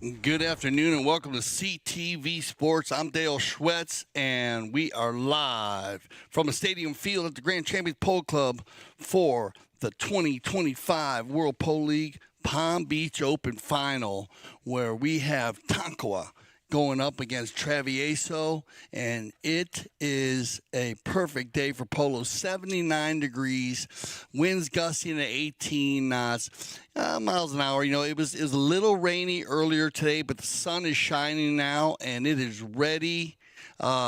Good afternoon and welcome to CTV Sports. I'm Dale Schwetz, and we are live from the stadium field at the Grand Champions Polo Club for the 2025 World Polo League Palm Beach Open Final, where we have Tonkawa going up against Travieso, and it is a perfect day for polo. 79 degrees, winds gusting at 18 knots, miles an hour. You know, it was a little rainy earlier today, but the sun is shining now, and it is ready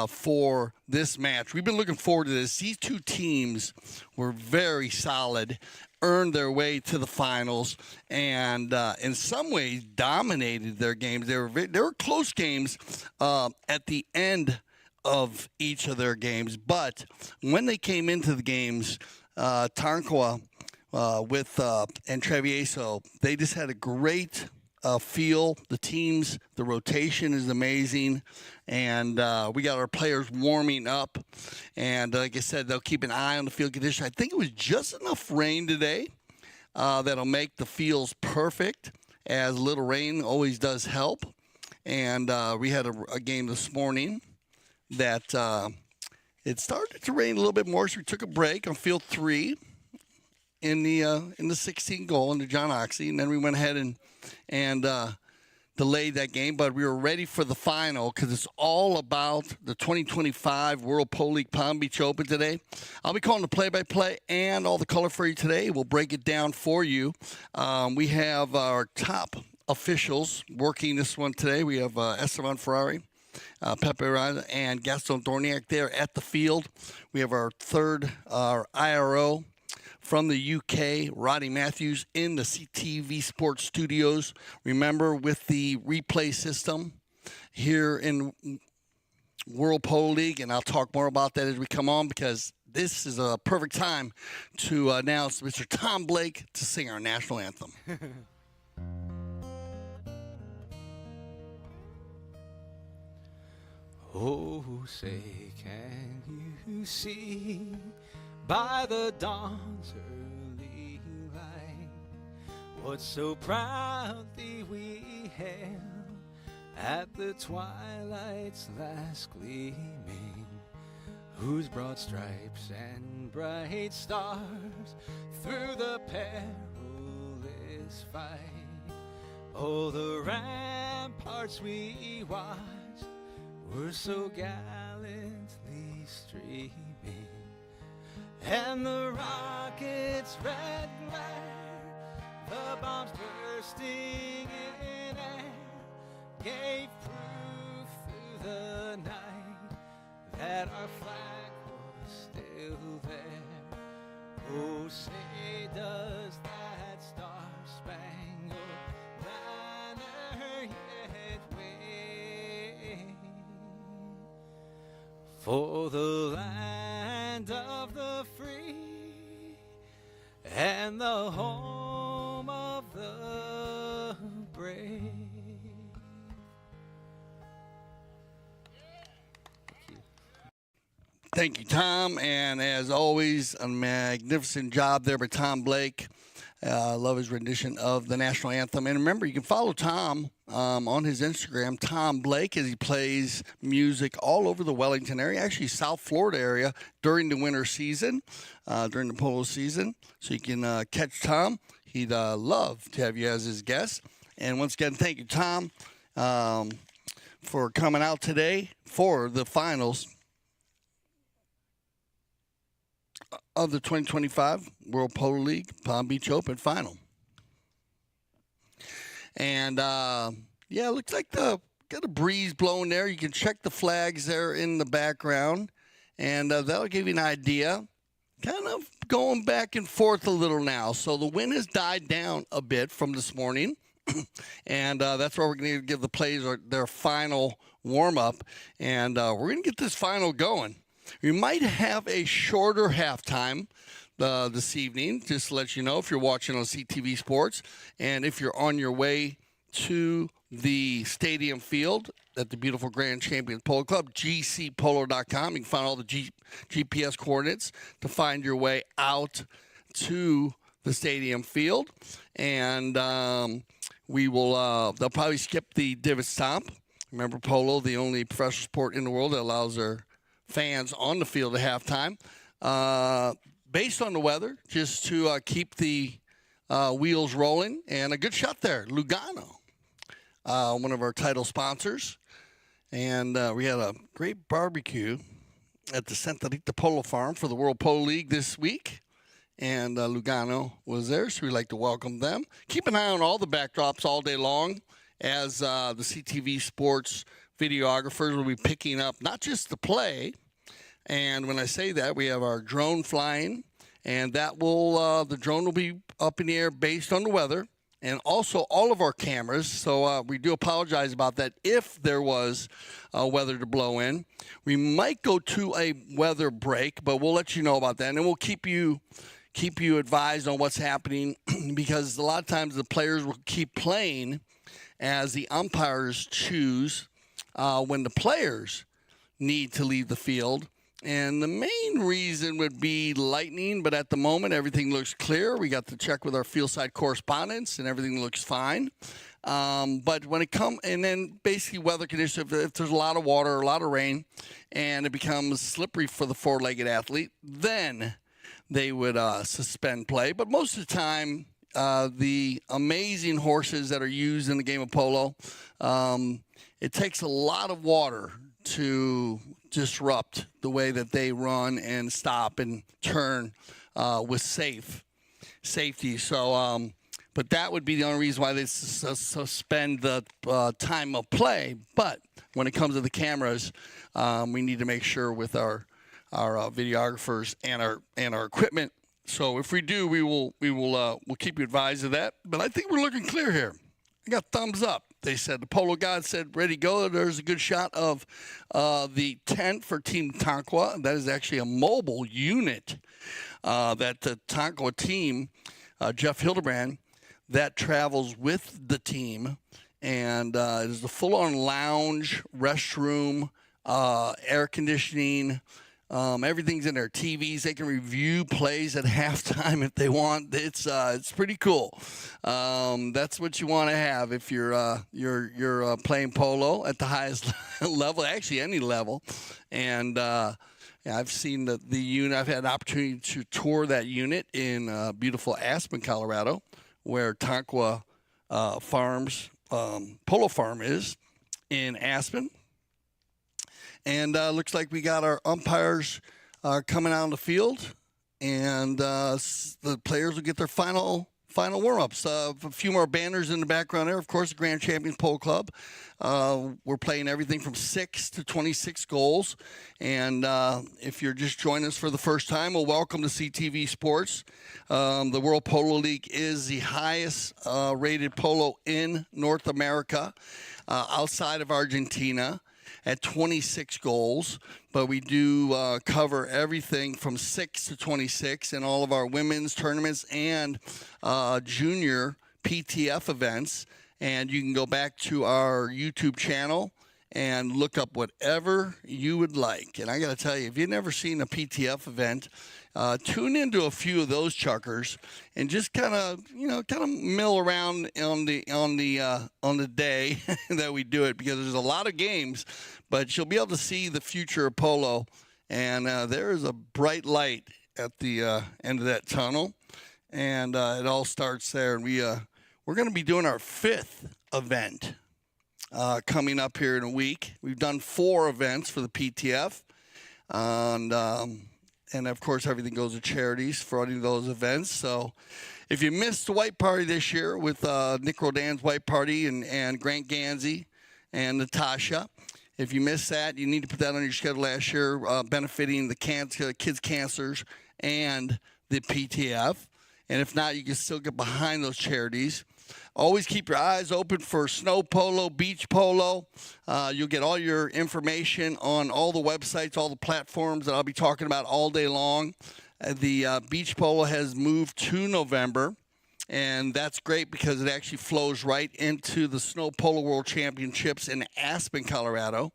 for this match. We've been looking forward to this. These two teams were very solid, earned their way to the finals, and in some ways dominated their games. They were close games at the end of each of their games, but when they came into the games, Tonkawa and Travieso, they just had a great feel. The teams, the rotation is amazing, and we got our players warming up. And like I said, they'll keep an eye on the field condition. I think it was just enough rain today that'll make the fields perfect, as little rain always does help. And we had a game this morning that it started to rain a little bit more, so we took a break on field 3 in the 16 goal under John Oxley, and then we went ahead and delayed that game, but we were ready for the final because it's all about the 2025 World Polo League Palm Beach Open today. I'll be calling the play-by-play and all the color for you today. We'll break it down for you. We have our top officials working this one today. We have Esteban Ferrari, Pepe Raza, and Gaston Dorniak there at the field. We have our IRO, from the UK, Roddy Matthews in the CTV Sports Studios. Remember, with the replay system here in World Polo League, and I'll talk more about that as we come on, because this is a perfect time to announce Mr. Tom Blake to sing our national anthem. Oh, say, can you see by the dawn's early light what so proudly we hailed at the twilight's last gleaming, whose broad stripes and bright stars through the perilous fight, oh, the ramparts we watched were so gallantly streaming, and the rocket's red glare, the bombs bursting in air, gave proof through the night that our flag was still there. Oh, say does that star-spangled banner yet wave for the land of the free and the home of the brave. Thank you, Tom, and as always, a magnificent job there by Tom Blake. I love his rendition of the national anthem. And remember, you can follow Tom on his Instagram, Tom Blake, as he plays music all over the Wellington area, actually South Florida area, during the winter season, during the polo season. So you can catch Tom. He'd love to have you as his guest. And once again, thank you, Tom, for coming out today for the finals of the 2025 World Polo League Palm Beach Open Final. And, yeah, it looks like got a breeze blowing there. You can check the flags there in the background, and that'll give you an idea. Kind of going back and forth a little now. So the wind has died down a bit from this morning, and that's where we're going to give the players their final warm-up, and we're going to get this final going. We might have a shorter halftime this evening, just to let you know if you're watching on CTV Sports. And if you're on your way to the stadium field at the beautiful Grand Champions Polo Club, gcpolo.com, you can find all the GPS coordinates to find your way out to the stadium field. And They'll probably skip the divot stomp. Remember, polo, the only professional sport in the world that allows their fans on the field at halftime. Based on the weather, just to keep the wheels rolling. And a good shot there, Lugano, one of our title sponsors. And we had a great barbecue at the Santa Rita Polo Farm for the World Polo League this week. And Lugano was there, so we'd like to welcome them. Keep an eye on all the backdrops all day long as the CTV Sports videographers will be picking up not just the play. And when I say that, we have our drone flying, and that will the drone will be up in the air based on the weather, and also all of our cameras. So we do apologize about that if there was weather to blow in. We might go to a weather break, but we'll let you know about that, and then we'll keep you advised on what's happening because a lot of times the players will keep playing as the umpires choose when the players need to leave the field. And the main reason would be lightning, but at the moment everything looks clear. We got to check with our field side correspondents and everything looks fine. But when it comes, and then basically weather conditions, if there's a lot of water, a lot of rain, and it becomes slippery for the four-legged athlete, then they would suspend play. But most of the time, the amazing horses that are used in the game of polo, it takes a lot of water to disrupt the way that they run and stop and turn with safety. So, but that would be the only reason why they suspend the time of play. But when it comes to the cameras, we need to make sure with our videographers and our equipment. So if we do, we'll keep you advised of that. But I think we're looking clear here. I got thumbs up. They said the polo god said ready to go. There's a good shot of the tent for Team Tonkawa. That is actually a mobile unit that the Tonkawa team, Jeff Hildebrand, that travels with the team, and it is a full-on lounge, restroom, air conditioning. Everything's in there. TVs. They can review plays at halftime if they want. It's pretty cool. That's what you want to have if you're playing polo at the highest level, actually any level. And I've seen the unit. I've had an opportunity to tour that unit in beautiful Aspen, Colorado, where Tonkawa Farms Polo Farm is in Aspen. And looks like we got our umpires coming out on the field, and the players will get their final warm-ups. A few more banners in the background there. Of course, the Grand Champions Polo Club. We're playing everything from 6 to 26 goals. And if you're just joining us for the first time, well, welcome to CTV Sports. The World Polo League is the highest rated polo in North America, outside of Argentina, at 26 goals, but we do cover everything from 6 to 26 in all of our women's tournaments and junior PTF events. And you can go back to our YouTube channel and look up whatever you would like. And I got to tell you, if you've never seen a PTF event, tune into a few of those chuckers and just kind of mill around on the day that we do it, because there's a lot of games, but you'll be able to see the future of polo. And there is a bright light at the end of that tunnel, and it all starts there. And we're going to be doing our 5th event coming up here in a week. We've done 4 events for the PTF, and of course, everything goes to charities for any of those events. So if you missed the white party this year with Nick Rodan's white party and Grant Gansey and Natasha, if you missed that, you need to put that on your schedule last year, benefiting the kids' cancers and the PTF. And if not, you can still get behind those charities. Always keep your eyes open for snow polo, beach polo. You'll get all your information on all the websites, all the platforms that I'll be talking about all day long. The beach polo has moved to November, and that's great because it actually flows right into the Snow Polo World Championships in Aspen, Colorado.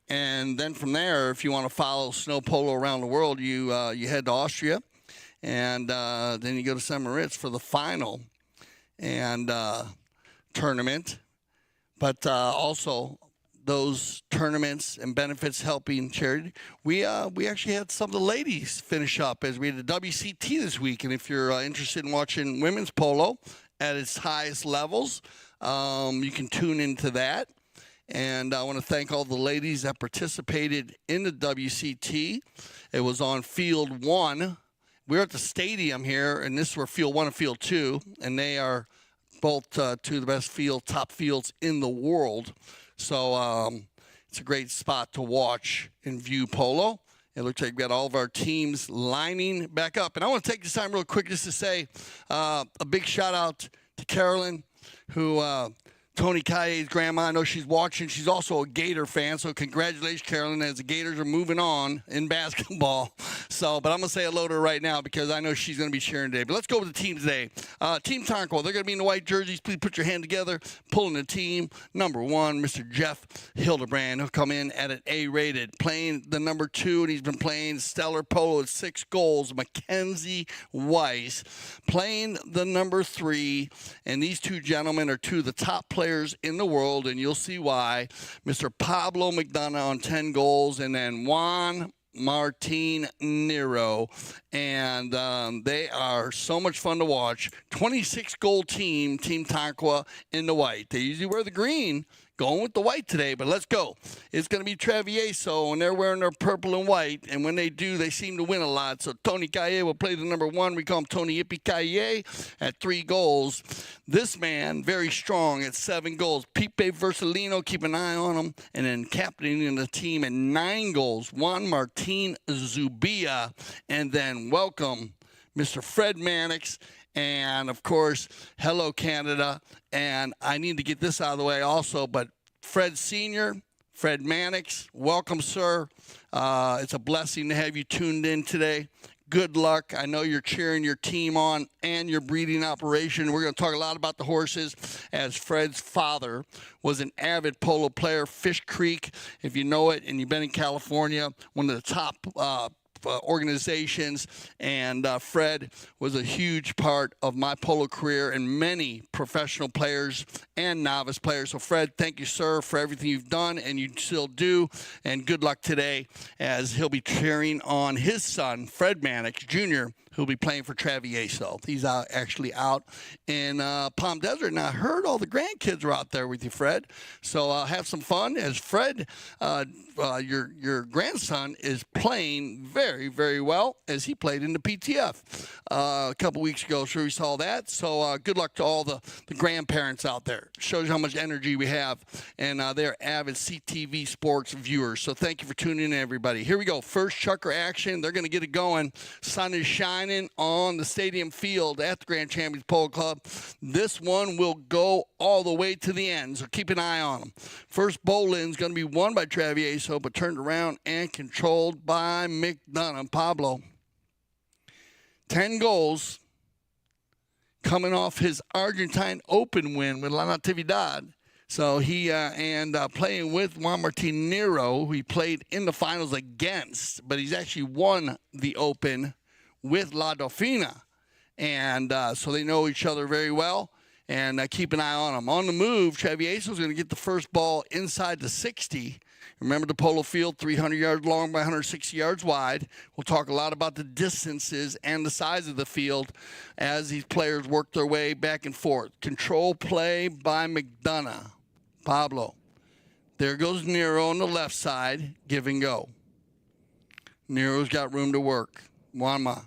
And then from there, if you want to follow snow polo around the world, you head to Austria, and then you go to St. Moritz for the final. And tournament, but also those tournaments and benefits helping charity. We actually had some of the ladies finish up as we had the WCT this week. And if you're interested in watching women's polo at its highest levels, you can tune into that. And I want to thank all the ladies that participated in the WCT. It was on Field 1. We're at the stadium here, and this is where Field 1 and Field 2, and they are both two of the best top fields in the world. So it's a great spot to watch and view polo. It looks like we've got all of our teams lining back up. And I want to take this time real quick just to say a big shout out to Carolyn, who Tony Calle's grandma. I know she's watching. She's also a Gator fan, so congratulations, Carolyn, as the Gators are moving on in basketball. So, but I'm going to say hello to her right now because I know she's going to be cheering today. But let's go with the team today. Team Tonkawa, they're going to be in the white jerseys. Please put your hand together. Pulling the team, number 1, Mr. Jeff Hildebrand. He'll come in at an A-rated. Playing the number 2, and he's been playing stellar polo at 6 goals, Mackenzie Weiss. Playing the number 3, and these two gentlemen are two of the top players in the world, and you'll see why. Mr. Pablo Mac Donough on 10 goals, and then Juan, Martín, Nero, and they are so much fun to watch. 26-goal team, Team Tonkawa in the white. They usually wear the green. Going with the white today, but let's go. It's going to be Travesio, and they're wearing their purple and white, and when they do, they seem to win a lot. So Tony Calle will play the number 1. We call him Tony Ippy Calle at 3 goals. This man, very strong at 7 goals. Pipe Vercelino, keep an eye on him. And then captaining the team at 9 goals, Juan Martín Zubia. And then welcome Mr. Fred Mannix. And, of course, hello, Canada. And I need to get this out of the way also, but Fred Sr., Fred Mannix, welcome, sir. It's a blessing to have you tuned in today. Good luck. I know you're cheering your team on and your breeding operation. We're going to talk a lot about the horses, as Fred's father was an avid polo player. Fish Creek, if you know it, and you've been in California, one of the top organizations, and Fred was a huge part of my polo career and many professional players and novice players. So Fred, thank you, sir, for everything you've done and you still do, and good luck today as he'll be cheering on his son, Fred Mannix Jr., who'll be playing for Travieso. He's actually out in Palm Desert, and I heard all the grandkids are out there with you, Fred. So have some fun as Fred, your grandson, is playing very, very well as he played in the PTF a couple weeks ago. Sure, we saw that. So good luck to all the grandparents out there. Shows you how much energy we have, and they're avid CTV sports viewers. So thank you for tuning in, everybody. Here we go. First chucker action. They're going to get it going. Sun is shining on the stadium field at the Grand Champions Polo Club. This one will go all the way to the end, so keep an eye on them. First bowl-in is going to be won by Travieso, but turned around and controlled by Mac Donough. Pablo, 10 goals coming off his Argentine Open win with La Natividad. So he playing with Juan Martín Nero, who he played in the finals against, but he's actually won the Open with La Dauphina. And so they know each other very well, and keep an eye on them. On the move, Travieso is going to get the first ball inside the 60. Remember the polo field, 300 yards long by 160 yards wide. We'll talk a lot about the distances and the size of the field as these players work their way back and forth. Control play by Mac Donough. Pablo. There goes Nero on the left side. Give and go. Nero's got room to work. Juanma.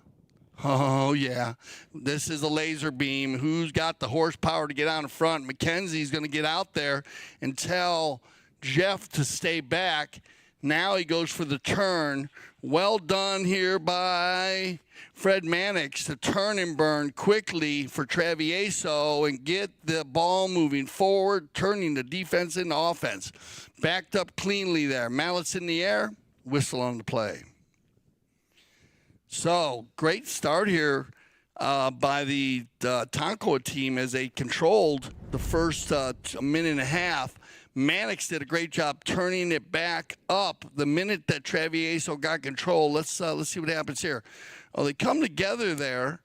Oh, yeah. This is a laser beam. Who's got the horsepower to get out in front? Mackenzie's going to get out there and tell Jeff to stay back. Now he goes for the turn. Well done here by Fred Mannix to turn and burn quickly for Travieso and get the ball moving forward, turning the defense into offense. Backed up cleanly there. Mallets in the air, whistle on the play. So, great start here by the Tonkawa team as they controlled the first minute and a half. Mannix did a great job turning it back up the minute that Travieso got control. Let's see what happens here. Oh, they come together there,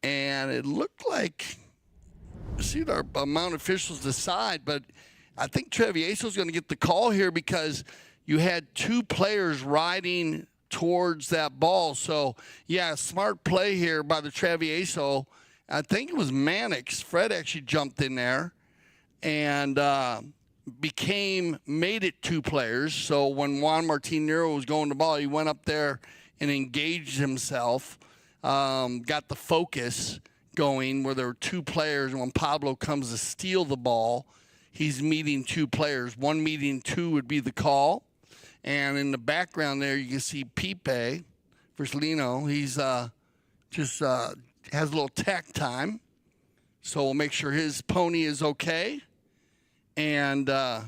and it looked like, I don't know, I think it was Juan Martín Nero. He played in the finals against, but he's actually won the Open with La Natividad. So he knows each other very well, and keep an eye on them. First bowl-in is going to be won by Travieso, but turned around and controlled by Mac Donough. Pablo. There goes Nero on the left side. Give and go. Nero's got room to work. Juanma. Oh, yeah. This is a laser beam. Who's got the horsepower to get out in front? Mackenzie's going to get out there and tell Jeff to stay back. Now he goes for the turn. Well done here by Fred Mannix to turn and burn quickly for Travieso and get the ball moving forward, turning the defense into offense. Backed up cleanly there. Mallets in the air, whistle on the play. So, great start here by the Tonkawa team as they controlled the first minute and a half. see what our Mount officials decide, but I think Travieso is going to get the call here because you had two players riding towards that ball. So, yeah, smart play here by the Travieso. I think it was Mannix. Fred actually jumped in there and made it two players. So when Juan, Martín, Nero was going the ball, he went up there and engaged himself, got the focus going where there were two players. And when Pablo comes to steal the ball, he's meeting two players. One meeting two would be the call. And in the background there, you can see Pipe, Vercelino. He's just has a little tack time. So we'll make sure his pony is okay. And it's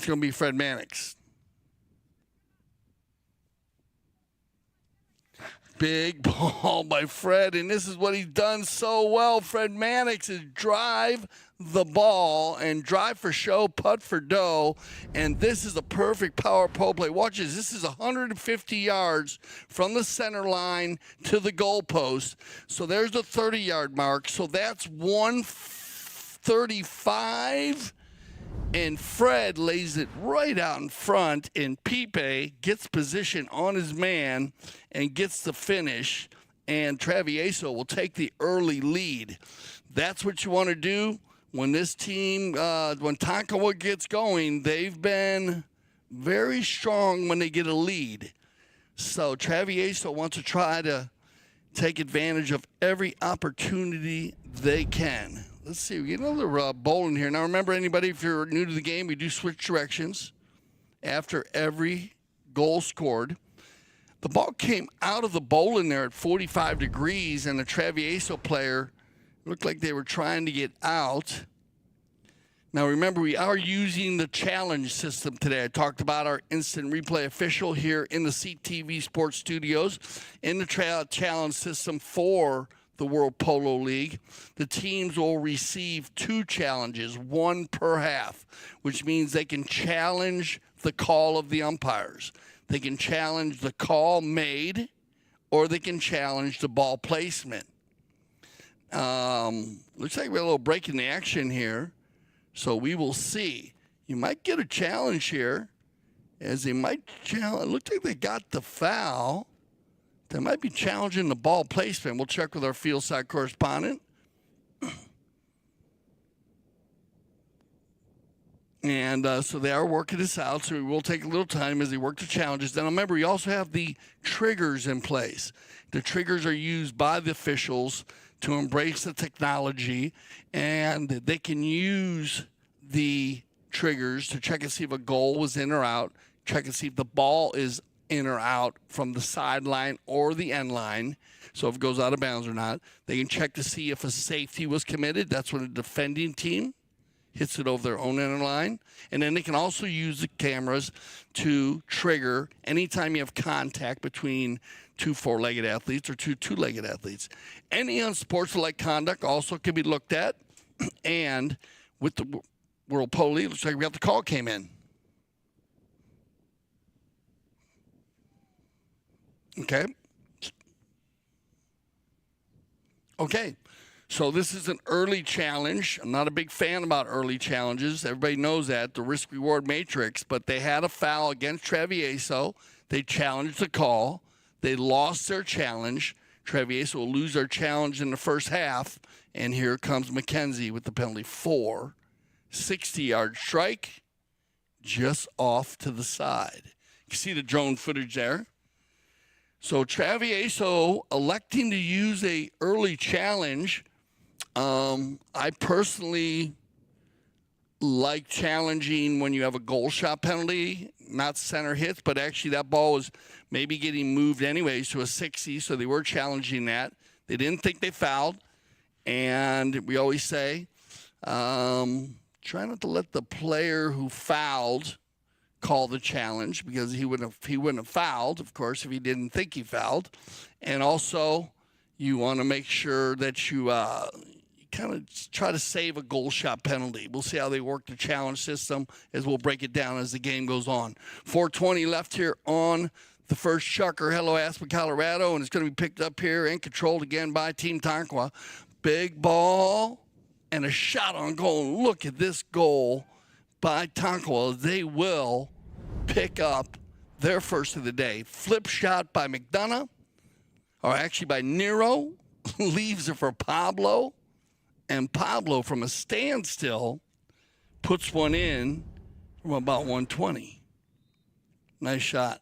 going to be Fred Mannix. Big ball by Fred, and this is what he's done so well. Fred Mannix is drive the ball and drive for show, putt for dough, and this is a perfect power pole play. Watch this. This is 150 yards from the center line to the goalpost. So there's the 30-yard mark. So that's 135. And Fred lays it right out in front, and Pipe gets position on his man and gets the finish, and Travieso will take the early lead. That's what you want to do when this team, when Tonkawa gets going. They've been very strong when they get a lead. So Travieso wants to try to take advantage of every opportunity they can. Let's see, we get another bowling here. Now, remember, anybody, if you're new to the game, we do switch directions after every goal scored. The ball came out of the bowling there at 45 degrees, and the Travieso player looked like they were trying to get out. Now, remember, we are using the challenge system today. I talked about our instant replay official here in the CTV Sports Studios in the challenge system for the World Polo League. The teams will receive 2 challenges, 1 per half, which means they can challenge the call of the umpires. They can challenge the call made, or they can challenge the ball placement. Looks like we have a little break in the action here, so we will see. You might get a challenge here, as they might challenge. It looks like they got the foul. They might be challenging the ball placement. We'll check with our field side correspondent. And so they are working this out, so we will take a little time as they work the challenges. Then remember, we also have the triggers in place. The triggers are used by the officials to embrace the technology, and they can use the triggers to check and see if a goal was in or out, check and see if the ball is in or out from the sideline or the end line, so if it goes out of bounds or not. They can check to see if a safety was committed. That's when a defending team hits it over their own end line. And then they can also use the cameras to trigger anytime you have contact between 2 four-legged athletes or 2 two-legged athletes. Any unsportsmanlike conduct also can be looked at. And with the World Polo League, looks like we got the call came in. Okay, so this is an early challenge. I'm not a big fan about early challenges. Everybody knows that, the risk-reward matrix. But they had a foul against Travieso. They challenged the call. They lost their challenge. Travieso will lose their challenge in the first half. And here comes Mackenzie with the penalty. 4, 60-yard strike, just off to the side. You can see the drone footage there. So Travieso electing to use a early challenge. I personally like challenging when you have a goal shot penalty, not center hits, but actually that ball was maybe getting moved anyways to a 60, so they were challenging that. They didn't think they fouled, and we always say, try not to let the player who fouled call the challenge, because he wouldn't have fouled, of course, if he didn't think he fouled. And also, you want to make sure that you kind of try to save a goal shot penalty. We'll see how they work the challenge system as we'll break it down as the game goes on. 4:20 left here on the first chucker. Hello, Aspen, Colorado, and it's going to be picked up here and controlled again by Team Tonkawa. Big ball and a shot on goal. Look at this goal by Tonkawa. They will pick up their first of the day. Flip shot by McDonough, or actually by Nero. Leaves it for Pablo. And Pablo, from a standstill, puts one in from about 120. Nice shot.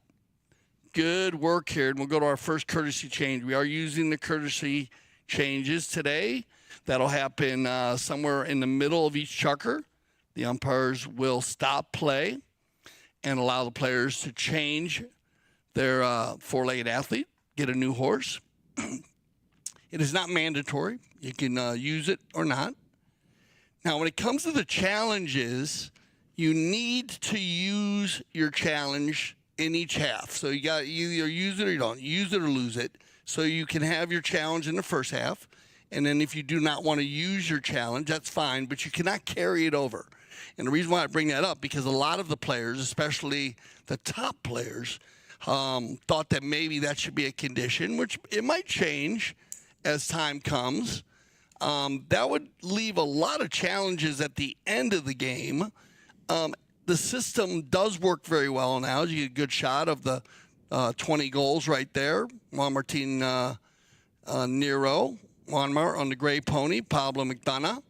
Good work here. And we'll go to our first courtesy change. We are using the courtesy changes today. That'll happen somewhere in the middle of each chucker. The umpires will stop play and allow the players to change their four-legged athlete, get a new horse. It is not mandatory. You can use it or not. Now, when it comes to the challenges, you need to use your challenge in each half. So you got either use it or you don't. Use it or lose it. So you can have your challenge in the first half. And then if you do not want to use your challenge, that's fine, but you cannot carry it over. And the reason why I bring that up, because a lot of the players, especially the top players, thought that maybe that should be a condition, which it might change as time comes. That would leave a lot of challenges at the end of the game. The system does work very well now. You get a good shot of the 20 goals right there. Juan Martín Nero, Juanmar on the gray pony, Pablo Mac Donough,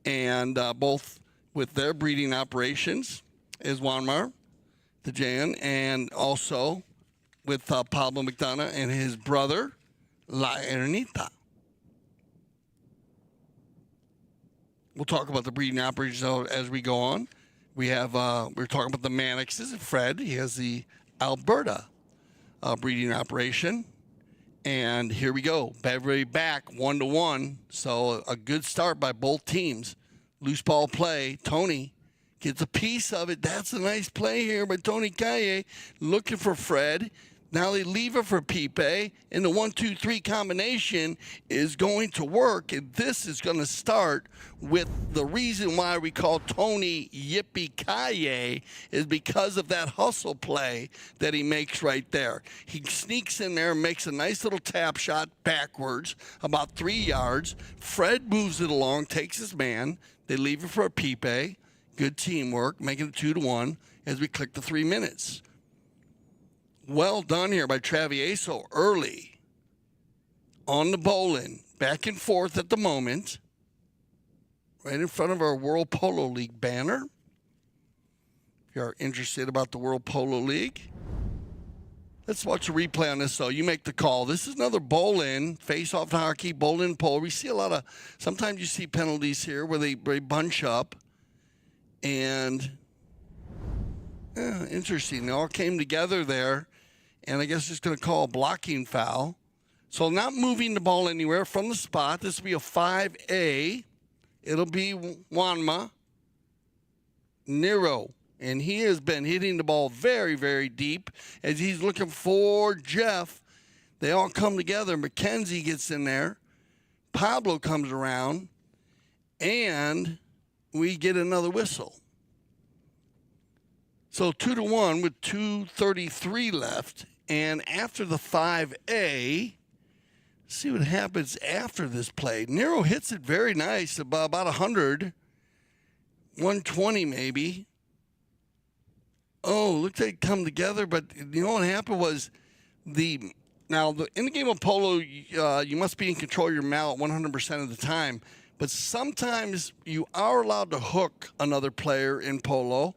and both with their breeding operations is Juanmar, the Jan, and also with Pablo Mac Donough and his brother, La Ernita. We'll talk about the breeding operations as we go on. We have, we're talking about the Mannix. This is Fred. He has the Alberta breeding operation. And here we go. Beverly back 1-1. So a good start by both teams. Loose ball play. Tony gets a piece of it. That's a nice play here by Tony Calle. Looking for Fred. Now they leave it for Pipe, and the 1-2-3 combination is going to work. And this is going to start with the reason why we call Tony Yippee Calle is because of that hustle play that he makes right there. He sneaks in there and makes a nice little tap shot backwards, about 3 yards. Fred moves it along, takes his man. They leave it for a Pipe. Good teamwork, making it 2-1 as we click the 3 minutes. Well done here by Travieso early on the bowling. Back and forth at the moment. Right in front of our World Polo League banner. If you are interested about the World Polo League. Let's watch a replay on this, though. You make the call. This is another bowl-in, face-off hockey, bowl-in pole. We see a lot of, sometimes you see penalties here where they bunch up. And interesting. They all came together there. And I guess it's going to call a blocking foul. So not moving the ball anywhere from the spot. This will be a 5A. It'll be Juanma Nero. And he has been hitting the ball very, very deep as he's looking for Jeff. They all come together. Mackenzie gets in there. Pablo comes around. And we get another whistle. So 2-1 with 2:33 left. And after the 5A, see what happens after this play. Nero hits it very nice, about 100, 120 maybe. Oh, looks like they come together, but you know what happened was in the game of polo, you must be in control of your mallet 100% of the time. But sometimes you are allowed to hook another player in polo.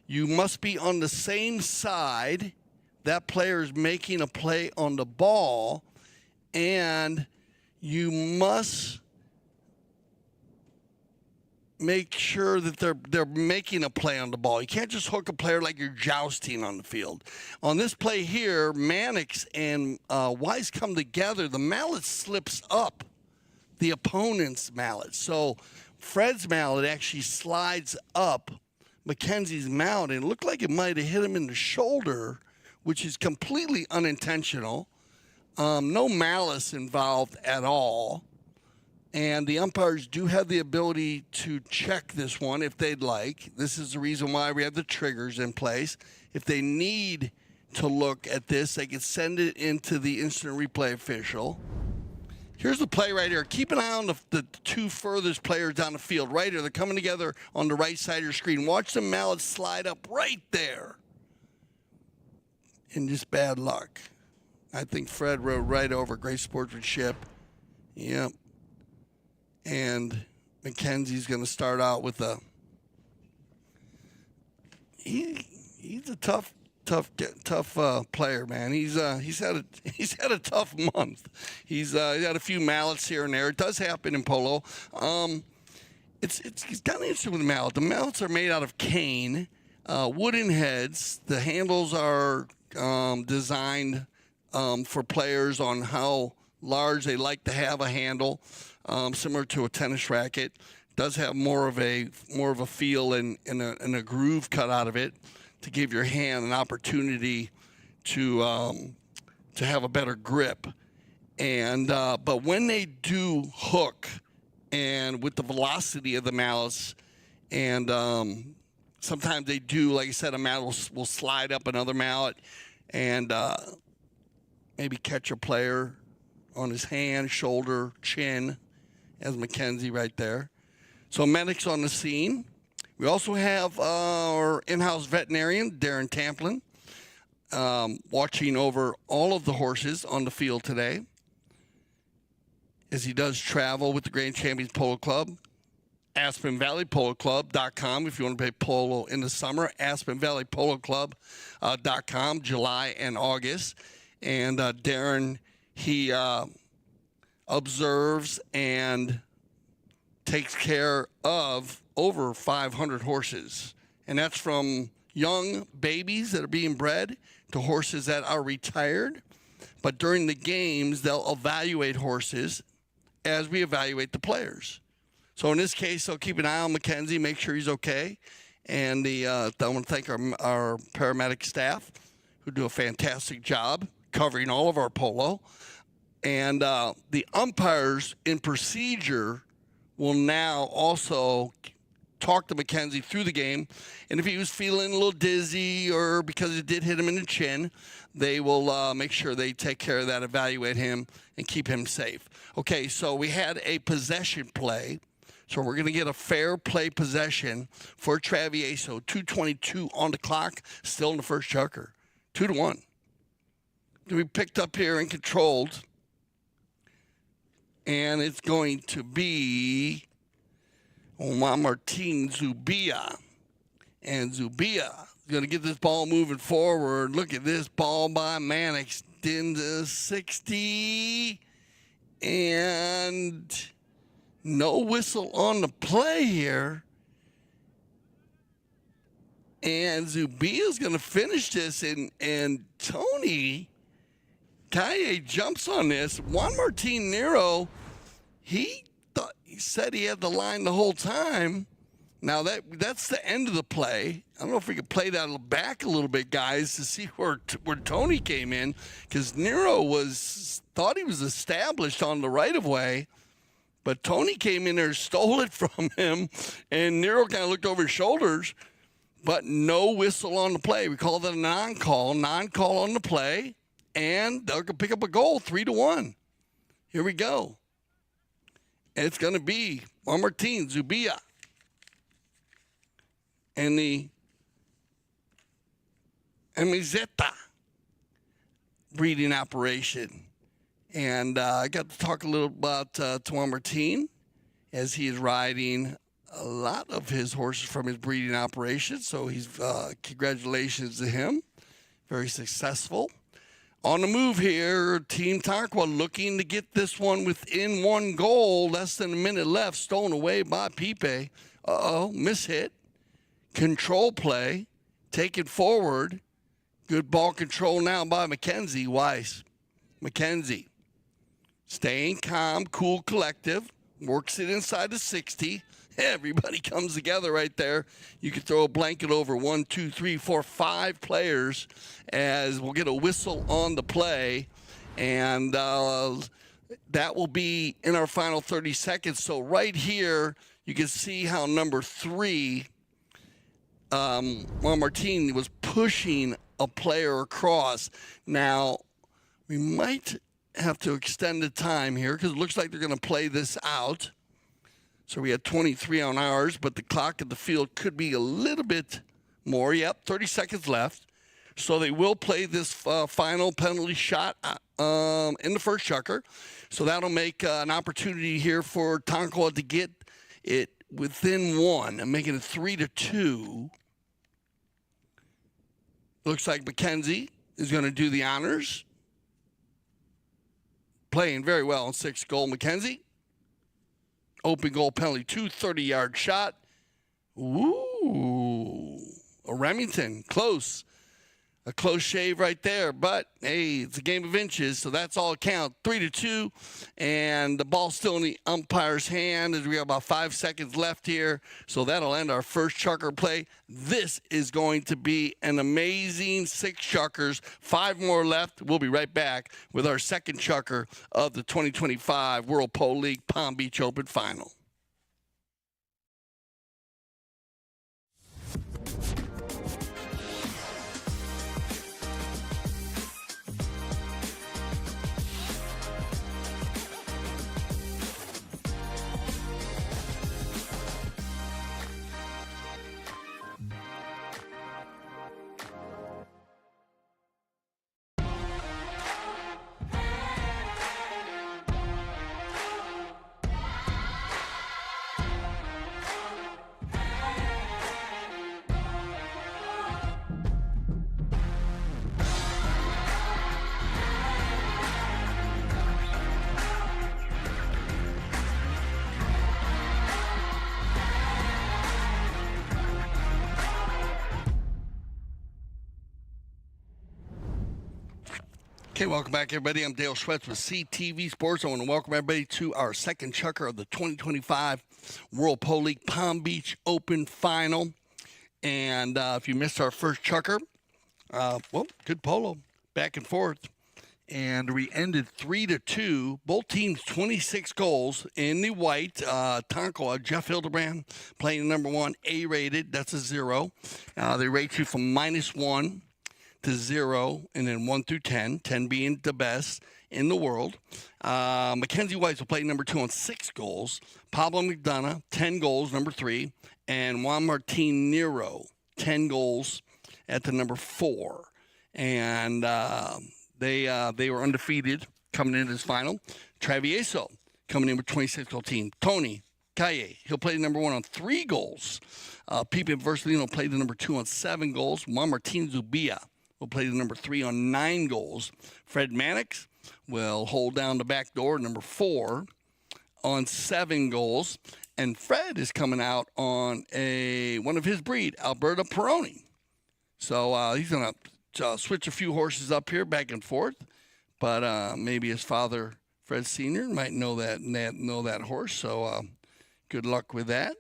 You must be on the same side. That player is making a play on the ball, and you must make sure that they're making a play on the ball. You can't just hook a player like you're jousting on the field. On this play here, Mannix and Weiss come together. The mallet slips up the opponent's mallet. So Fred's mallet actually slides up Mackenzie's mallet, and it looked like it might have hit him in the shoulder, which is completely unintentional. No malice involved at all. And the umpires do have the ability to check this one if they'd like. This is the reason why we have the triggers in place. If they need to look at this, they can send it into the instant replay official. Here's the play right here. Keep an eye on the two furthest players down the field. Right here, they're coming together on the right side of your screen. Watch the mallet slide up right there. And just bad luck. I think Fred rode right over. Great sportsmanship. Yep. And Mackenzie's going to start out with a. He's a tough player, man. He's had a tough month. He's had a few mallets here and there. It does happen in polo. It's kind of interesting with the mallet. The mallets are made out of cane, wooden heads. The handles are designed for players on how large they like to have a handle. Similar to a tennis racket, does have more of a feel and a groove cut out of it to give your hand an opportunity to have a better grip. And but when they do hook, and with the velocity of the mallets, and sometimes they do, like I said, a mallet will slide up another mallet and maybe catch a player on his hand, shoulder, chin. As Mackenzie right there. So Mannix on the scene. We also have our in-house veterinarian, Darren Tamplin, watching over all of the horses on the field today as he does travel with the Grand Champions Polo Club. AspenValleyPoloClub.com if you want to play polo in the summer. AspenValleyPoloClub.com, July and August. And Darren, he observes and takes care of over 500 horses. And that's from young babies that are being bred to horses that are retired. But during the games, they'll evaluate horses as we evaluate the players. So in this case, they'll keep an eye on Mackenzie, make sure he's okay. And I want to thank our paramedic staff who do a fantastic job covering all of our polo. And the umpires in procedure will now also talk to Mackenzie through the game. And if he was feeling a little dizzy or because it did hit him in the chin, they will make sure they take care of that, evaluate him, and keep him safe. Okay, so we had a possession play. So we're going to get a fair play possession for Travieso. 2:22 on the clock, still in the first chukker. 2-1. To be picked up here and controlled. And it's going to be Juan Martín Zubia. And Zubia is going to get this ball moving forward. Look at this ball by Mannix. Into 60. And no whistle on the play here. And Zubia's going to finish this. And Tony Calle jumps on this. Juan Martín Nero, he said he had the line the whole time. Now that's the end of the play. I don't know if we could play that back a little bit, guys, to see where Tony came in, because Nero thought he was established on the right of way, but Tony came in there, stole it from him, and Nero kind of looked over his shoulders, but no whistle on the play. We call that a non-call on the play. And they'll pick up a goal, 3-1. Here we go. And it's going to be Juan Martín Zubia. And the Amizeta breeding operation. And I got to talk a little about Juan Martín as he is riding a lot of his horses from his breeding operation. So he's congratulations to him. Very successful. On the move here, Team Tonkawa looking to get this one within one goal. Less than a minute left. Stolen away by Pipe. Mishit. Control play. Taken forward. Good ball control now by Mackenzie Weiss. Mackenzie. Staying calm, cool, collective. Works it inside the 60. Everybody comes together right there. You can throw a blanket over 1, 2, 3, 4, 5 players as we'll get a whistle on the play. And That will be in our final 30 seconds. So right here, you can see how number 3, Juan Martín, was pushing a player across. Now, we might have to extend the time here because it looks like they're going to play this out. So we had 23 on ours, but the clock at the field could be a little bit more. Yep, 30 seconds left. So they will play this final penalty shot in the first chukker. So that'll make an opportunity here for Tonkawa to get it within 1 and making it 3-2. Looks like Mackenzie is going to do the honors. Playing very well on 6th goal, Mackenzie. Open goal penalty, 30-yard shot. Ooh, a Remington, close. A close shave right there, but hey, it's a game of inches, so that's all it counts. 3-2, and the ball's still in the umpire's hand as we have about 5 seconds left here. So that'll end our first chukker play. This is going to be an amazing 6 chukkers. 5 more left. We'll be right back with our second chukker of the 2025 World Pole League Palm Beach Open Final. Okay, welcome back, everybody. I'm Dale Schwetz with CTV Sports. I want to welcome everybody to our second chukker of the 2025 World Pole League Palm Beach Open Final. And if you missed our first chukker, well, good polo, back and forth. And we ended 3-2. Both teams 26 goals in the white. Tonkawa, Jeff Hildebrand, playing number 1, A-rated. That's a 0. They rate you from -1 to 0, and then 1 through 10, 10 being the best in the world. Mackenzie Weiss will play number 2 on 6 goals. Pablo Mac Donough, 10 goals, number 3. And Juan Martín Nero, 10 goals at the number 4. And they were undefeated coming into this final. Travieso coming in with 26-goal team. Tony, Calle, he'll play number 1 on 3 goals. Vercelino played the number 2 on 7 goals. Juan Martín Zubia will play the number 3 on 9 goals. Fred Mannix will hold down the back door, number 4 on 7 goals. And Fred is coming out on one of his breed, Alberta Peroni. So he's going to switch a few horses up here, back and forth. But maybe his father, Fred Sr., might know that horse. So good luck with that.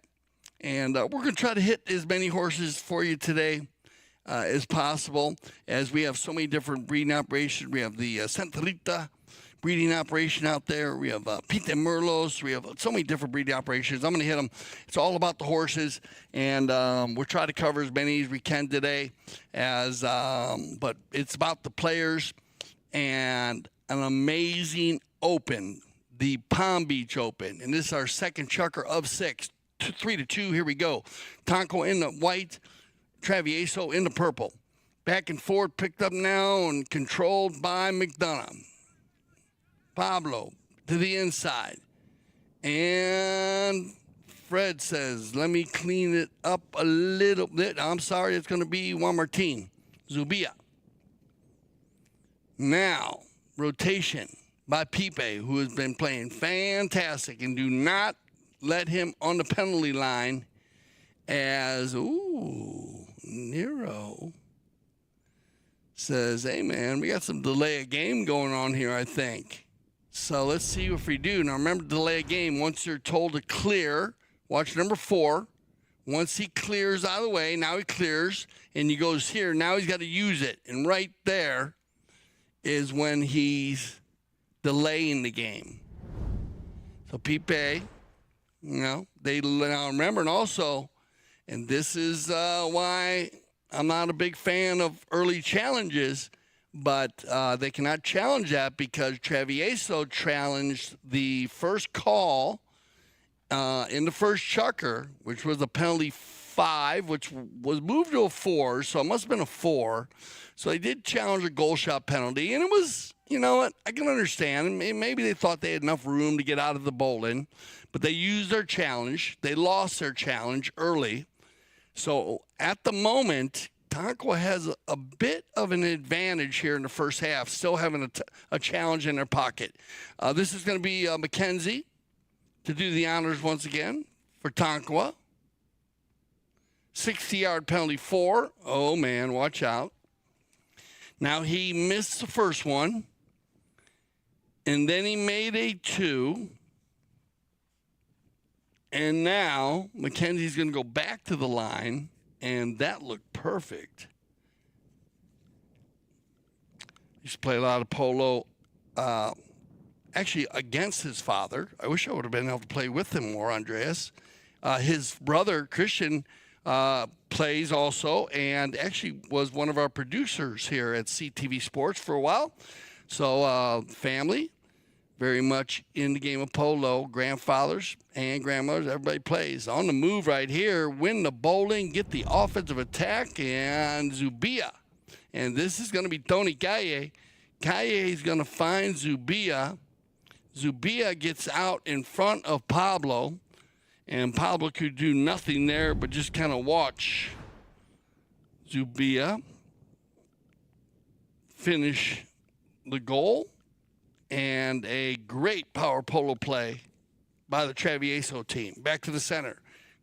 And we're going to try to hit as many horses for you today as possible, as we have so many different breeding operations. We have the Santa Rita breeding operation out there. We have Pete Merlos. We have so many different breeding operations. I'm going to hit them. It's all about the horses, and we'll try to cover as many as we can today. But it's about the players and an amazing Open, the Palm Beach Open, and this is our second chukker of 6. 3-2. Here we go. Tonkawa in the white. Travieso in the purple. Back and forth, picked up now and controlled by McDonough. Pablo to the inside. And Fred says, let me clean it up a little bit. I'm sorry, it's going to be Juan Martín Zubia. Now, rotation by Pipe, who has been playing fantastic. And do not let him on the penalty line as, Nero says, hey, man, we got some delay of game going on here, I think. So let's see if we do. Now, remember, delay of game, once you're told to clear, watch number 4. Once he clears out of the way, now he clears, and he goes here. Now he's got to use it. And right there is when he's delaying the game. So Pipe, they now remember, and also, and this is why I'm not a big fan of early challenges, but they cannot challenge that because Travieso challenged the first call in the first chucker, which was a penalty 5, which was moved to a 4, so it must have been a 4. So they did challenge a goal shot penalty, and it was, you know what, I can understand. Maybe they thought they had enough room to get out of the bowling, but they used their challenge. They lost their challenge early. So at the moment, Tonkawa has a bit of an advantage here in the first half, still having a challenge in their pocket. This is going to be Mackenzie to do the honors once again for Tonkawa. 60-yard penalty 4. Oh, man, watch out. Now, he missed the first one, and then he made a 2. And now Mackenzie's going to go back to the line, and that looked perfect. He used to play a lot of polo, actually against his father. I wish I would have been able to play with him more, Andreas. His brother, Christian, plays also and actually was one of our producers here at CTV Sports for a while. So family, very much in the game of polo. Grandfathers and grandmothers, everybody plays. On the move right here, win the bowling, get the offensive attack, and Zubia. And this is going to be Tony Calle. Calle is going to find Zubia. Zubia gets out in front of Pablo. And Pablo could do nothing there but just kind of watch Zubia finish the goal. And a great power polo play by the Travieso team. Back to the center.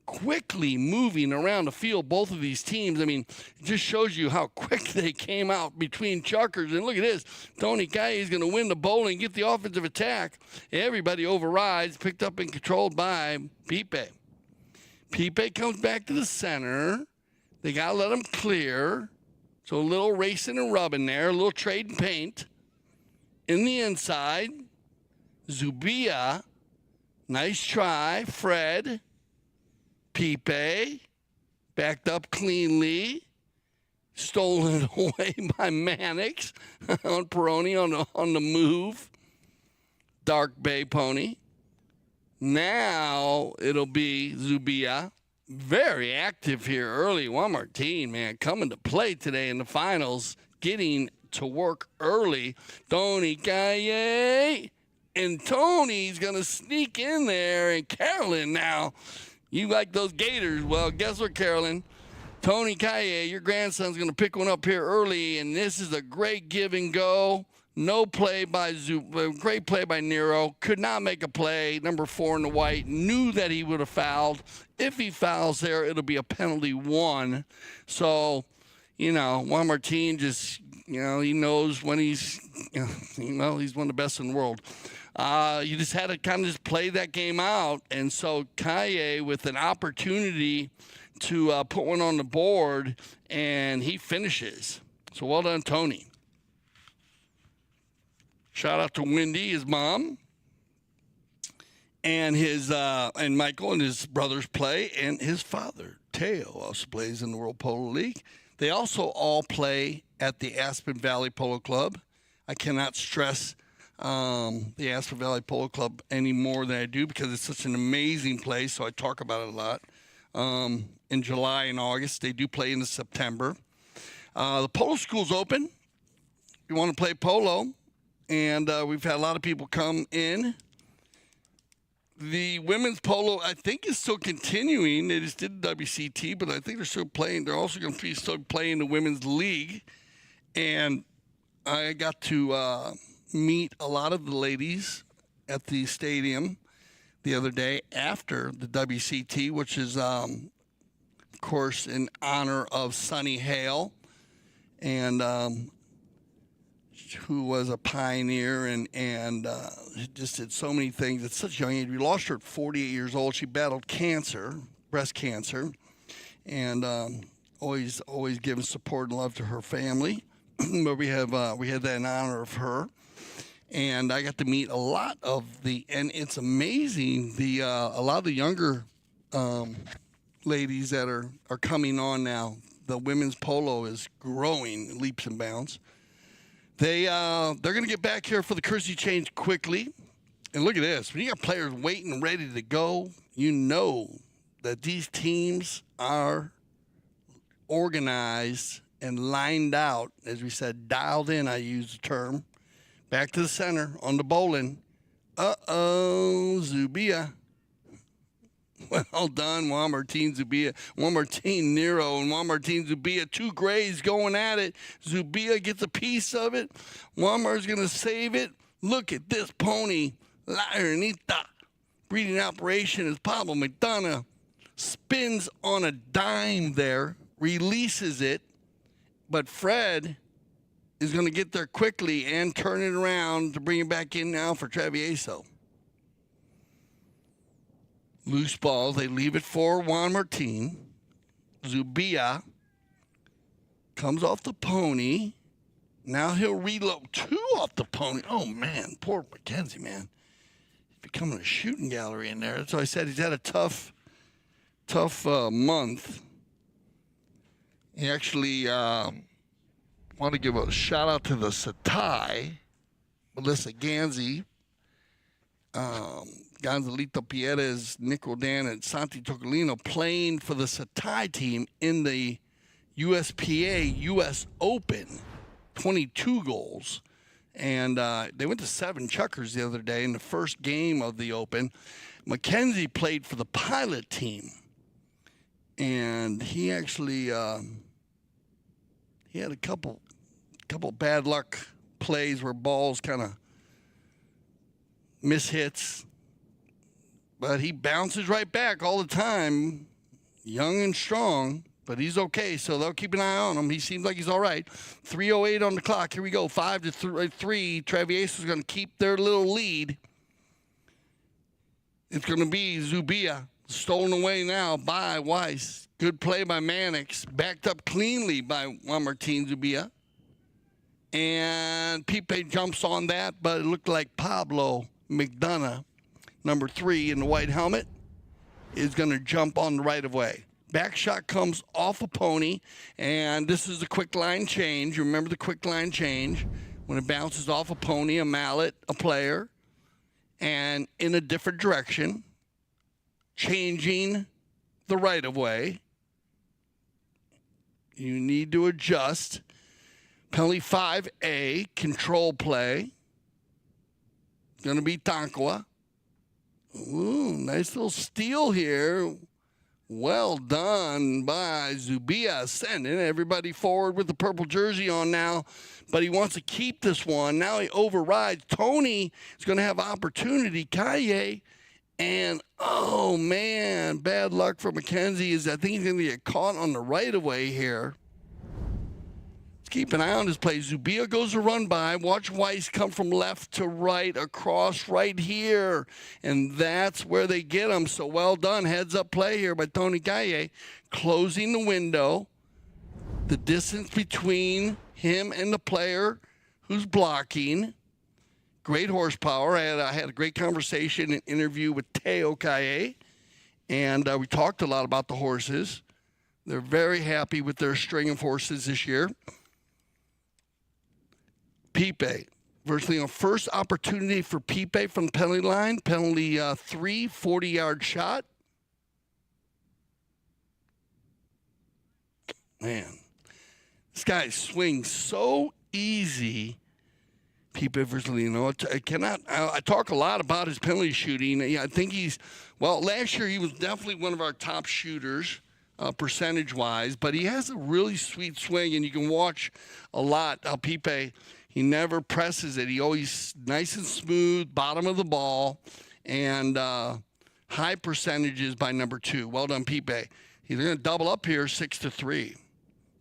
Quickly moving around the field, both of these teams. I mean, it just shows you how quick they came out between chuckers. And look at this. Tony Calle is going to win the bowling, get the offensive attack. Everybody overrides, picked up and controlled by Pipe. Pipe comes back to the center. They got to let him clear. So a little racing and rubbing there, a little trade and paint. In the inside, Zubia. Nice try, Fred. Pipe, backed up cleanly, stolen away by Mannix on Peroni on the move. Dark Bay Pony. Now it'll be Zubia. Very active here early. Juan Martín, man, coming to play today in the finals, getting to work early. Tony Calle. And Tony's going to sneak in there. And Carolyn now. You like those Gators? Well, guess what, Carolyn? Tony Calle, your grandson's going to pick one up here early, and this is a great give and go. No play by great play by Nero. Could not make a play. Number 4 in the white. Knew that he would have fouled. If he fouls there, it'll be a penalty 1. So, Juan Martín just, he knows when he's, he's one of the best in the world. You just had to kind of just play that game out. And so Calle with an opportunity to put one on the board, and he finishes. So well done, Tony. Shout out to Wendy, his mom, and and Michael and his brothers play, and his father, Teo, also plays in the World Polo League. They also all play at the Aspen Valley Polo Club. I cannot stress the Aspen Valley Polo Club any more than I do because it's such an amazing place, so I talk about it a lot. In July and August, they do play in September. The polo school's open. If you want to play polo, and we've had a lot of people come in. The women's polo, I think, is still continuing. They just did WCT, but I think they're still playing. They're also going to be still playing the women's league. And I got to meet a lot of the ladies at the stadium the other day after the WCT, which is, of course, in honor of Sonny Hale, and who was a pioneer and just did so many things at such a young age. We lost her at 48 years old. She battled cancer, breast cancer, and always giving support and love to her family. But we had that in honor of her. And I got to meet a lot of and it's amazing, a lot of the younger ladies that are coming on now. The women's polo is growing leaps and bounds. They're going to get back here for the courtesy change quickly. And look at this. When you got players waiting, ready to go, you know that these teams are organized and lined out, as we said, dialed in, I use the term. Back to the center on the bowling. Zubia. Well done, Juan Martín Zubia. Juan Martín Nero and Juan Martín Zubia. Two grays going at it. Zubia gets a piece of it. Juan Mar's going to save it. Look at this pony. La Ernita. Breeding operation as Pablo Mac Donough spins on a dime there. Releases it. But Fred is going to get there quickly and turn it around to bring it back in now for Travieso. Loose ball. They leave it for Juan Martín. Zubia comes off the pony. Now he'll reload two off the pony. Oh, man. Poor Mackenzie, man. He's becoming a shooting gallery in there. That's why I said he's had a tough month. He actually want to give a shout out to the Satai, Melissa Ganzi, Gonzalito Pierez, Nick Rodan, and Santi Tocolino playing for the Satai team in the USPA US Open, 22 goals. And they went to 7 chukkers the other day in the first game of the Open. Mackenzie played for the pilot team. And he actually he had a couple bad luck plays where balls kind of miss hits. But he bounces right back all the time, young and strong, but he's okay, so they'll keep an eye on him. He seems like he's all right. 3:08 on the clock. Here we go, 5-3. Travieso's going to keep their little lead. It's going to be Zubia, stolen away now by Weiss. Good play by Mannix, backed up cleanly by Juan Martín Zubia. And Pipe jumps on that, but it looked like Pablo Mac Donough, number 3 in the white helmet, is going to jump on the right of way. Back shot comes off a pony, and this is the quick line change. Remember the quick line change when it bounces off a pony, a mallet, a player, and in a different direction, changing the right of way. You need to adjust. Penalty 5A, control play. Going to be Tonkawa. Ooh, nice little steal here. Well done by Zubia, sending everybody forward with the purple jersey on now. But he wants to keep this one. Now he overrides. Tony is going to have opportunity. Calle. And, oh, man, bad luck for Mackenzie. I think he's going to get caught on the right of way here. Keep an eye on this play. Zubia goes to run by. Watch Weiss come from left to right, across right here. And that's where they get him. So well done. Heads up play here by Tony Calle. Closing the window. The distance between him and the player who's blocking. Great horsepower. I had a great conversation and interview with Teo Calle. And we talked a lot about the horses. They're very happy with their string of horses this year. Pipe, Vercelino, first opportunity for Pipe from the penalty line. Penalty 3, 40-yard shot. Man, this guy swings so easy. Pipe Vercelino. I talk a lot about his penalty shooting. I think last year he was definitely one of our top shooters. Percentage-wise, but he has a really sweet swing, and you can watch a lot how Pipe, he never presses it. He always nice and smooth, bottom of the ball, and high percentages by number 2. Well done, Pipe. He's going to double up here 6-3.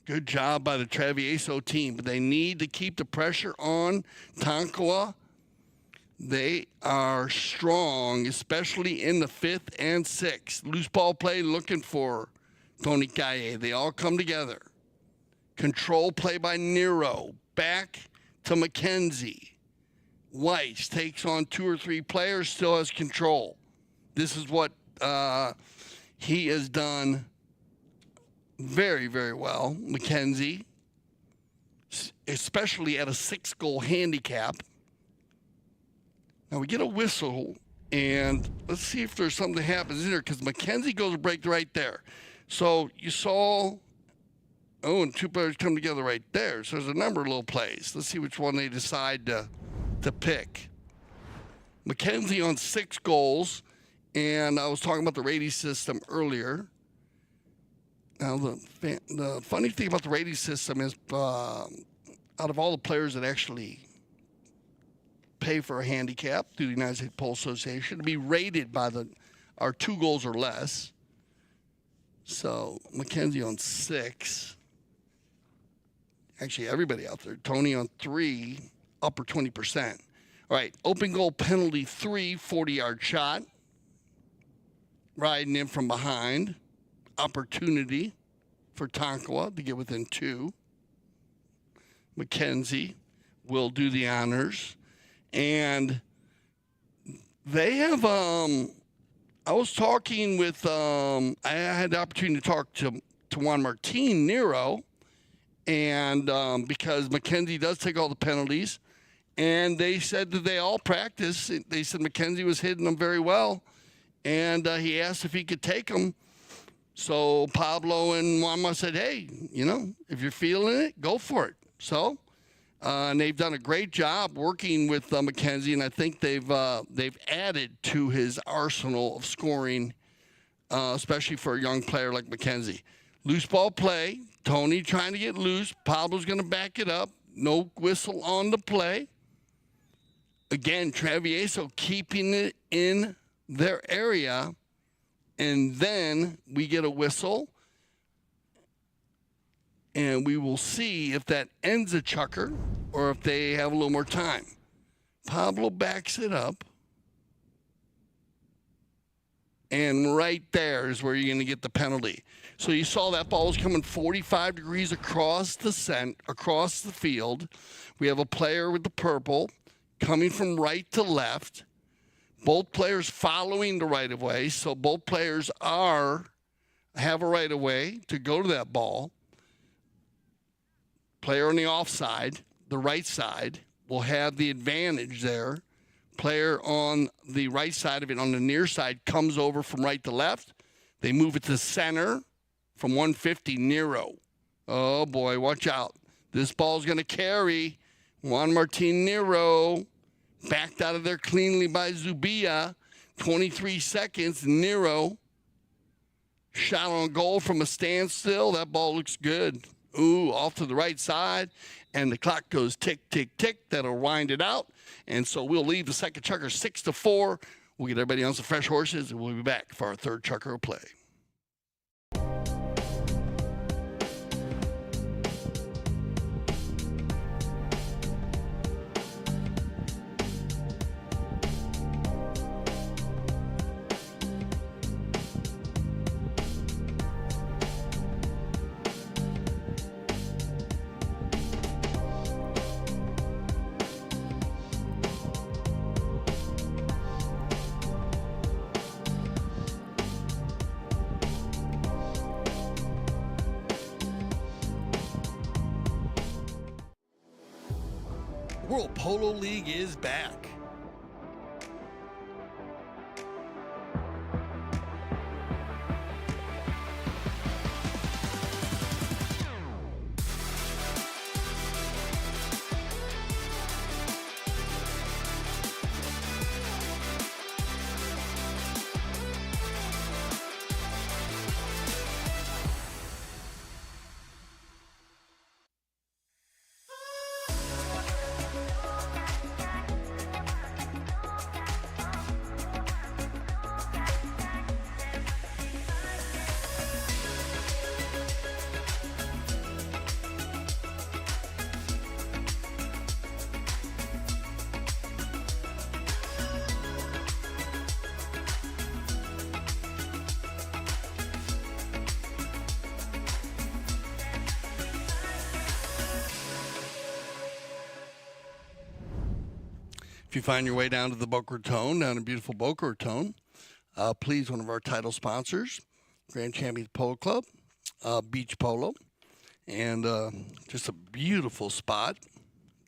Good job by the Travieso team, but they need to keep the pressure on Tonkawa. They are strong, especially in the 5th and 6th. Loose ball play looking for Tony Calle. They all come together. Control play by Nero. Back to Mackenzie. Weiss takes on 2 or 3 players, still has control. This is what he has done very, very well. Mackenzie, especially at a 6-goal handicap. Now we get a whistle, and let's see if there's something that happens in there, because Mackenzie goes to break right there. So you saw, and 2 players come together right there. So there's a number of little plays. Let's see which one they decide to pick. Mackenzie on 6 goals, and I was talking about the rating system earlier. Now, the funny thing about the rating system is out of all the players that actually pay for a handicap through the United States Polo Association, to be rated by our 2 goals or less. So Mackenzie on 6. Actually, everybody out there. Tony on 3, upper 20%. All right, open goal penalty 3, 40-yard shot. Riding in from behind. Opportunity for Tonkawa to get within 2. Mackenzie will do the honors. And they have, I was talking with, I had the opportunity to talk to Juan Martín, Nero, and because Mackenzie does take all the penalties, and they said that they all practice. They said Mackenzie was hitting them very well, and he asked if he could take them. So Pablo and Mama said, hey, if you're feeling it, go for it. So, and they've done a great job working with Mackenzie, and I think they've added to his arsenal of scoring, especially for a young player like Mackenzie. Loose ball play. Tony trying to get loose. Pablo's going to back it up. No whistle on the play. Again, Travieso keeping it in their area. And then we get a whistle. And we will see if that ends a chucker or if they have a little more time. Pablo backs it up. And right there is where you're going to get the penalty. So you saw that ball was coming 45 degrees across the field. We have a player with the purple coming from right to left. Both players following the right of way. So both players have a right of way to go to that ball. Player on the offside, the right side, will have the advantage there. Player on the right side of it, on the near side, comes over from right to left. They move it to center from 150, Nero. Oh, boy, watch out. This ball's going to carry. Juan Martín Nero backed out of there cleanly by Zubia. 23 seconds, Nero. Shot on goal from a standstill. That ball looks good. Ooh, off to the right side. And the clock goes tick, tick, tick. That'll wind it out. And so we'll leave the second chucker 6-4. We'll get everybody on some fresh horses, and we'll be back for our third chucker of play. World Polo League is back. If you find your way down to the Boca Raton, down in beautiful Boca Raton, please, one of our title sponsors, Grand Champions Polo Club, Beach Polo, and just a beautiful spot.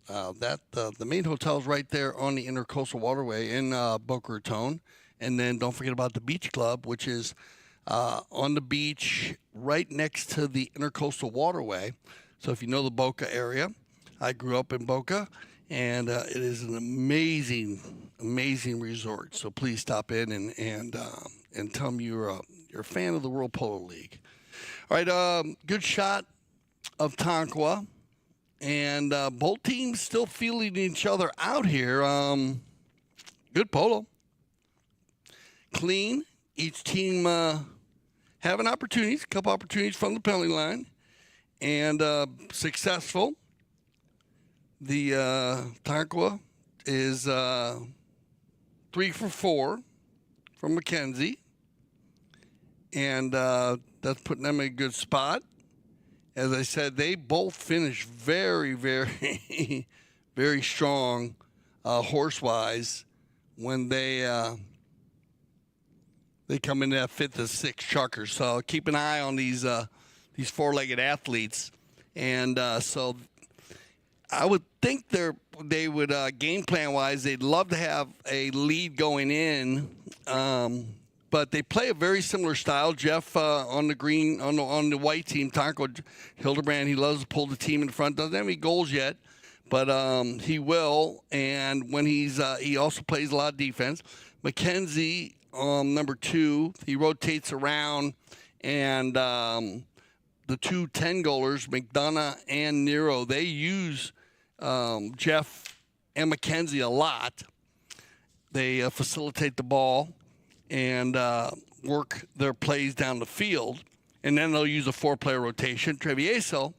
The main hotel is right there on the Intercoastal Waterway in Boca Raton. And then don't forget about the Beach Club, which is on the beach right next to the Intercoastal Waterway. So if you know the Boca area, I grew up in Boca, and it is an amazing, amazing resort. So please stop in and tell them you're a fan of the World Polo League. All right, good shot of Tonkawa, and both teams still feeling each other out here. Good polo, clean. Each team having opportunities, a couple opportunities from the penalty line, and successful. The Tonkawa is 3 for 4 from Mackenzie, and that's putting them in a good spot. As I said, they both finished very, very, very strong horse-wise when they come in that 5th or 6th chucker. So keep an eye on these four-legged athletes, and so I would think they would game plan wise, they'd love to have a lead going in, but they play a very similar style. Jeff on the green on the white team, Tonkawa, Hildebrand, he loves to pull the team in front. Doesn't have any goals yet, but he will. And when he also plays a lot of defense. Mackenzie, number 2, he rotates around, and the two 10-goalers, McDonough and Nero, they use Jeff and Mackenzie a lot. They facilitate the ball and work their plays down the field, and then they'll use a 4-player rotation. Travieso,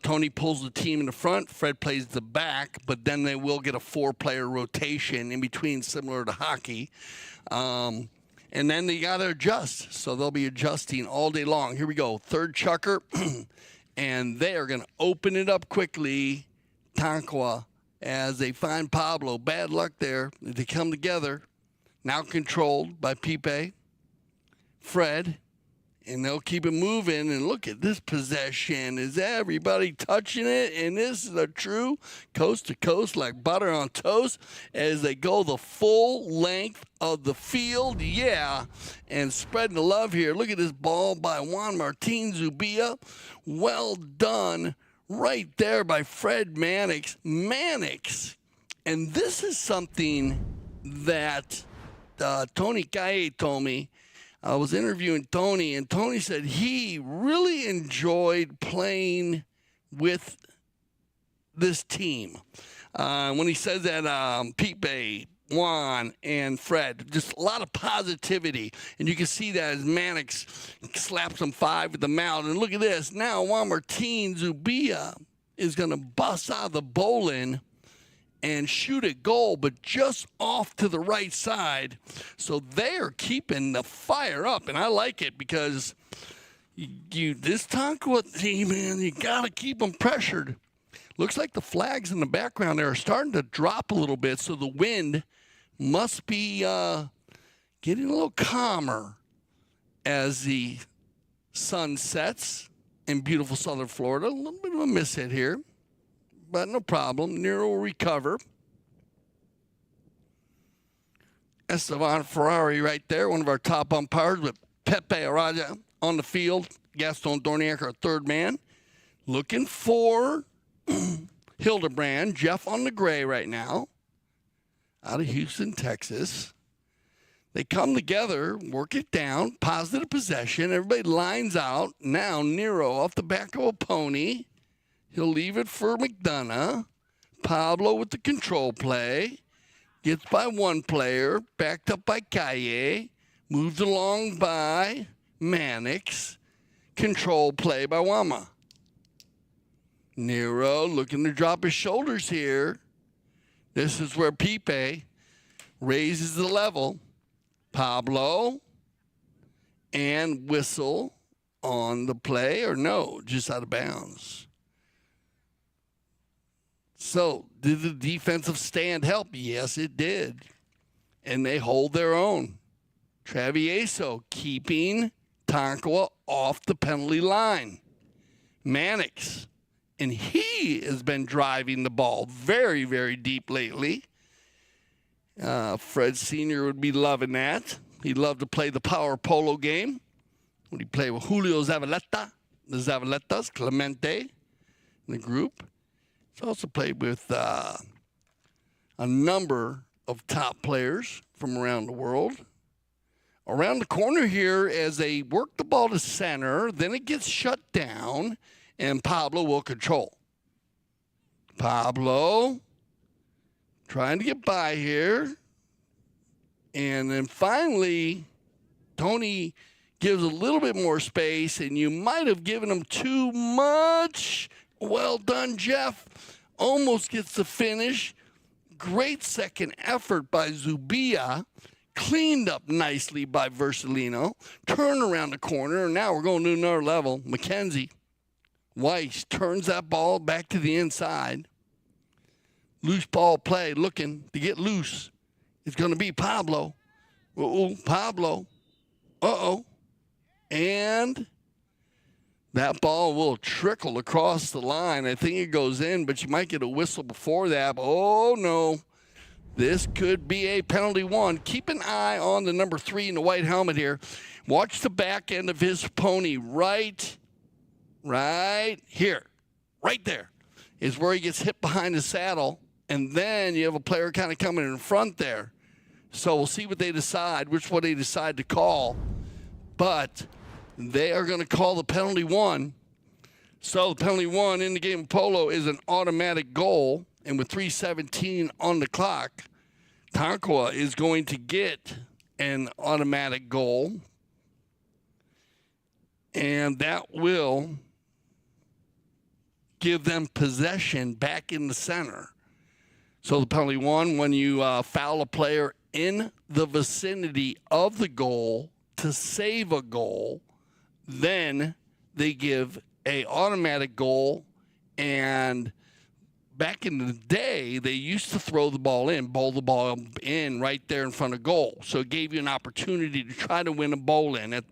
Tony pulls the team in the front, Fred plays the back, but then they will get a 4-player rotation in between, similar to hockey. And then they got to adjust, so they'll be adjusting all day long. Here we go, 3rd chucker, and they are going to open it up quickly. Tonkawa, as they find Pablo. Bad luck there. They come together. Now controlled by Pipe, Fred, and they'll keep it moving. And look at this possession. Is everybody touching it? And this is a true coast to coast like butter on toast as they go the full length of the field. Yeah, and spreading the love here. Look at this ball by Juan, Martín, Zubia. Well done. Right there by Fred Mannix. And this is something that Tony Calle told me. I was interviewing Tony, and Tony said he really enjoyed playing with this team. When he says that Pipe, Juan, and Fred, just a lot of positivity. And you can see that as Mannix slaps him 5 with the mouth. And look at this. Now Juan Martín Zubia is going to bust out of the bowling and shoot a goal, but just off to the right side. So they are keeping the fire up, and I like it because this Tonkawa team, man, you got to keep them pressured. Looks like the flags in the background there are starting to drop a little bit, so the wind must be getting a little calmer as the sun sets in beautiful southern Florida. A little bit of a miss hit here, but no problem. Nero will recover. Esteban Ferrari right there, one of our top umpires, with Pepe Araja on the field. Gaston Dorniak, our 3rd man. Looking for Hildebrand. Jeff on the gray right now, out of Houston, Texas. They come together, work it down, positive possession. Everybody lines out. Now Nero off the back of a pony. He'll leave it for McDonough. Pablo with the control play. Gets by one player. Backed up by Calle. Moved along by Mannix. Control play by Wama. Nero looking to drop his shoulders here. This is where Pipe raises the level. Pablo and whistle on the play, or no, just out of bounds. So, did the defensive stand help? Yes, it did. And they hold their own. Travieso keeping Tonkawa off the penalty line. Mannix, and he has been driving the ball very, very deep lately. Fred Sr. would be loving that. He'd love to play the power polo game. When he played with Julio Zavaleta, the Zavaletas, Clemente in the group. He's also played with a number of top players from around the world. Around the corner here, as they work the ball to center, then it gets shut down, and Pablo will control. Pablo trying to get by here. And then finally, Tony gives a little bit more space, and you might have given him too much. Well done, Jeff. Almost gets the finish. Great second effort by Zubia. Cleaned up nicely by Vercelino. Turn around the corner, and now we're going to another level. Mackenzie Weiss turns that ball back to the inside. Loose ball play, looking to get loose. It's going to be Pablo. Uh-oh, Pablo. Uh-oh. And that ball will trickle across the line. I think it goes in, but you might get a whistle before that. Oh, no. This could be a penalty one. Keep an eye on the number 3 in the white helmet here. Watch the back end of his pony right here. Right there is where he gets hit behind the saddle. And then you have a player kind of coming in front there. So we'll see what they decide, which one they decide to call. But they are going to call the penalty one. So the penalty one in the game of polo is an automatic goal. And with 3:17 on the clock, Tonkawa is going to get an automatic goal. And that will give them possession back in the center. So the penalty one, when you foul a player in the vicinity of the goal to save a goal, then they give a automatic goal. And back in the day, they used to throw the ball in, bowl the ball in right there in front of goal. So it gave you an opportunity to try to win a bowl in at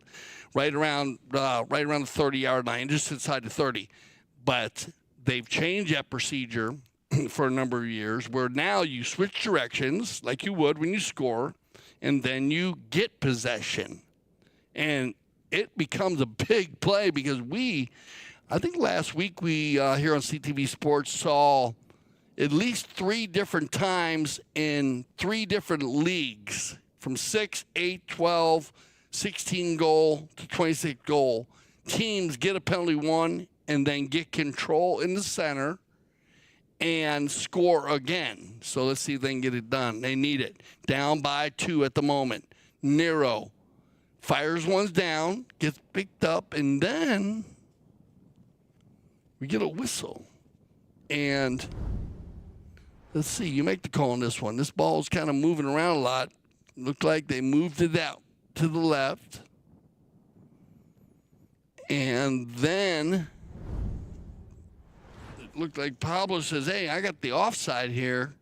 right around the 30-yard line, just inside the 30. But they've changed that procedure for a number of years, where now you switch directions like you would when you score, and then you get possession. And it becomes a big play because I think last week we here on CTV Sports saw at least 3 different times in 3 different leagues, from 6, 8, 12, 16 goal to 26 goal. Teams get a penalty one and then get control in the center and score again. So let's see if they can get it done. They need it. Down by 2 at the moment. Nero fires ones down, gets picked up, and then we get a whistle. And let's see, you make the call on this one. This ball's kind of moving around a lot. Looked like they moved it out to the left. And then it looked like Pablo says, hey, I got the offside here.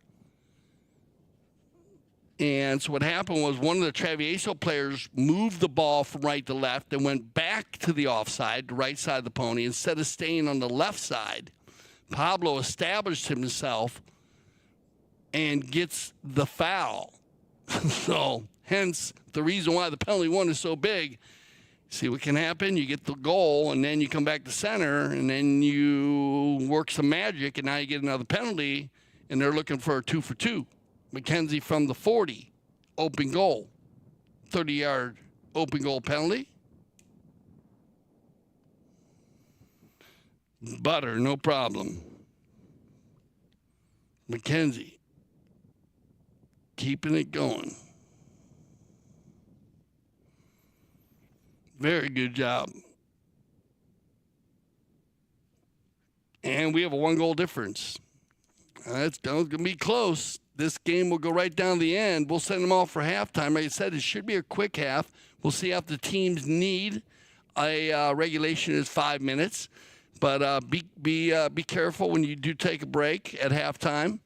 And so what happened was one of the Travesio players moved the ball from right to left and went back to the offside, the right side of the pony, instead of staying on the left side. Pablo established himself and gets the foul. So hence the reason why the penalty one is so big. See what can happen? You get the goal, and then you come back to center, and then you work some magic, and now you get another penalty, and they're looking for a 2 for 2. Mackenzie from the 40, open goal, 30-yard open goal penalty. Butter, no problem. Mackenzie keeping it going. Very good job. And we have a 1-goal difference. That's going to be close. This game will go right down the end. We'll send them off for halftime. Like I said, it should be a quick half. We'll see if the teams need a regulation is 5 minutes. But be careful when you do take a break at halftime.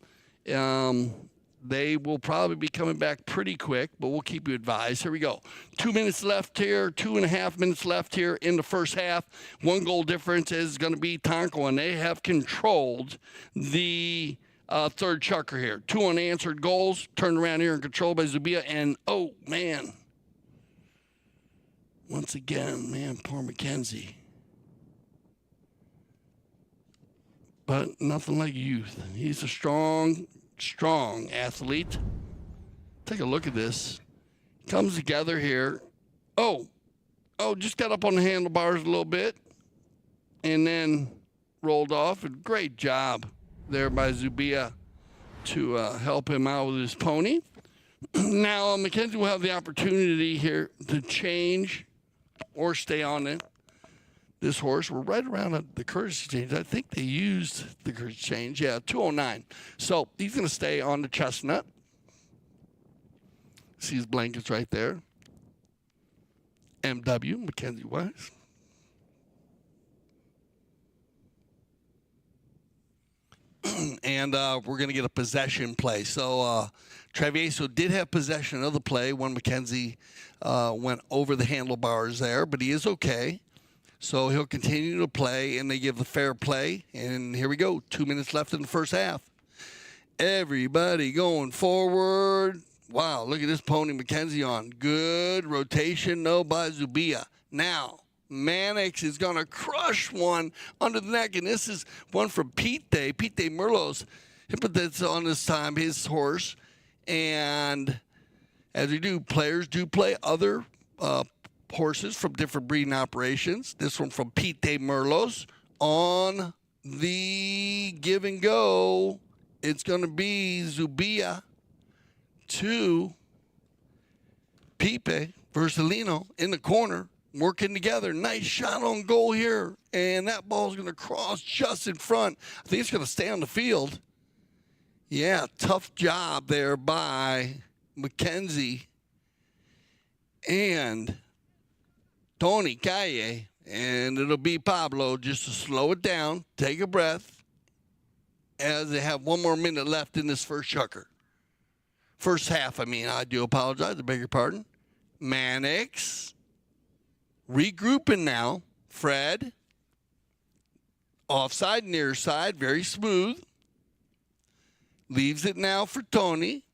They will probably be coming back pretty quick, but we'll keep you advised. Here we go. 2 minutes left here, 2.5 minutes left here in the first half. 1 goal difference is going to be Tonkawa, and they have controlled the third chucker here. 2 unanswered goals, turned around here and controlled by Zubia, and oh, man. Once again, man, poor Mackenzie. But nothing like youth. He's a strong athlete. Take a look at this. Comes together here. Oh, just got up on the handlebars a little bit and then rolled off. And great job there by Zubia to help him out with his pony. Now, Mackenzie will have the opportunity here to change or stay on it. This horse, we're right around the courtesy change. I think they used the courtesy change. Yeah, 209. So he's going to stay on the chestnut. See his blankets right there. MW, Mackenzie Weiss. And we're going to get a possession play. So Travesio did have possession of the play when Mackenzie went over the handlebars there, but he is okay. So he'll continue to play, and they give the fair play. And here we go, 2 minutes left in the first half. Everybody going forward. Wow, look at this pony Mackenzie on. Good rotation, no, by Zubia. Now, Mannix is going to crush one under the neck, and this is one from Pete Merlos. He put this on this time, his horse. And as we do, players do play other horses from different breeding operations. This one from Pete Merlos. On the give and go, it's going to be Zubia to Pipe Vercelino in the corner, working together. Nice shot on goal here, and that ball's going to cross just in front. I think it's going to stay on the field. Yeah, tough job there by Mackenzie and Tony Calle, and it'll be Pablo just to slow it down, take a breath, as they have 1 more minute left in this first chucker. First half, I do apologize, I beg your pardon. Mannix, regrouping now. Fred, offside, near side, very smooth. Leaves it now for Tony.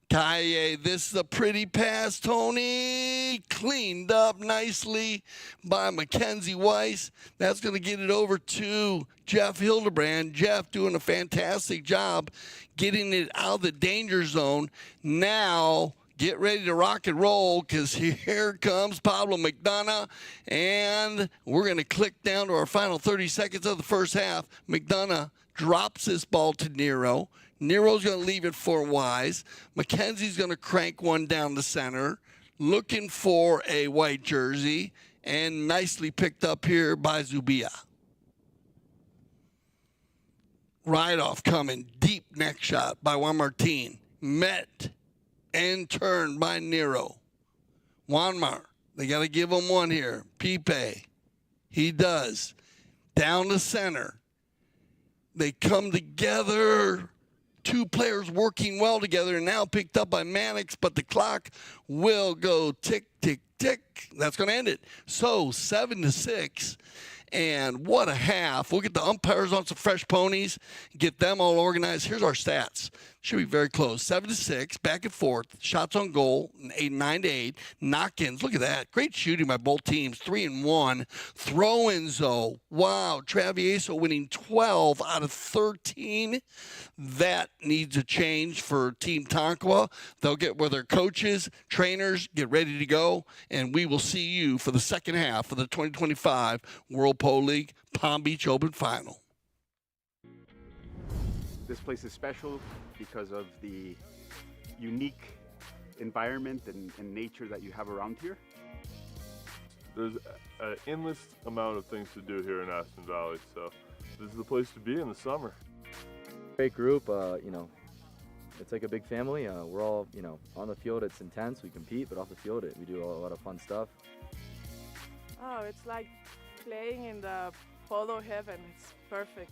Calle, this is a pretty pass, Tony. Cleaned up nicely by Mackenzie Weiss. That's going to get it over to Jeff Hildebrand. Jeff doing a fantastic job getting it out of the danger zone. Now, get ready to rock and roll, because here comes Pablo Mac Donough, and we're going to click down to our final 30 seconds of the first half. Mac Donough drops this ball to Nero. Nero's going to leave it for Wise. Mackenzie's going to crank one down the center, looking for a white jersey, and nicely picked up here by Zubia. Right off coming, deep neck shot by Juan Martín. Met and turned by Nero. Juanmar, they got to give him one here. Pipe, he does. Down the center. They come together. 2 players working well together, and now picked up by Mannix, but the clock will go tick, tick, tick. That's going to end it. So 7-6, and what a half. We'll get the umpires on some fresh ponies, get them all organized. Here's our stats. Should be very close. 7-6, back and forth. Shots on goal, 9-8. Knock-ins, look at that. Great shooting by both teams, 3-1. Throw-ins, though. Wow, Travieso winning 12 out of 13. That needs a change for Team Tonkawa. They'll get with their coaches, trainers, get ready to go, and we will see you for the second half of the 2025 World Polo League Palm Beach Open Final. This place is special because of the unique environment and nature that you have around here. There's an endless amount of things to do here in Aspen Valley, so this is the place to be in the summer. Great group, it's like a big family. We're all, on the field it's intense, we compete, but off the field we do a lot of fun stuff. Oh, it's like playing in the polo heaven. It's perfect.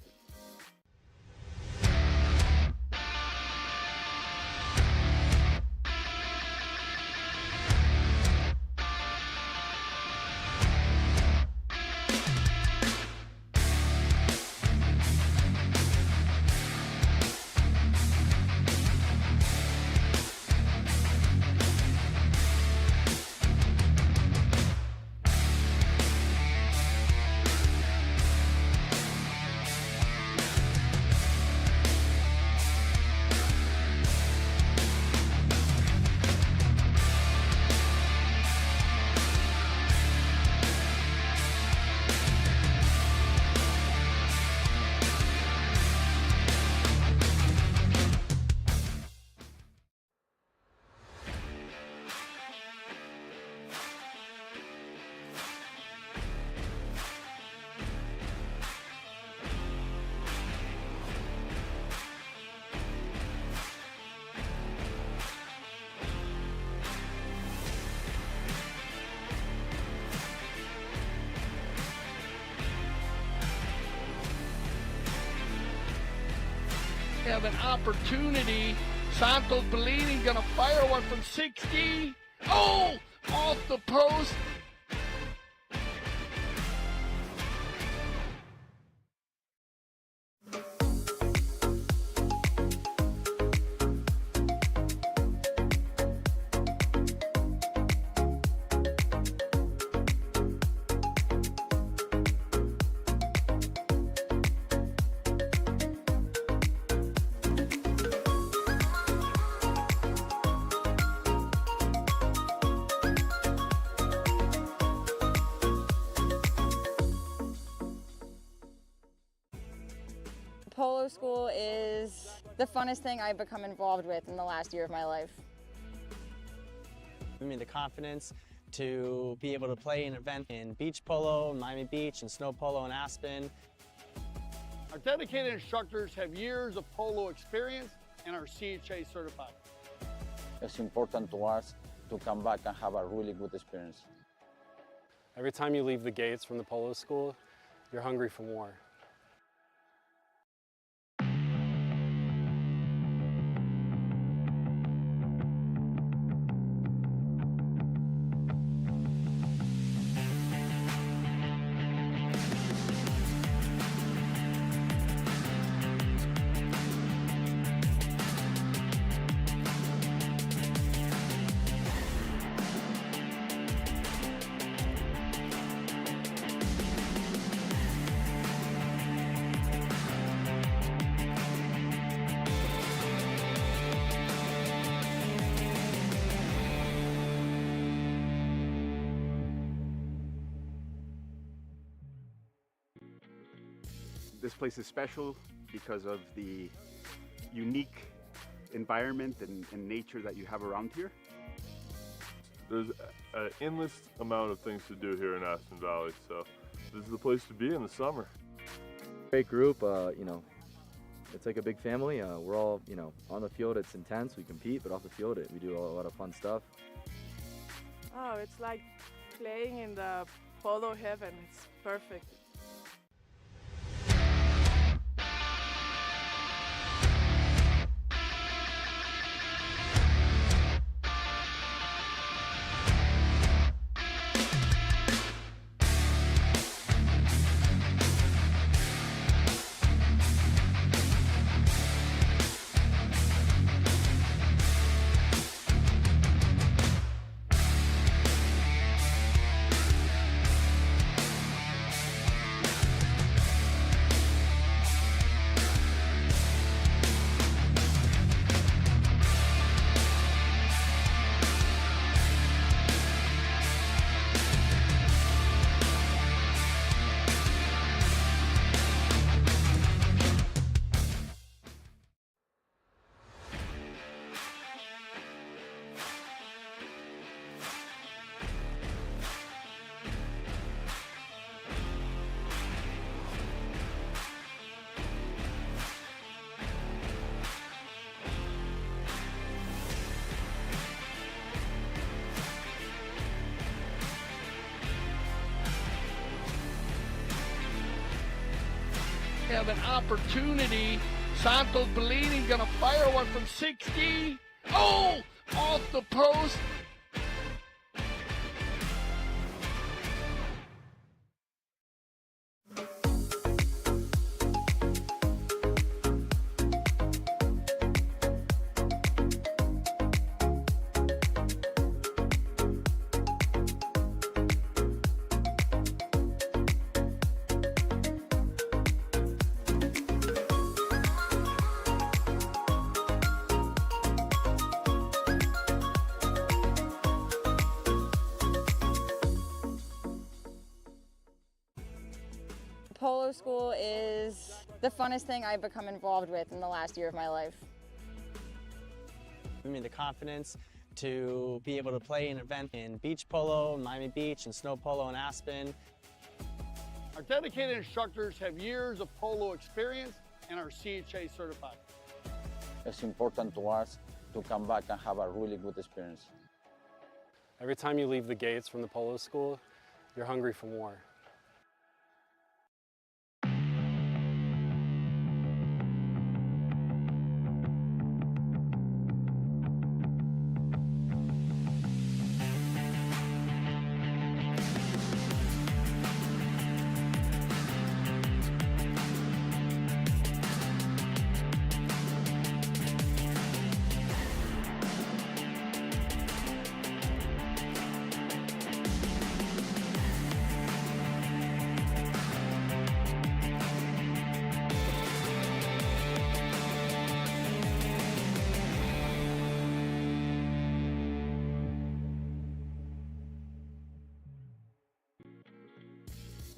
Have an opportunity. Santos Bellini gonna fire one from 60. Oh, off the post. Polo school is the funnest thing I've become involved with in the last year of my life. Give me the confidence to be able to play an event in beach polo, Miami Beach, and snow polo in Aspen. Our dedicated instructors have years of polo experience and are CHA certified. It's important to us to come back and have a really good experience. Every time you leave the gates from the polo school, you're hungry for more. This place is special because of the unique environment and nature that you have around here. There's an endless amount of things to do here in Aspen Valley, so this is the place to be in the summer. Great group, you know, it's like a big family. We're all, you know, on the field it's intense, we compete, but off the field we do a lot of fun stuff. Oh, it's like playing in the polo heaven. It's perfect. have an opportunity. Santos Bellini gonna fire one from 60. Oh, off the post. Polo school is the funnest thing I've become involved with in the last year of my life. Give me the confidence to be able to play an event in beach polo, Miami Beach, and snow polo in Aspen. Our dedicated instructors have years of polo experience and are CHA certified. It's important to us to come back and have a really good experience. Every time you leave the gates from the polo school, you're hungry for more.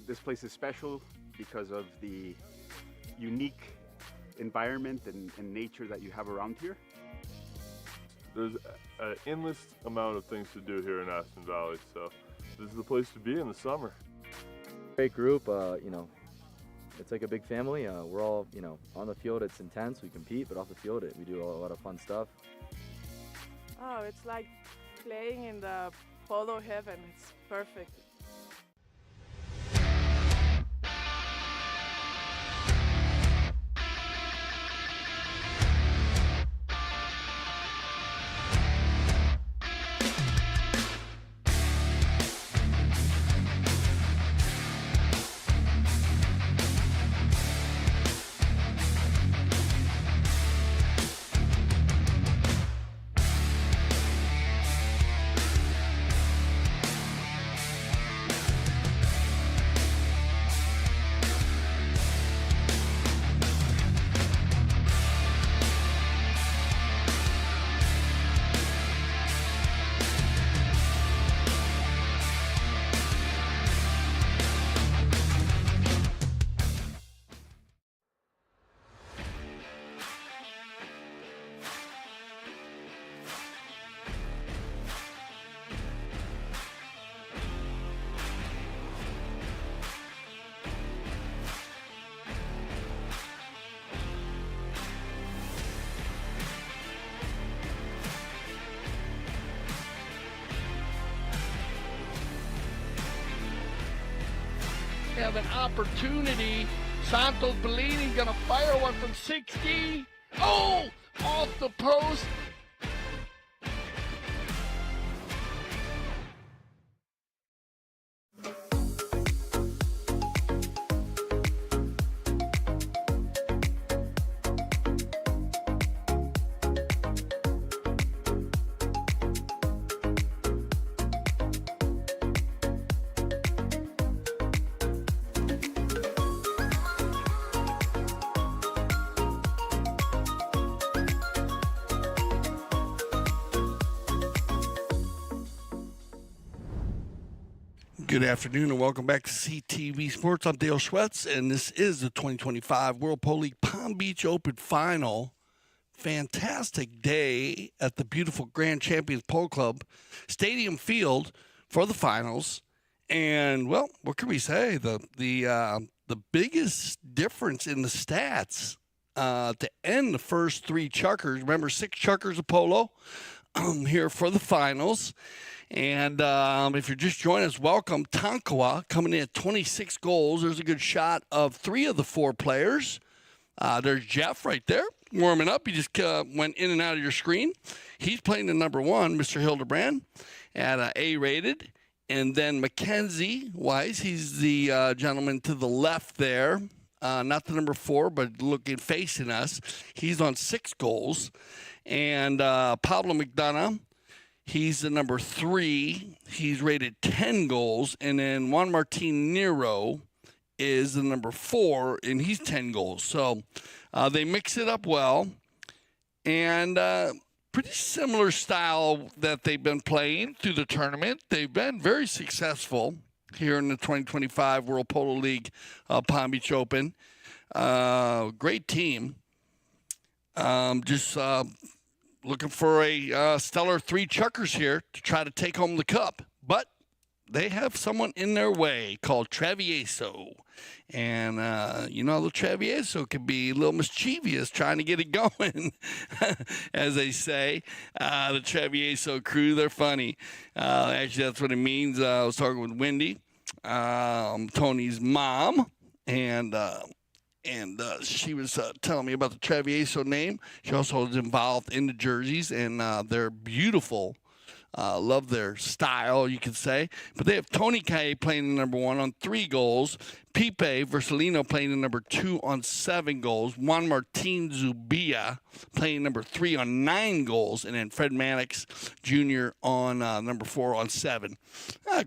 This place is special because of the unique environment and nature that you have around here. There's an endless amount of things to do here in Aspen Valley, so this is the place to be in the summer. Great group, you know, it's like a big family. We're all, you know, on the field it's intense, we compete, but off the field we do a lot of fun stuff. Oh, it's like playing in the polo heaven. It's perfect. Have an opportunity. Santos Bellini gonna fire one from 60. Oh, off the post. Good afternoon and welcome back to CTV Sports. I'm Dale Schwetz, and this is the 2025 World Polo League Palm Beach Open Final. Fantastic day at the beautiful Grand Champions Polo Club Stadium Field for the finals. And, well, what can we say? The biggest difference in the stats to end the first three chukkers. Remember, 6 chukkers of polo. here for the finals. And if you're just joining us, welcome. Tonkawa coming in at 26 goals. There's a good shot of 3 of the 4 players. There's Jeff right there warming up. He just went in and out of your screen. He's playing the number 1, Mr. Hildebrand, at A-rated. And then Mackenzie Weiss, he's the gentleman to the left there. Not the number 4, but facing us. He's on 6 goals. And Pablo Mac Donough, he's the number 3. He's rated 10 goals. And then Juan Martín Nero is the number 4, and he's 10 goals. So they mix it up well. And pretty similar style that they've been playing through the tournament. They've been very successful here in the 2025 World Polo League Palm Beach Open. Great team. Just looking for a stellar 3 chuckers here to try to take home the cup. But they have someone in their way called Travieso. And, the Travieso can be a little mischievous trying to get it going, as they say. The Travieso crew, they're funny. Actually, that's what it means. I was talking with Wendy, Tony's mom, and she was telling me about the Travieso name. She also was involved in the jerseys, and they're beautiful. Love their style, you could say. But they have Tony Calle playing the number 1 on 3 goals. Pipe Vercelino playing the number 2 on 7 goals. Juan Martín Zubia playing number 3 on 9 goals. And then Fred Mannix Jr. on number 4 on 7.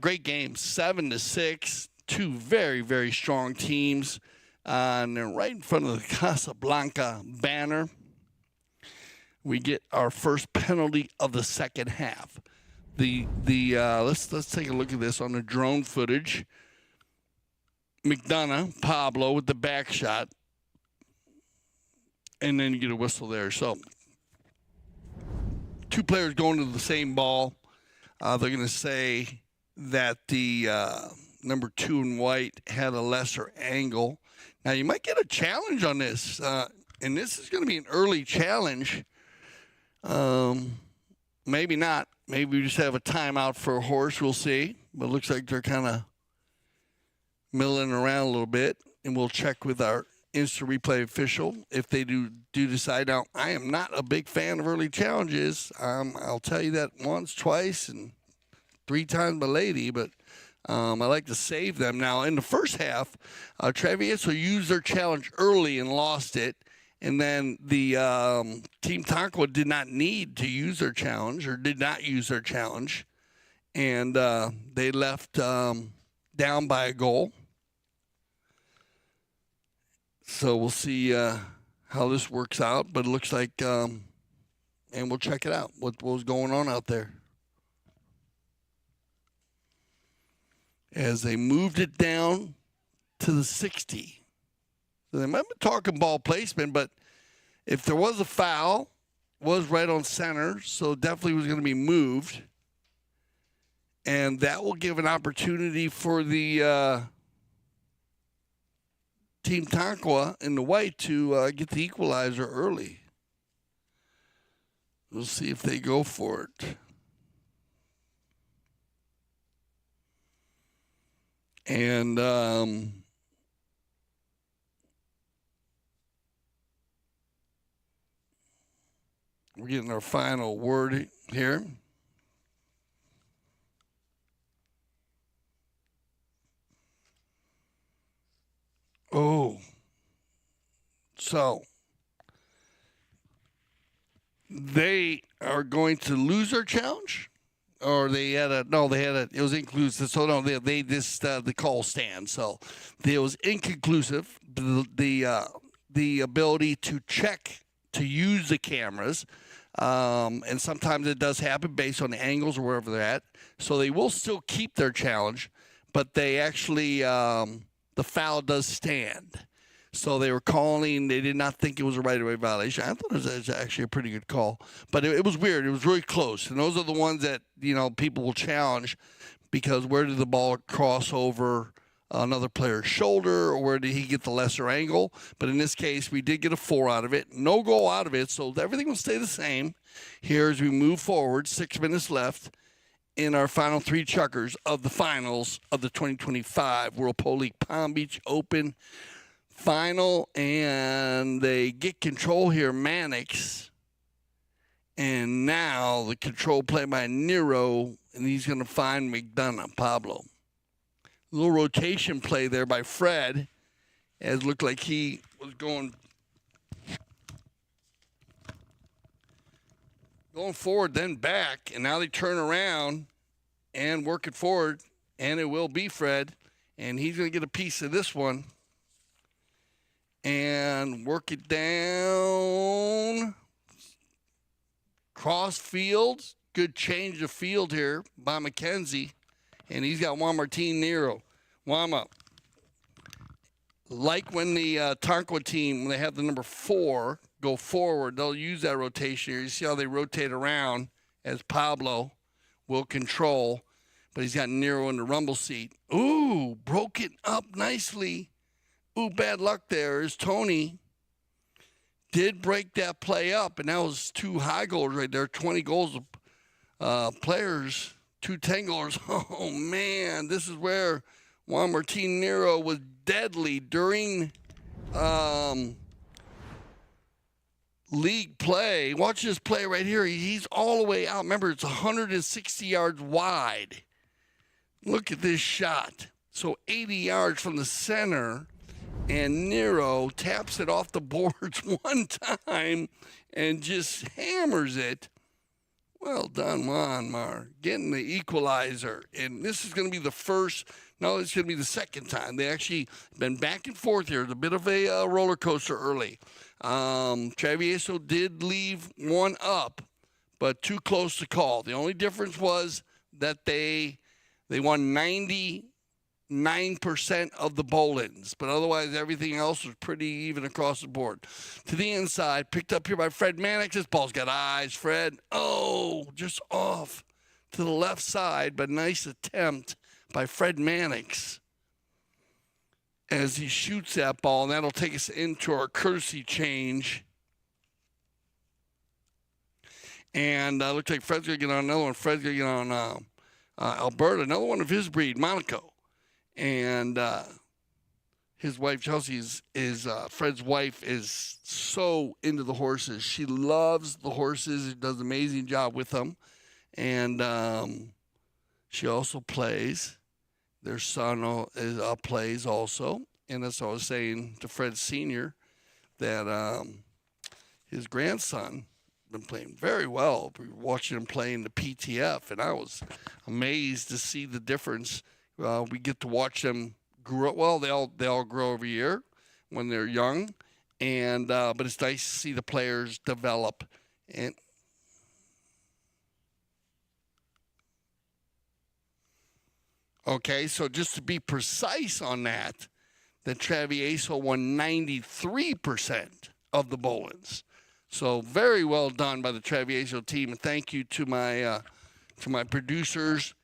Great game, 7-6. 2 very, very strong teams. And then right in front of the Casablanca banner, we get our first penalty of the second half. Let's take a look at this on the drone footage. McDonough, Pablo with the back shot, and then you get a whistle there. So 2 players going to the same ball. They're going to say that the number 2 in white had a lesser angle. Now you might get a challenge on this, and this is going to be an early challenge. Maybe not. Maybe we just have a timeout for a horse. We'll see. But it looks like they're kind of milling around a little bit. And we'll check with our instant replay official if they do decide. Now, I am not a big fan of early challenges. I'll tell you that once, twice, and 3 times my lady. But I like to save them. Now, in the first half, Travesio used their challenge early and lost it. And then the Team Tonkawa did not need to use their challenge or did not use their challenge. And they left down by a goal. So we'll see how this works out. But it looks like, and we'll check it out, what was going on out there. As they moved it down to the 60. So they might be talking ball placement, but if there was a foul, it was right on center, so definitely was going to be moved. And that will give an opportunity for the Team Tonkawa in the white to get the equalizer early. We'll see if they go for it. And we're getting our final word here. Oh, so they are going to lose their challenge, or it was inclusive. So no, the call stands. So it was inconclusive. The ability to check, to use the cameras, and sometimes it does happen based on the angles or wherever they're at. So they will still keep their challenge, but they actually the foul does stand. So they were calling. They did not think it was a right-of-way violation. I thought it was actually a pretty good call. But it was weird. It was really close. And those are the ones that, people will challenge because where did the ball cross over another player's shoulder, or where did he get the lesser angle? But in this case, we did get a 4 out of it. No goal out of it, so everything will stay the same. Here as we move forward, 6 minutes left in our final 3 chukkers of the finals of the 2025 World Polo League Palm Beach Open Final. And they get control here, Mannix. And now the control play by Nero, and he's going to find McDonough, Pablo. Little rotation play there by Fred, as looked like he was going forward, then back, and now they turn around and work it forward, and it will be Fred, and he's going to get a piece of this one and work it down. Cross field, good change of field here by Mackenzie, and he's got Juan Martín Nero. Juan, like when the Tonkawa team, when they have the number 4 go forward, they'll use that rotation here. You see how they rotate around as Pablo will control, but he's got Nero in the rumble seat. Ooh, broke it up nicely. Ooh, bad luck there as Tony did break that play up, and that was 2 high goals right there, 20 goals of players, 2 10 goals. Oh, man, this is where Juan Martín Nero was deadly during league play. Watch this play right here. He's all the way out. Remember, it's 160 yards wide. Look at this shot. So 80 yards from the center, and Nero taps it off the boards one time and just hammers it. Well done, Juan Mar, getting the equalizer. And this is going to be the first, no, it's going to be the second time. They actually been back and forth here. It's a bit of a roller coaster early. Travieso did leave one up, but too close to call. The only difference was that they won 99% of the bowl-ins, but otherwise everything else was pretty even across the board. To the inside, picked up here by Fred Mannix. This ball's got eyes, Fred. Oh, just off to the left side, but nice attempt by Fred Mannix as he shoots that ball, and that'll take us into our courtesy change. And looks like Fred's going to get on another one. Fred's going to get on Alberta, another one of his breed, Monaco. And his wife, Chelsea, is Fred's wife, is so into the horses. She loves the horses. She does an amazing job with them. And she also plays. Their son plays also. And that's what I was saying to Fred Sr., that his grandson been playing very well. We were watching him play in the PTF, and I was amazed to see the difference. We get to watch them grow. Well, they all grow every year when they're young, and but it's nice to see the players develop. And okay, so just to be precise on that, the Travieso won 93% of the bowl-ins. So very well done by the Travieso team, and thank you to my producers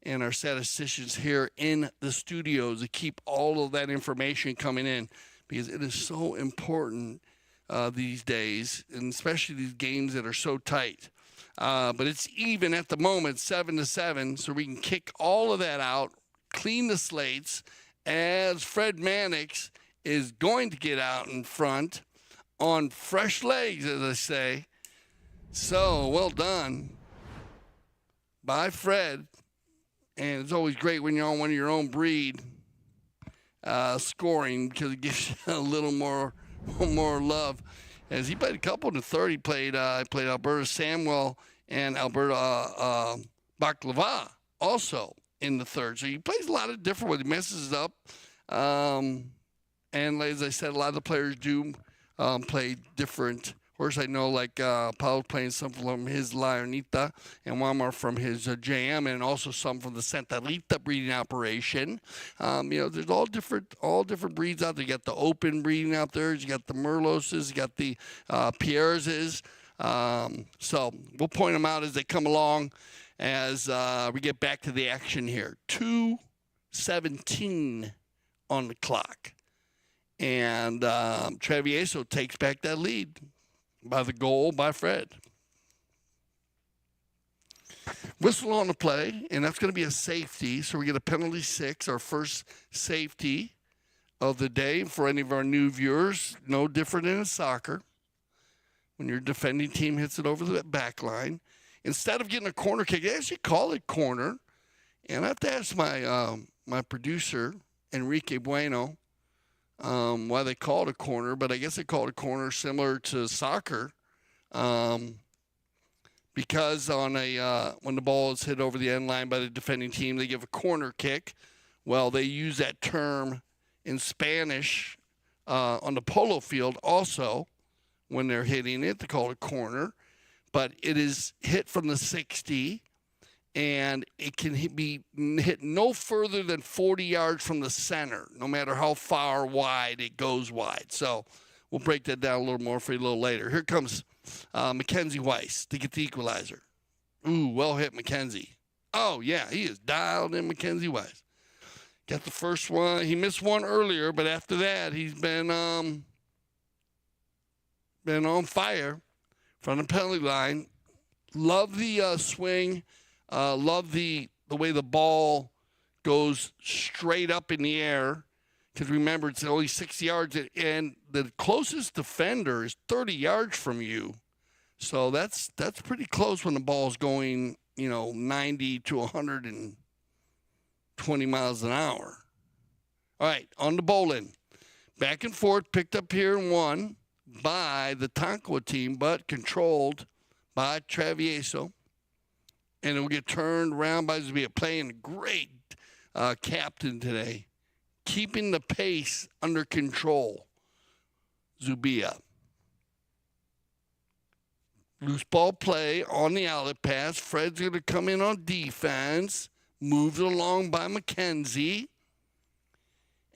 and our statisticians here in the studios to keep all of that information coming in, because it is so important these days, and especially these games that are so tight. But it's even at the moment, 7-7, so we can kick all of that out, clean the slates, as Fred Mannix is going to get out in front on fresh legs, as I say. So, well done by Fred. And it's always great when you're on one of your own breed scoring, because it gives you a little more love. As he played a couple in the third, he played Alberta Samuel and Alberta Baklava also in the third. So he plays a lot of different ones. He messes up. And as I said, a lot of the players do play different. Of course, I know like Paul playing some from his La Ernita and one more from his JM, and also some from the Santa Rita breeding operation. There's all different breeds out there. You got the open breeding out there. You got the Merloses. You got the Pierreses. So we'll point them out as they come along as we get back to the action here. 2:17 on the clock. And Travieso takes back that lead by the goal by Fred. Whistle on the play, and that's going to be a safety. So we get a penalty 6, our first safety of the day. For any of our new viewers, no different than in soccer. When your defending team hits it over the back line, instead of getting a corner kick, they actually call it corner. And I have to ask my producer, Enrique Bueno, why they call it a corner, but I guess they call it a corner similar to soccer. Because on when the ball is hit over the end line by the defending team, they give a corner kick. Well, they use that term in Spanish on the polo field also when they're hitting it. They call it a corner. But it is hit from the 60, and it can be hit no further than 40 yards from the center, no matter how far wide it goes wide. So we'll break that down a little more for you a little later. Here comes Mackenzie Weiss to get the equalizer. Ooh, well hit, Mackenzie. Oh, yeah, he is dialed in, Mackenzie Weiss. Got the first one. He missed one earlier, but after that, he's been on fire from the penalty line. Love the swing. Love the way the ball goes straight up in the air. Because remember, it's only 6 yards, and the closest defender is 30 yards from you. So that's pretty close when the ball's going, 90 to 120 miles an hour. All right, on the bowling. Back and forth, picked up here and won by the Tonkawa team, but controlled by Travieso. And it will get turned around by Zubia, playing a great captain today. Keeping the pace under control, Zubia. Loose ball play on the outlet pass. Fred's going to come in on defense. Moved along by Mackenzie.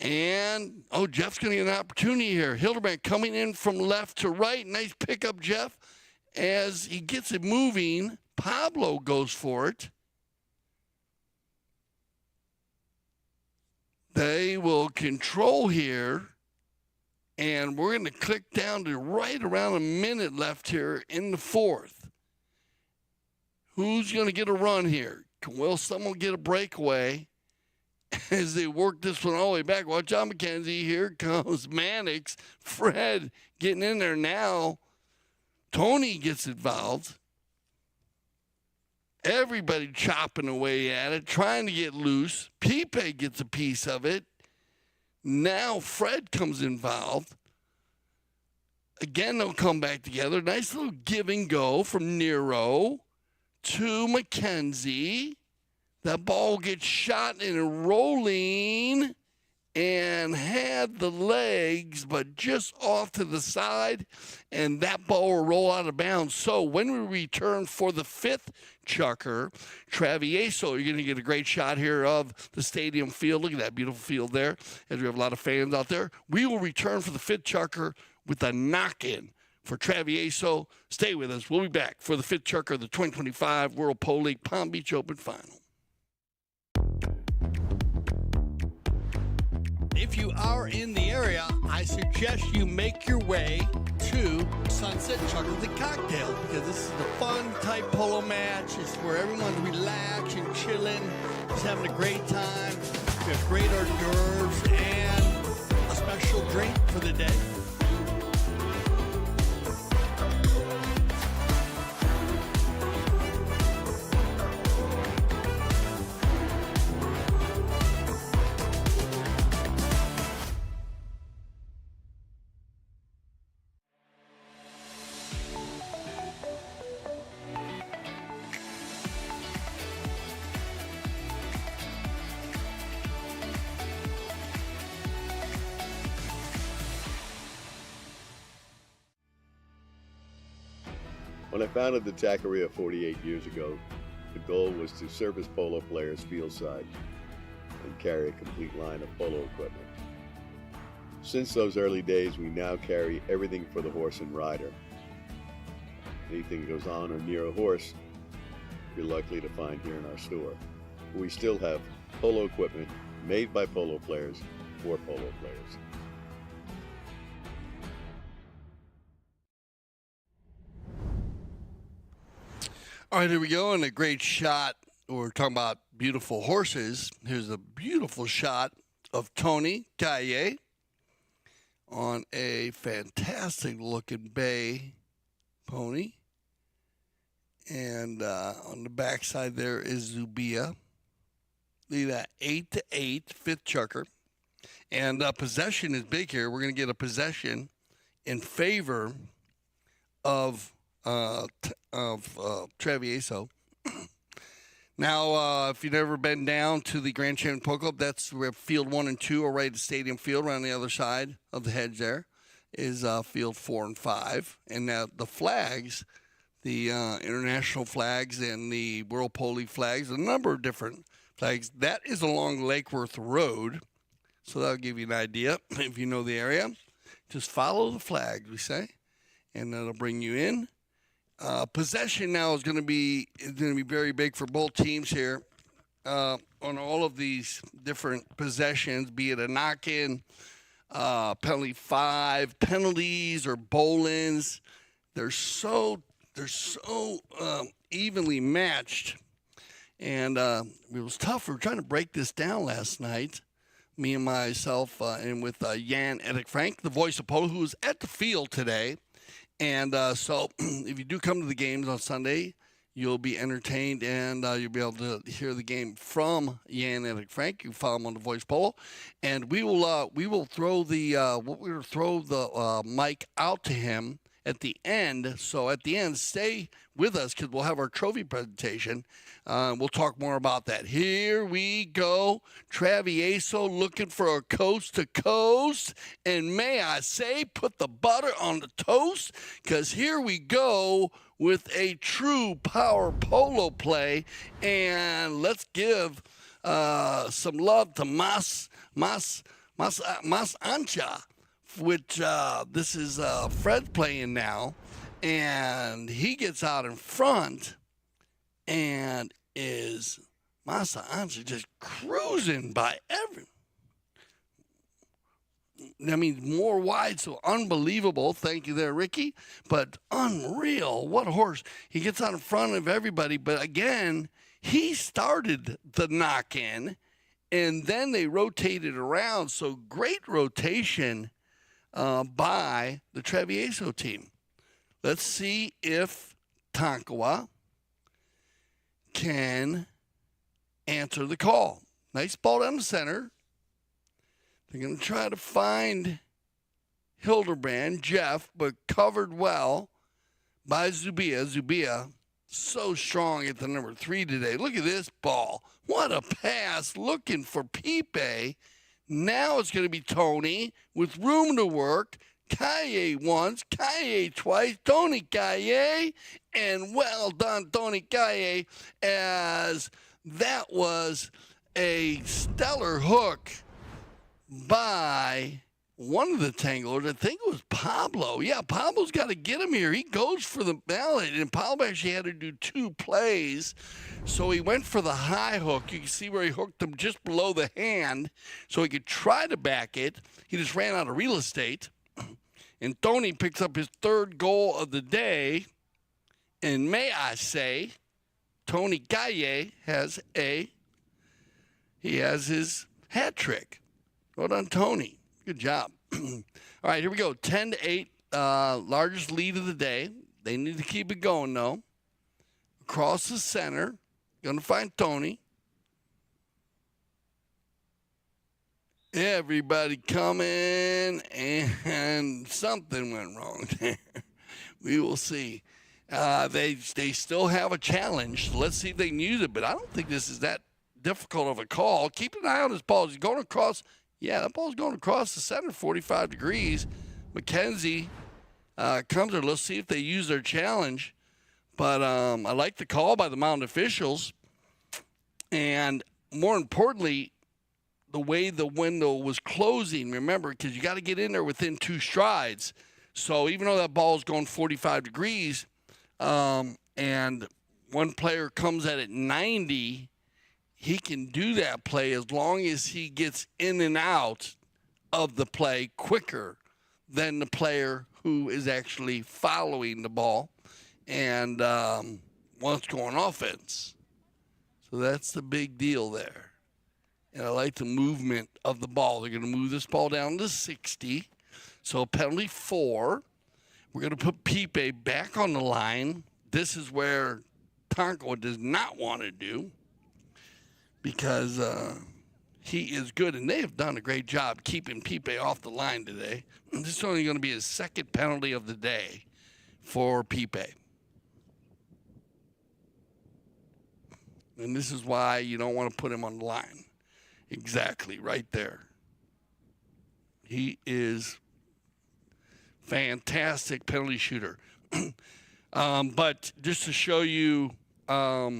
And, Jeff's going to get an opportunity here. Hildebrand coming in from left to right. Nice pickup, Jeff. As he gets it moving, Pablo goes for it. They will control here, and we're going to click down to right around a minute left here in the fourth. Who's going to get a run here? Will someone get a breakaway as they work this one all the way back? Watch out, Mackenzie. Here comes Mannix. Fred getting in there now. Tony gets involved. Everybody chopping away at it, trying to get loose. Pipe gets a piece of it. Now Fred comes involved. Again, they'll come back together. Nice little give and go from Nero to Mackenzie. That ball gets shot and rolling and had the legs, but just off to the side, and that ball will roll out of bounds. So when we return for the fifth chucker, Travieso, you're going to get a great shot here of the stadium field. Look at that beautiful field there, as we have a lot of fans out there. We will return for the fifth chucker with a knock-in for Travieso. Stay with us. We'll be back for the fifth chucker of the 2025 World Polo League Palm Beach Open Final. If you are in the area, I suggest you make your way to Sunset Chuckles and Cocktail, because this is the fun type polo match. It's where everyone's relaxing, chilling, just having a great time. We have great hors d'oeuvres and a special drink for the day. When I founded the Taqueria 48 years ago, the goal was to service polo players fieldside and carry a complete line of polo equipment. Since those early days, we now carry everything for the horse and rider. Anything that goes on or near a horse, you're likely to find here in our store. We still have polo equipment made by polo players for polo players. All right, here we go. And a great shot. We're talking about beautiful horses. Here's a beautiful shot of Tony Calle on a fantastic looking bay pony. And on the backside there is Zubia. Look at that, 8-8, fifth chucker. And possession is big here. We're going to get a possession in favor of Travieso. Now, if you've never been down to the Grand Champion Polo Club, that's where field 1 and 2 are right at the stadium field. Right on the other side of the hedge there is field 4 and 5. And now the flags, the international flags and the World Polo League flags, a number of different flags, that is along Lake Worth Road. So that'll give you an idea if you know the area. Just follow the flags, we say, and that'll bring you in. Possession now is going to be very big for both teams here on all of these different possessions, be it a knock-in, penalty 5, penalties or bowl-ins. They're so evenly matched, and it was tough. We were trying to break this down last night, me and myself, and with Jan Edik Frank, the voice of polo, who was at the field today. And so if you do come to the games on Sunday, you'll be entertained, and you'll be able to hear the game from Jan Edik Frank. You can follow him on the Voice Polo. And we will throw the mic out to him at the end. So at the end, stay with us because we'll have our trophy presentation. We'll talk more about that. Here we go. Travieso looking for a coast to coast. And may I say, put the butter on the toast, because here we go with a true power polo play. And let's give some love to Mas Ancha, which this is Fred playing now. And he gets out in front and is Masa Ancha just cruising by more wide, so unbelievable. Thank you there, Ricky. But unreal. What a horse. He gets out in front of everybody. But again, he started the knock-in, and then they rotated around. So great rotation by the Travieso team. Let's see if Tonkawa can answer the call. Nice ball down the center. They're going to try to find Hildebrand, Jeff, but covered well by Zubia. Zubia, so strong at the number 3 today. Look at this ball. What a pass. Looking for Pipe. Now it's going to be Tony with room to work. Calle once, Calle twice, Tony Calle, and well done, Tony Calle, as that was a stellar hook by one of the tanglers. I think it was Pablo. Yeah, Pablo's got to get him here. He goes for the ballot, and Pablo actually had to do 2 plays, so he went for the high hook. You can see where he hooked him just below the hand so he could try to back it. He just ran out of real estate. And Tony picks up his 3rd goal of the day. And may I say, Tony Calle has his hat trick. Well done, Tony. Good job. All right, here we go. 10-8, largest lead of the day. They need to keep it going, though. Across the center. Going to find Tony. Everybody coming, and something went wrong there. We will see. They still have a challenge. So let's see if they can use it, but I don't think this is that difficult of a call. Keep an eye on this ball. He's going across. Yeah, that ball's going across the center, 45 degrees. Mackenzie comes there. Let's see if they use their challenge. But I like the call by the mountain officials. And more importantly, the way the window was closing, remember, because you got to get in there within 2 strides. So even though that ball is going 45 degrees and one player comes at it 90, he can do that play as long as he gets in and out of the play quicker than the player who is actually following the ball and wants to go on offense. So that's the big deal there. And I like the movement of the ball. They're going to move this ball down to 60. So penalty 4. We're going to put Pipe back on the line. This is where Tonkawa does not want to do because he is good, and they have done a great job keeping Pipe off the line today. This is only going to be his second penalty of the day for Pipe. And this is why you don't want to put him on the line. Exactly, right there. He is fantastic penalty shooter. But just to show you Tonkawa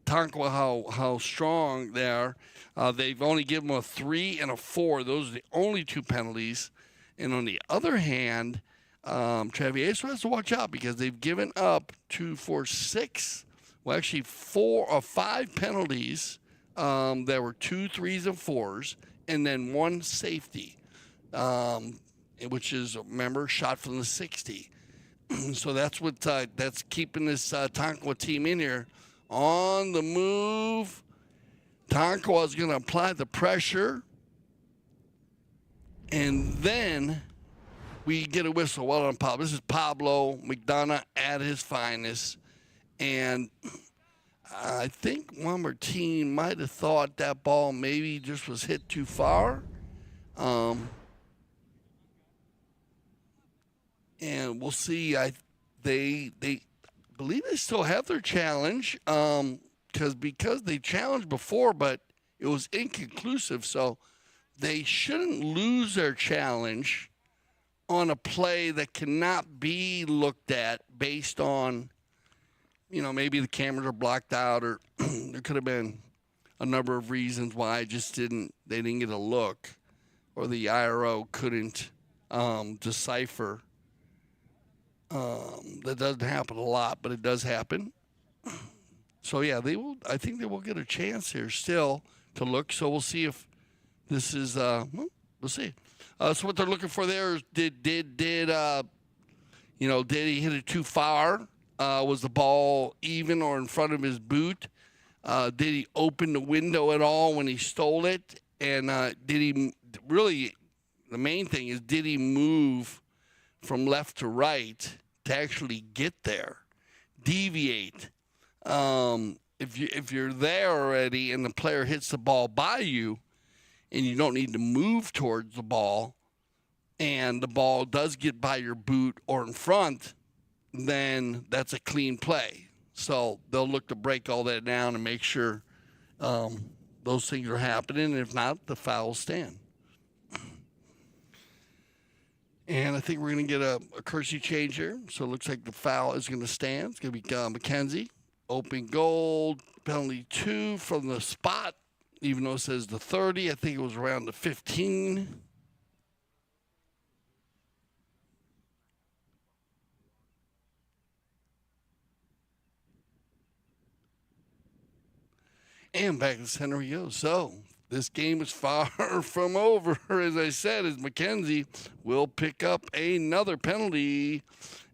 how strong they are, they've only given him a 3 and a 4. Those are the only 2 penalties. And on the other hand, Travesio has to watch out because they've given up 2, 4, 6. Well, actually 4 or 5 penalties. There were 2 3s and 4s, and then 1 safety, which is, remember, shot from the 60. So that's what that's keeping this Tonkawa team in here. On the move, Tonkawa is going to apply the pressure, and then we get a whistle. Well done, Pablo. This is Pablo Mac Donough at his finest, and I think Juan Martín might have thought that ball maybe just was hit too far. And we'll see. They believe they still have their challenge because they challenged before, but it was inconclusive. So they shouldn't lose their challenge on a play that cannot be looked at based on, maybe the cameras are blocked out, or there could have been a number of reasons why they didn't get a look, or the IRO couldn't decipher. That doesn't happen a lot, but it does happen. So yeah, I think they will get a chance here still to look. So we'll see if this is. We'll see. So what they're looking for there is did he hit it too far? Was the ball even or in front of his boot? Did he open the window at all when he stole it? And did he really? The main thing is, did he move from left to right to actually get there, deviate? If you're there already and the player hits the ball by you, and you don't need to move towards the ball, and the ball does get by your boot or in front, then that's a clean play. So they'll look to break all that down and make sure those things are happening. And if not, the foul will stand. And I think we're going to get a Kersey change here. So it looks like the foul is going to stand. It's going to be Mackenzie. Open goal, penalty 2 from the spot, even though it says the 30. I think it was around the 15. And back to the center we go. So this game is far from over, as I said, as Mackenzie will pick up another penalty.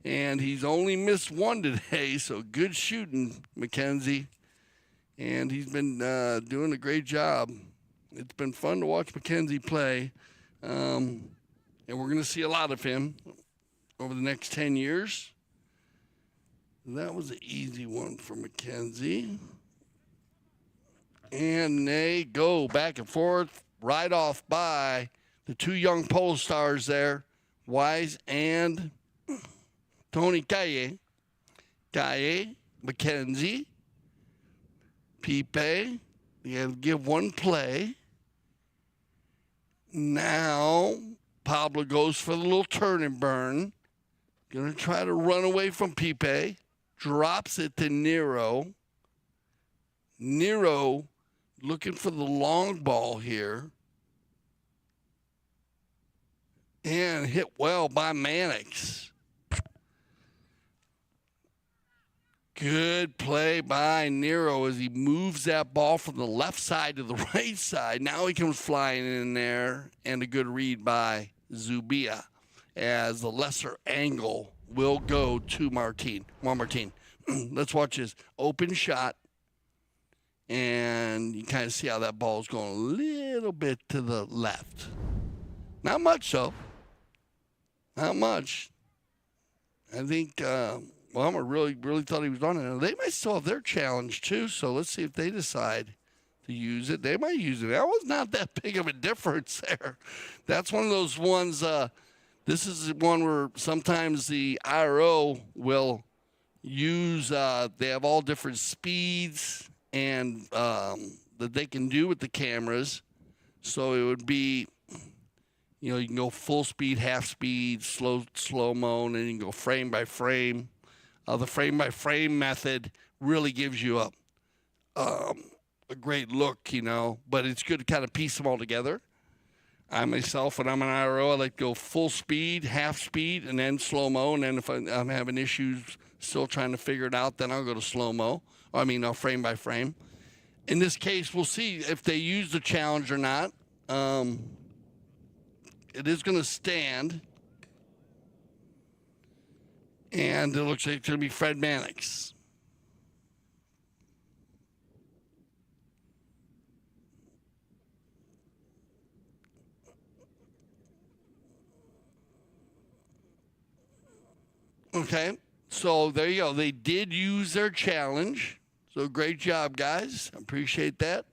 And he's only missed 1 today, so good shooting, Mackenzie. And he's been doing a great job. It's been fun to watch Mackenzie play. And we're going to see a lot of him over the next 10 years. That was an easy one for Mackenzie. And they go back and forth, right off by the 2 young pole stars there, Weiss and Tony Calle. Calle, Mackenzie, Pipe. They have to give 1 play. Now Pablo goes for the little turn and burn. Going to try to run away from Pipe. Drops it to Nero. Nero looking for the long ball here. And hit well by Mannix. Good play by Nero as he moves that ball from the left side to the right side. Now he comes flying in there, and a good read by Zubia as the lesser angle will go to Martín. Juan Martín. Let's watch this. Open shot, and you kind of see how that ball is going a little bit to the left. Not much, though. Not much. I think Wilmer really thought he was on it. They might still have their challenge, too, so let's see if they decide to use it. They might use it. That was not that big of a difference there. That's one of those ones, this is one where sometimes the IRO will use, they have all different speeds and that they can do with the cameras. So it would be, you can go full speed, half speed, slow-mo, and then you can go frame by frame. The frame by frame method really gives you a great look, but it's good to kind of piece them all together. I myself, when I'm an IRO, I like to go full speed, half speed, and then slow-mo. And then if I'm having issues still trying to figure it out, then I'll go to slow-mo. Frame by frame. In this case, we'll see if they use the challenge or not. It is going to stand. And it looks like it's going to be Fred Mannix. Okay, so there you go. They did use their challenge. So great job, guys. Appreciate that.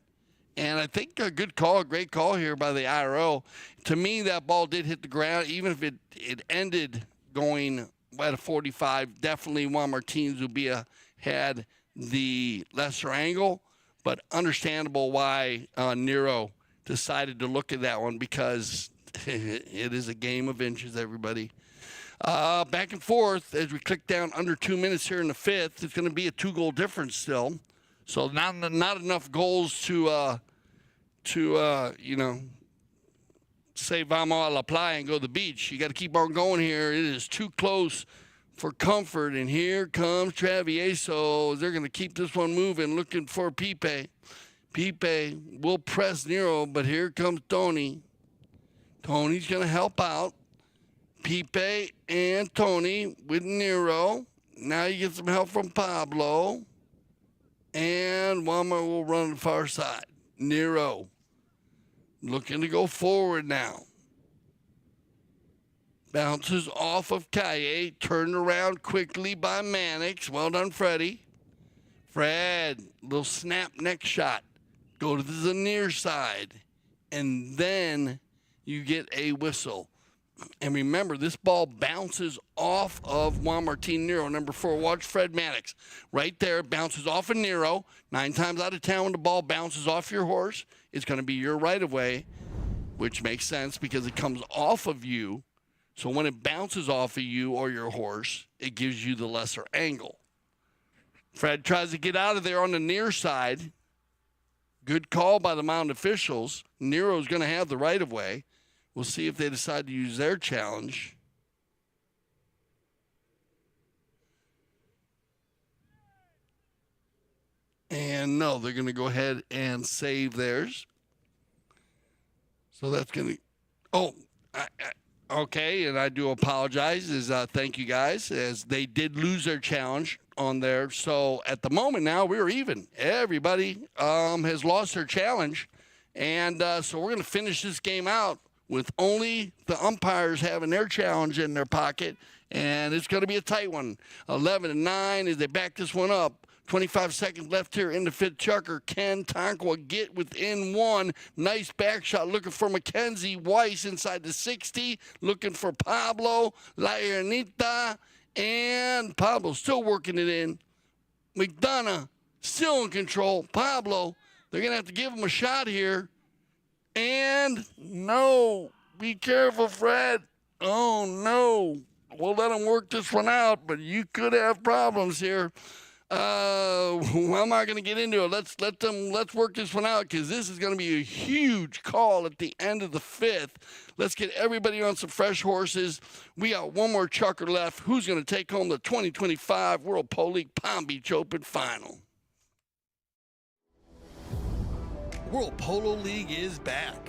And I think a good call, a great call here by the IRO. To me, that ball did hit the ground. Even if it ended going at a 45, definitely Juan Martín Zubia had the lesser angle. But understandable why Nero decided to look at that one, because it is a game of inches, everybody. Back and forth as we click down under 2 minutes here in the fifth. It's going to be a 2-goal difference still. So not enough goals to say vamos a la playa and go to the beach. You got to keep on going here. It is too close for comfort. And here comes Travieso. They're going to keep this one moving, looking for Pipe. Pipe will press Nero, but here comes Tony. Tony's going to help out. Pipe and Tony with Nero. Now you get some help from Pablo. And one more will run the far side. Nero looking to go forward now. Bounces off of Calle. Turned around quickly by Mannix. Well done, Freddie. Fred, little snap neck shot. Go to the near side. And then you get a whistle. And remember, this ball bounces off of Juan Martín Nero, number 4. Watch Fred Mannix. Right there, it bounces off of Nero. 9 times out of 10, when the ball bounces off your horse, it's going to be your right-of-way, which makes sense because it comes off of you. So when it bounces off of you or your horse, it gives you the lesser angle. Fred tries to get out of there on the near side. Good call by the mound officials. Nero's going to have the right-of-way. We'll see if they decide to use their challenge. And no, they're going to go ahead and save theirs. So that's going to... okay, and I do apologize. Thank you, guys, as they did lose their challenge on there. So at the moment now, we're even. Everybody has lost their challenge. And so we're going to finish this game out with only the umpires having their challenge in their pocket, and it's going to be a tight one. 11-9 as they back this one up. 25 seconds left here in the fifth chucker. Can Tonkawa get within one? Nice back shot looking for Mackenzie Weiss inside the 60. Looking for Pablo La Ernita, and Pablo still working it in. McDonough still in control. Pablo, they're going to have to give him a shot here. And no, be careful, Fred. Oh, no. We'll let him work this one out, but you could have problems here. Well, I'm not going to get into it. Let's work this one out because this is going to be a huge call at the end of the fifth. Let's get everybody on some fresh horses. We got one more chucker left. Who's going to take home the 2025 World Polo League Palm Beach Open Final? World Polo League is back.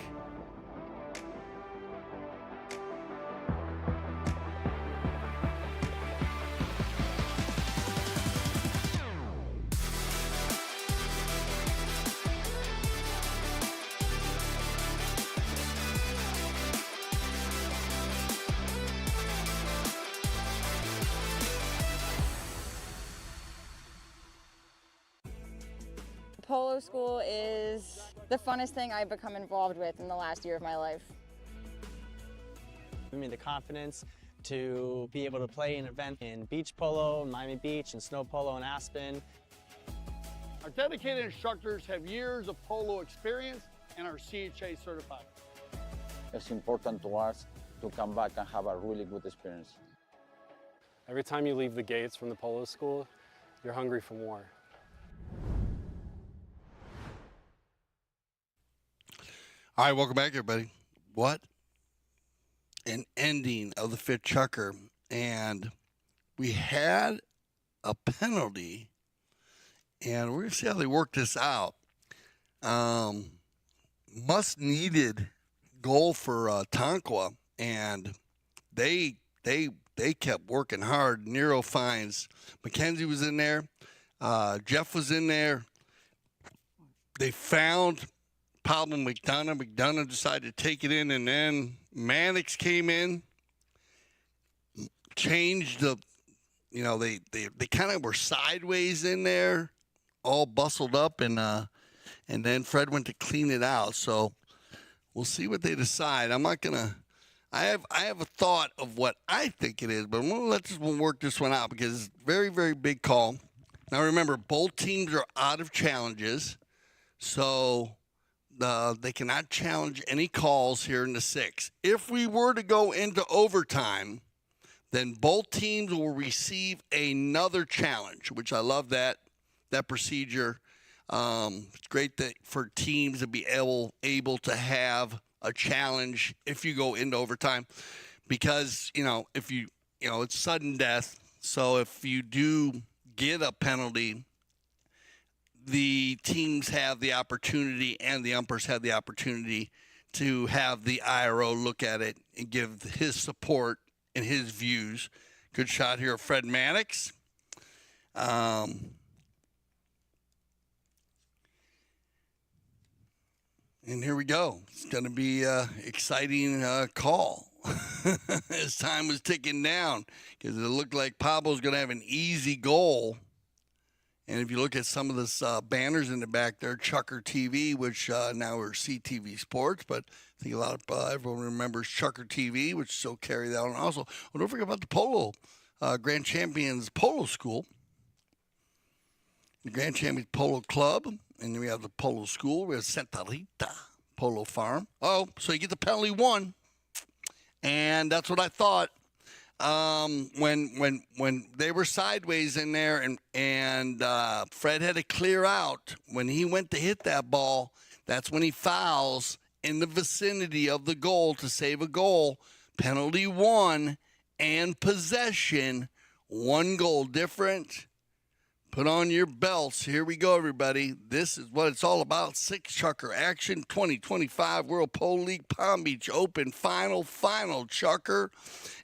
Polo school is the funnest thing I've become involved with in the last year of my life. Give me the confidence to be able to play an event in beach polo, Miami Beach, and snow polo in Aspen. Our dedicated instructors have years of polo experience and are CHA certified. It's important to us to come back and have a really good experience. Every time you leave the gates from the polo school, you're hungry for more. All right, welcome back, everybody. What an ending of the fifth chukker. And we had a penalty, and we're going to see how they work this out. Much needed goal for Tonkawa, and they kept working hard. Nero finds Mackenzie was in there. Jeff was in there. They found Pablo Mac Donough. Mac Donough decided to take it in, and then Mannix came in, changed the, they kind of were sideways in there, all bustled up, and then Fred went to clean it out. So we'll see what they decide. I'm not gonna. I have a thought of what I think it is, but we'll let this one work this one out because it's a very, very big call. Now remember, both teams are out of challenges, so they cannot challenge any calls here in the sixth. If we were to go into overtime, then both teams will receive another challenge, which I love that procedure. It's great for teams to be able to have a challenge if you go into overtime, because if it's sudden death. So if you do get a penalty, the teams have the opportunity and the umpires have the opportunity to have the IRO look at it and give his support and his views. Good shot here of Fred Mannix. And here we go. It's going to be an exciting call as time was ticking down, because it looked like Pablo's going to have an easy goal. And if you look at some of the banners in the back there, Chucker TV, which now are CTV Sports, but I think a lot of everyone remembers Chucker TV, which still carry that on. Also, don't forget about the Polo Grand Champions Polo School, the Grand Champions Polo Club, and then we have the Polo School. We have Santa Rita Polo Farm. Oh, so you get the penalty one, and that's what I thought. When they were sideways in there and Fred had to clear out, when he went to hit that ball, that's when he fouls in the vicinity of the goal to save a goal. Penalty one and possession, 1 goal difference. Put on your belts. Here we go, everybody. This is what it's all about. Six chucker action, 2025 World Polo League Palm Beach Open final chucker.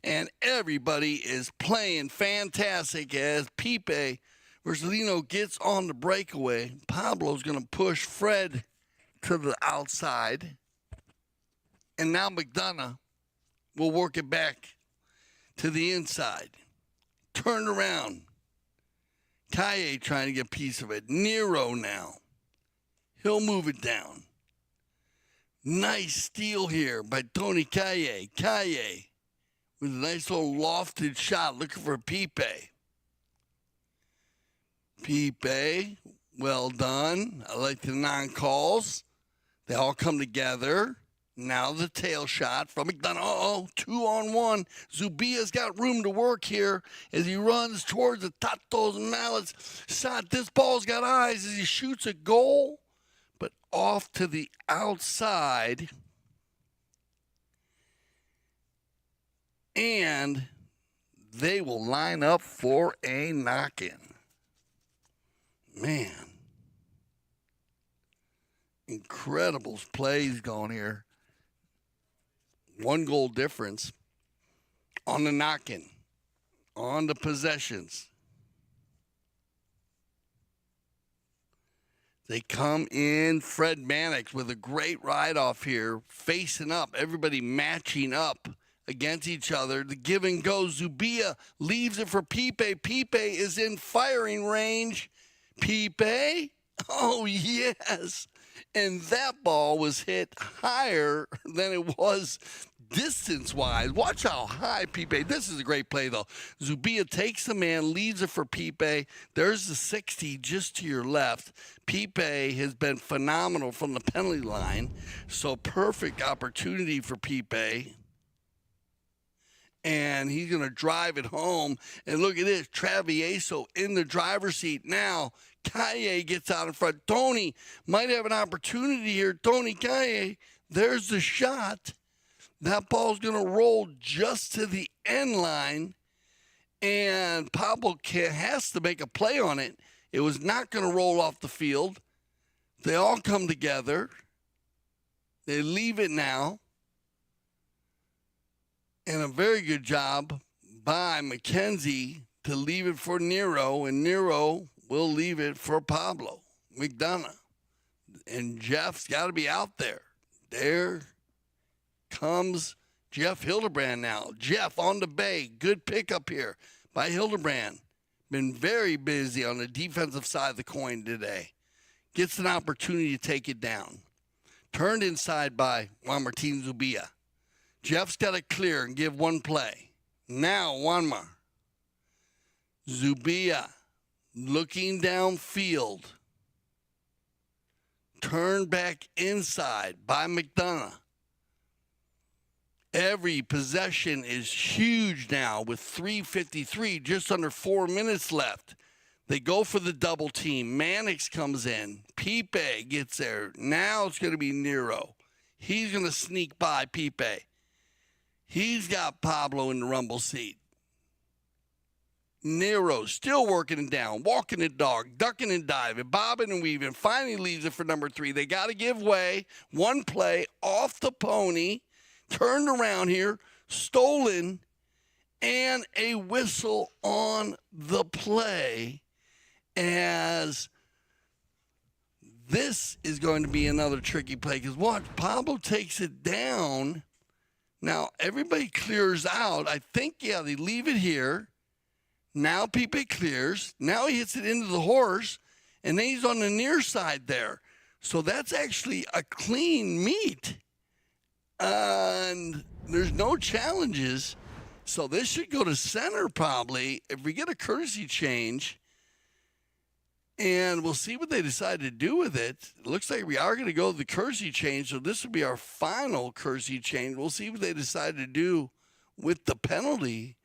And everybody is playing fantastic as Pipe Vercelino gets on the breakaway. Pablo's going to push Fred to the outside. And now Mac Donough will work it back to the inside. Turn around. Calle trying to get a piece of it. Nero now. He'll move it down. Nice steal here by Tony Calle. Calle with a nice little lofted shot looking for Pipe. Pipe, well done. I like the non-calls. They all come together. Now the tail shot from McDonough. 2-on-1. Zubia's got room to work here as he runs towards the Tatos Mallets shot. This ball's got eyes as he shoots a goal, but off to the outside. And they will line up for a knock-in. Man. Incredible plays going here. 1 goal difference on the knock-in, on the possessions. They come in, Fred Mannix with a great ride-off here, facing up, everybody matching up against each other. The give and go, Zubia leaves it for Pipe. Pipe is in firing range. Pipe, oh yes. And that ball was hit higher than it was distance-wise. Watch how high Pipe. This is a great play, though. Zubia takes the man, leaves it for Pipe. There's the 60 just to your left. Pipe has been phenomenal from the penalty line. So perfect opportunity for Pipe. And he's going to drive it home. And look at this. Travieso in the driver's seat now. Calle gets out in front. Tony might have an opportunity here. Tony Calle, there's the shot. That ball's going to roll just to the end line. And Pablo has to make a play on it. It was not going to roll off the field. They all come together. They leave it now. And a very good job by Mackenzie to leave it for Nero. And Nero will leave it for Pablo Mac Donough. And Jeff's got to be out there. There comes Jeff Hildebrand now. Jeff on the bay. Good pickup here by Hildebrand. Been very busy on the defensive side of the coin today. Gets an opportunity to take it down. Turned inside by Juan Martín Zubia. Jeff's got to clear and give one play. Now Juanma. Zubia looking downfield. Turned back inside by McDonough. Every possession is huge now with 3:53, just under 4 minutes left. They go for the double team. Mannix comes in. Pipe gets there. Now it's going to be Nero. He's going to sneak by Pipe. He's got Pablo in the rumble seat. Nero still working it down, walking the dog, ducking and diving, bobbing and weaving. Finally leaves it for number 3. They got to give way. One play off the pony. Turned around here. Stolen. And a whistle on the play, as this is going to be another tricky play. Because watch, Pablo takes it down. Now, everybody clears out. I think, yeah, they leave it here. Now Pipe clears. Now he hits it into the horse, and then he's on the near side there. So that's actually a clean meet. And there's no challenges. So this should go to center probably if we get a courtesy change. And we'll see what they decide to do with it. It looks like we are going to go to the courtesy change, so this will be our final courtesy change. We'll see what they decide to do with the penalty.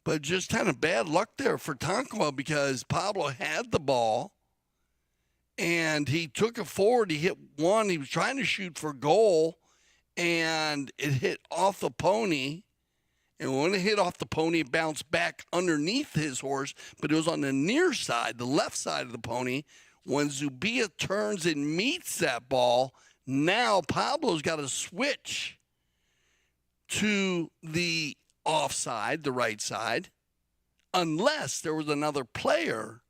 But just kind of bad luck there for Tonkawa because Pablo had the ball, and he took it forward. He hit one. He was trying to shoot for goal, and it hit off the pony. And when it hit off the pony, it bounced back underneath his horse, but it was on the near side, the left side of the pony. When Zubia turns and meets that ball, now Pablo's got to switch to the offside, the right side, unless there was another player,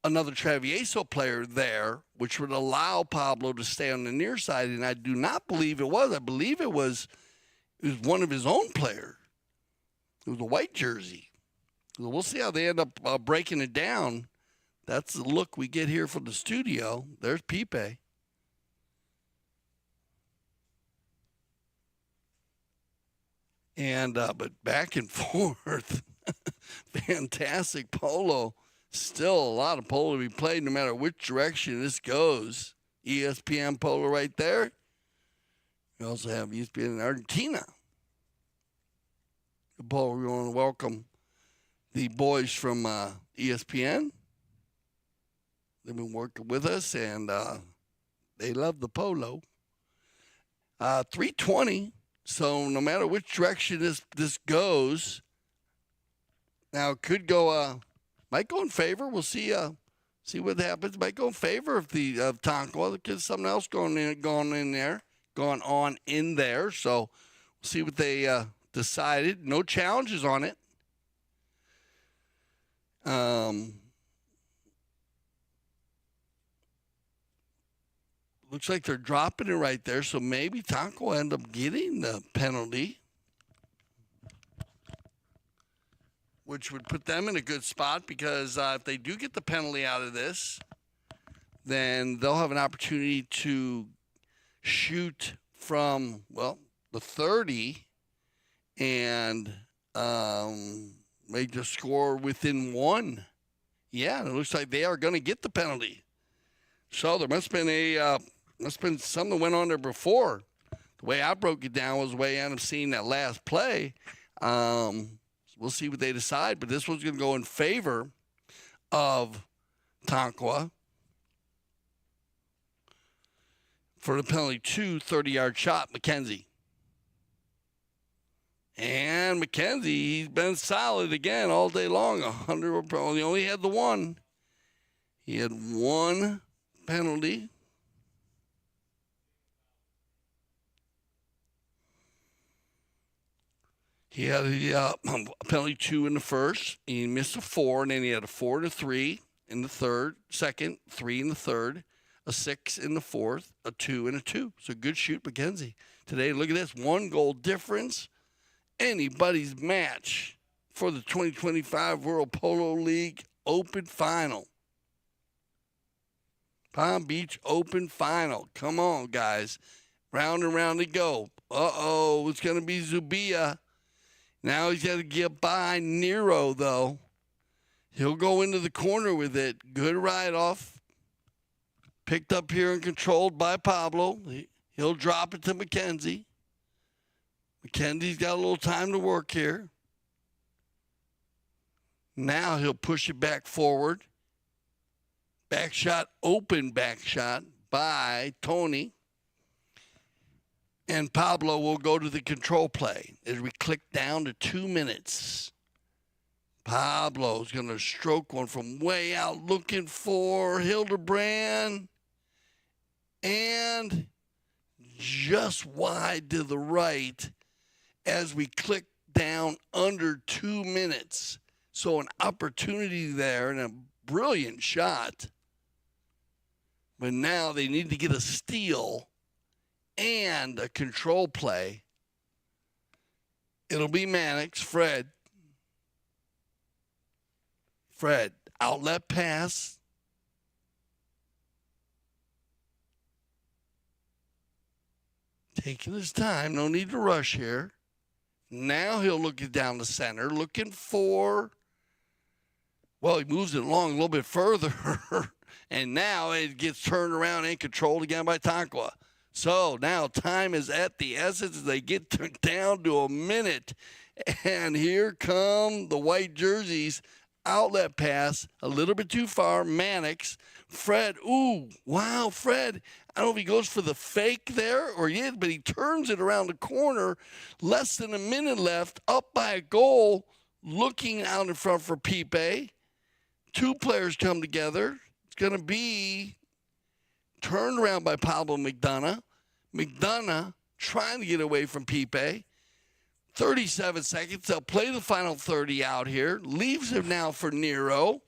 another Travieso player there, which would allow Pablo to stay on the near side. And I do not believe it was. I believe it was one of his own players. It was a white jersey. We'll see how they end up breaking it down. That's the look we get here from the studio. There's Pipe. And but back and forth, fantastic polo. Still a lot of polo to be played no matter which direction this goes. ESPN polo right there. We also have ESPN in Argentina. Paul, we want to welcome the boys from ESPN. They've been working with us, and they love the polo. 320. So no matter which direction this goes, now it could go. Might go in favor. We'll see. See what happens. Might go in favor of Tonkawa because something else going on in there. So we'll see what they decided. No challenges on it. Looks like they're dropping it right there, so maybe Tonkawa will end up getting the penalty, which would put them in a good spot because if they do get the penalty out of this, then they'll have an opportunity to shoot from, well, the 30 and make the score within one. Yeah, it looks like they are going to get the penalty. So there must have been something that went on there before. The way I broke it down was the way I ended up seeing that last play. We'll see what they decide, but this one's going to go in favor of Tonkawa for the penalty 30-yard shot, Mackenzie. And Mackenzie, he's been solid again all day long. 100. He only had the one. He had one penalty. He had a penalty 2 in the first. He missed a 4, and then he had a 4 and a 3 in the second, 3 in the third, a 6 in the fourth, a 2 and a 2. So good shoot, Mackenzie. Today, look at this, 1 goal difference. Anybody's match for the 2025 World Polo League Open Final. Palm Beach Open Final. Come on, guys. Round and round to go. Uh-oh, it's going to be Zubia. Now he's got to get by Nero, though. He'll go into the corner with it. Good ride-off. Picked up here and controlled by Pablo. He'll drop it to Mackenzie. Mackenzie's got a little time to work here. Now he'll push it back forward. Back shot, open back shot by Tony. And Pablo will go to the control play as we click down to 2 minutes. Pablo's going to stroke one from way out looking for Hildebrand. And just wide to the right as we click down under 2 minutes. So an opportunity there and a brilliant shot. But now they need to get a steal and a control play. It'll be Mannix, Fred, outlet pass. Taking his time, no need to rush here. Now he'll look it down the center, looking for, well, he moves it along a little bit further, and now it gets turned around and controlled again by Tonkawa. So now time is at the essence as they get down to a minute. And here come the white jerseys. Outlet pass, a little bit too far. Mannix. Fred. Ooh, wow, Fred. I don't know if he goes for the fake there or he is, but he turns it around the corner. Less than a minute left. Up by a goal. Looking out in front for Pipe. 2 players come together. It's going to be turned around by Pablo Mac Donough. McDonough trying to get away from Pipe. 37 seconds. They'll play the final 30 out here. Leaves him now for Nero.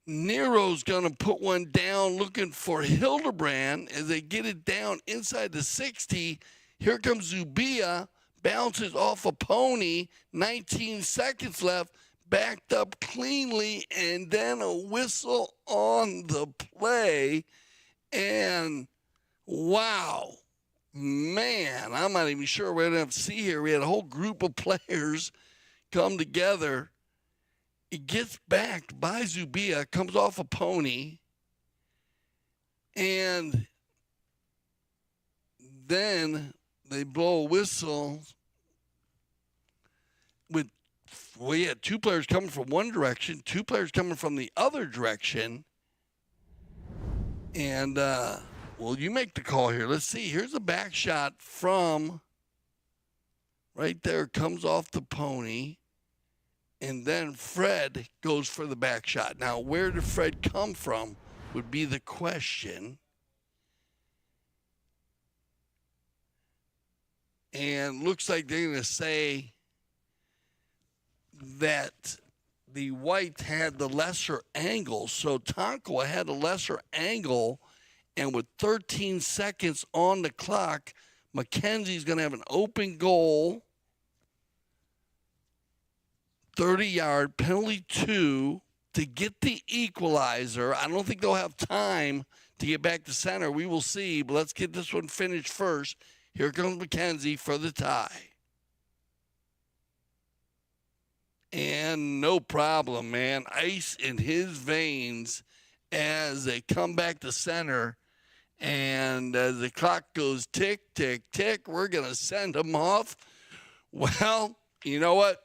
Nero's going to put one down looking for Hildebrand as they get it down inside the 60. Here comes Zubia. Bounces off a pony. 19 seconds left. Backed up cleanly, and then a whistle on the play. And wow, man, I'm not even sure we're going to have to see here. We had a whole group of players come together. It gets backed by Zubia, comes off a pony, and then they blow a whistle with, well, you had two players coming from one direction, two players coming from the other direction. And, well, you make the call here. Let's see. Here's a back shot from right there, comes off the pony. And then Fred goes for the back shot. Now, where did Fred come from would be the question. And looks like they're going to say that the white had the lesser angle. So Tonkawa had a lesser angle. And with 13 seconds on the clock, Mackenzie's going to have an open goal. 30-yard penalty 2 to get the equalizer. I don't think they'll have time to get back to center. We will see, but let's get this one finished first. Here comes Mackenzie for the tie. And no problem, man. Ice in his veins as they come back to center. And as the clock goes tick, tick, tick, we're going to send him off. Well, you know what?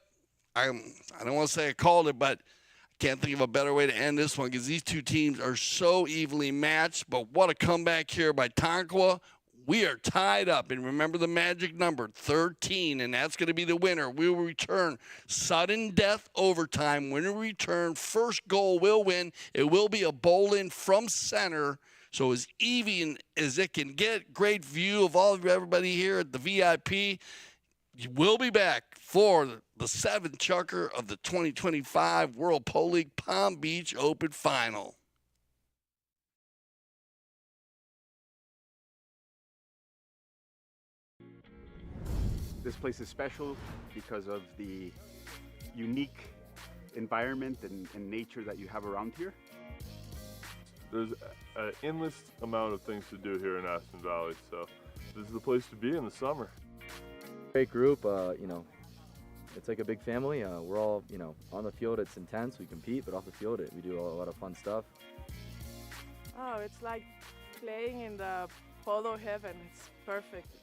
I don't want to say I called it, but I can't think of a better way to end this one because these two teams are so evenly matched. But what a comeback here by Tonkawa. We are tied up. And remember the magic number, 13, and that's going to be the winner. We will return sudden death overtime. Winner return, first goal will win. It will be a bowl-in from center. So as even as it can get, great view of everybody here at the VIP. We'll be back for the seventh chucker of the 2025 World Polo League Palm Beach Open Final. This place is special because of the unique environment and nature that you have around here. There's an endless amount of things to do here in Aspen Valley, so this is the place to be in the summer. Great group, you know, it's like a big family. We're all, you know, on the field it's intense, we compete, but off the field we do a lot of fun stuff. Oh, it's like playing in the polo heaven. It's perfect.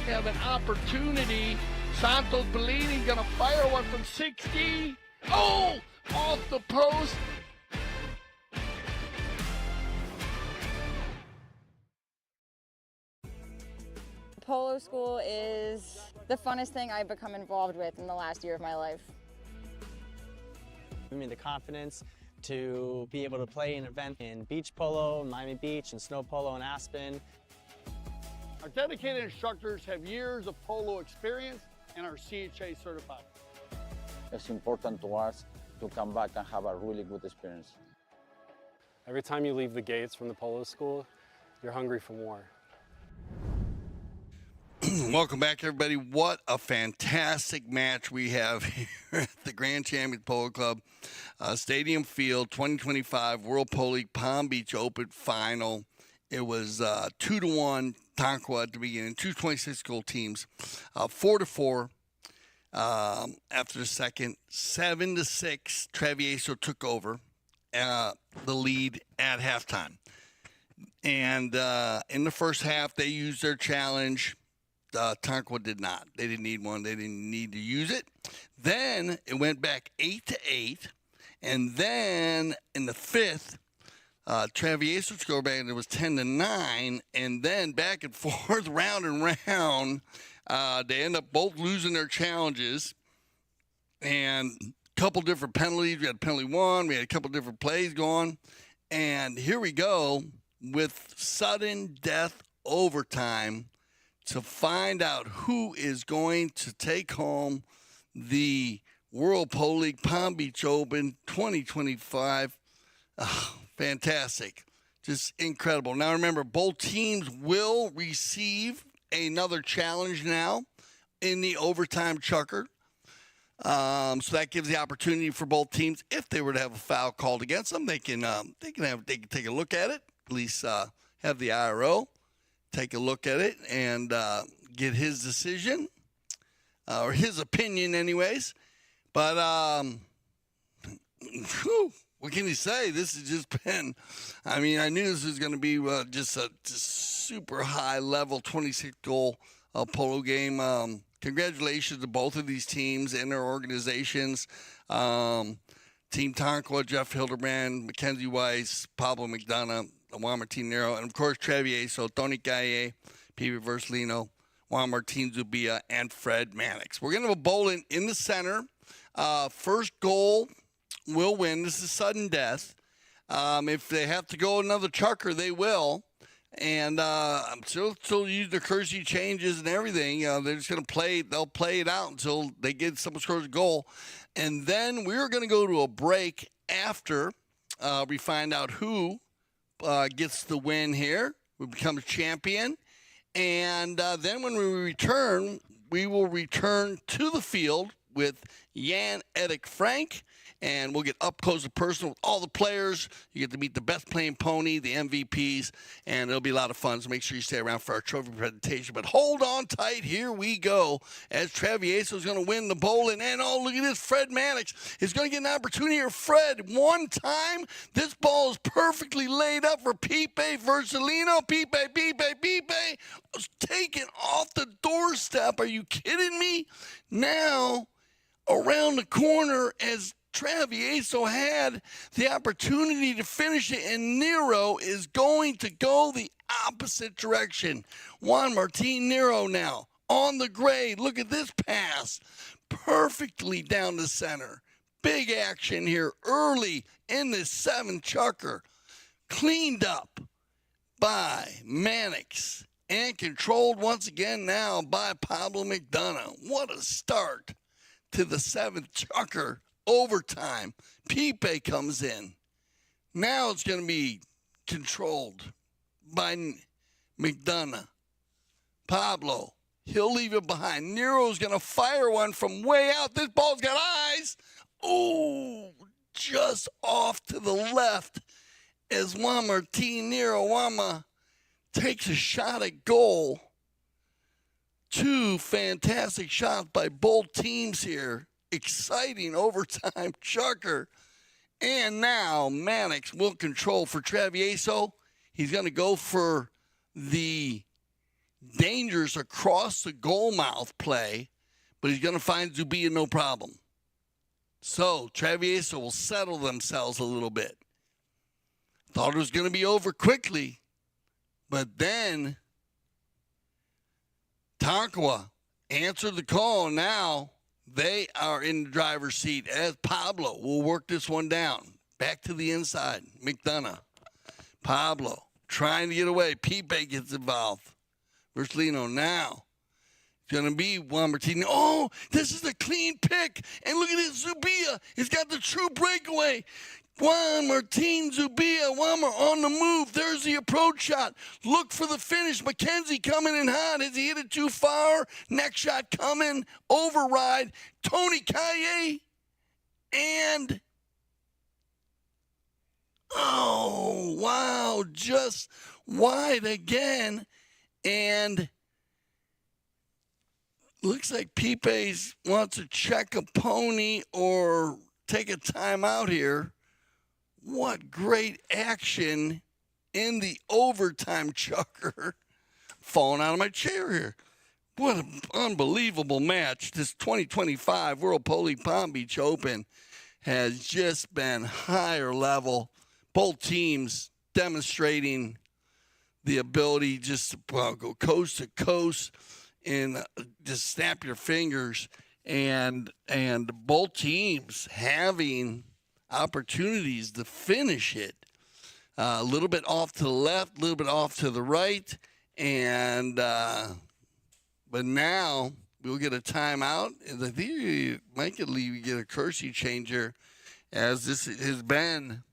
Have an opportunity. Santos Bellini gonna fire one from 60. Oh, off the post. Polo school is the funnest thing I've become involved with in the last year of my life. Give me the confidence to be able to play an event in beach polo, Miami Beach, and snow polo in Aspen. Our dedicated instructors have years of polo experience and are CHA certified. It's important to us to come back and have a really good experience. Every time you leave the gates from the polo school, you're hungry for more. Welcome back, everybody. What a fantastic match we have here at the Grand Champions Polo Club Stadium Field 2025 World Polo League Palm Beach Open Final. It was 2-1 Tonkawa at the beginning, 226-goal teams, 4-4 after the second, 7-6. Travesio took over the lead at halftime. And in the first half, they used their challenge. Tonkawa did not. They didn't need one. They didn't need to use it. Then it went back 8-8. And then in the fifth, Travieso scored back, and it was 10-9. And then back and forth, round and round, they end up both losing their challenges. And a couple different penalties. We had penalty one. We had a couple different plays going. And here we go with sudden death overtime to find out who is going to take home the World Polo League Palm Beach Open 2025. Oh, fantastic. Just incredible. Now remember, both teams will receive another challenge now in the overtime chucker. So that gives the opportunity for both teams, if they were to have a foul called against them, they can take a look at it, at least have the IRO take a look at it and get his decision, or his opinion anyways. But what can you say? This has just been, I mean, I knew this was going to be just super high level 26-goal polo game. Congratulations to both of these teams and their organizations. Team Tonkawa, Jeff Hildebrand, Mackenzie Weiss, Pablo Mac Donough, Juan, Martín, Nero, and of course Travieso, Calle, Pablo Vercelino, Juan, Martín, Zubia, and Fred Mannix. We're going to have a bowling in the center. First goal will win. This is sudden death. If they have to go another chucker, they will. And I'm still use the courtesy changes and everything. They're just going to play. They'll play it out until they get someone scores a goal. And then we're going to go to a break after we find out who gets the win here, who becomes champion. And then when we return, we will return to the field with Jan Edik Frank. And we'll get up close and personal with all the players. You get to meet the best playing pony, the MVPs, and it'll be a lot of fun. So make sure you stay around for our trophy presentation. But hold on tight. Here we go. As Travieso is going to win the bowling. And, oh, look at this. Fred Mannix is going to get an opportunity here. Fred, one time. This ball is perfectly laid up for Pipe Vercelino. Pipe was taken off the doorstep. Are you kidding me? Now, around the corner as Travieso had the opportunity to finish it, and Nero is going to go the opposite direction. Juan, Martín, Nero now on the grade. Look at this pass. Perfectly down the center. Big action here early in this seventh chucker. Cleaned up by Mannix and controlled once again now by Pablo Mac Donough. What a start to the seventh chucker. Overtime. Pipe comes in. Now it's going to be controlled by Mac Donough. Pablo, he'll leave it behind. Nero's going to fire one from way out. This ball's got eyes. Ooh, just off to the left as Juan Martín Nero takes a shot at goal. Two fantastic shots by both teams here. Exciting overtime chucker. And now Mannix will control for Travieso. He's going to go for the dangers across the goal mouth play, but he's going to find Zubia no problem. So Travieso will settle themselves a little bit. Thought it was going to be over quickly, but then Tonkawa answered the call. Now they are in the driver's seat as Pablo will work this one down. Back to the inside. Mac Donough. Pablo trying to get away. Pipe gets involved. Vercelino now. It's going to be Juan Martín. Oh, this is a clean pick. And look at this, Zubia. He's got the true breakaway. Juan Martín, Zubia, Juan on the move. There's the approach shot. Look for the finish. Mackenzie coming in hot. Has he hit it too far? Next shot coming. Override. Tony Calle. And, oh, wow, just wide again. And looks like Pipe's wants to check a pony or take a timeout here. What great action in the overtime chucker. Falling out of my chair here. What an unbelievable match. This 2025 World Polo Palm Beach Open has just been higher level. Both teams demonstrating the ability just to go coast to coast and just snap your fingers. And both teams having opportunities to finish it. A little bit off to the left, a little bit off to the right. And but now we'll get a timeout. And I think you might get a currency changer, as this has been.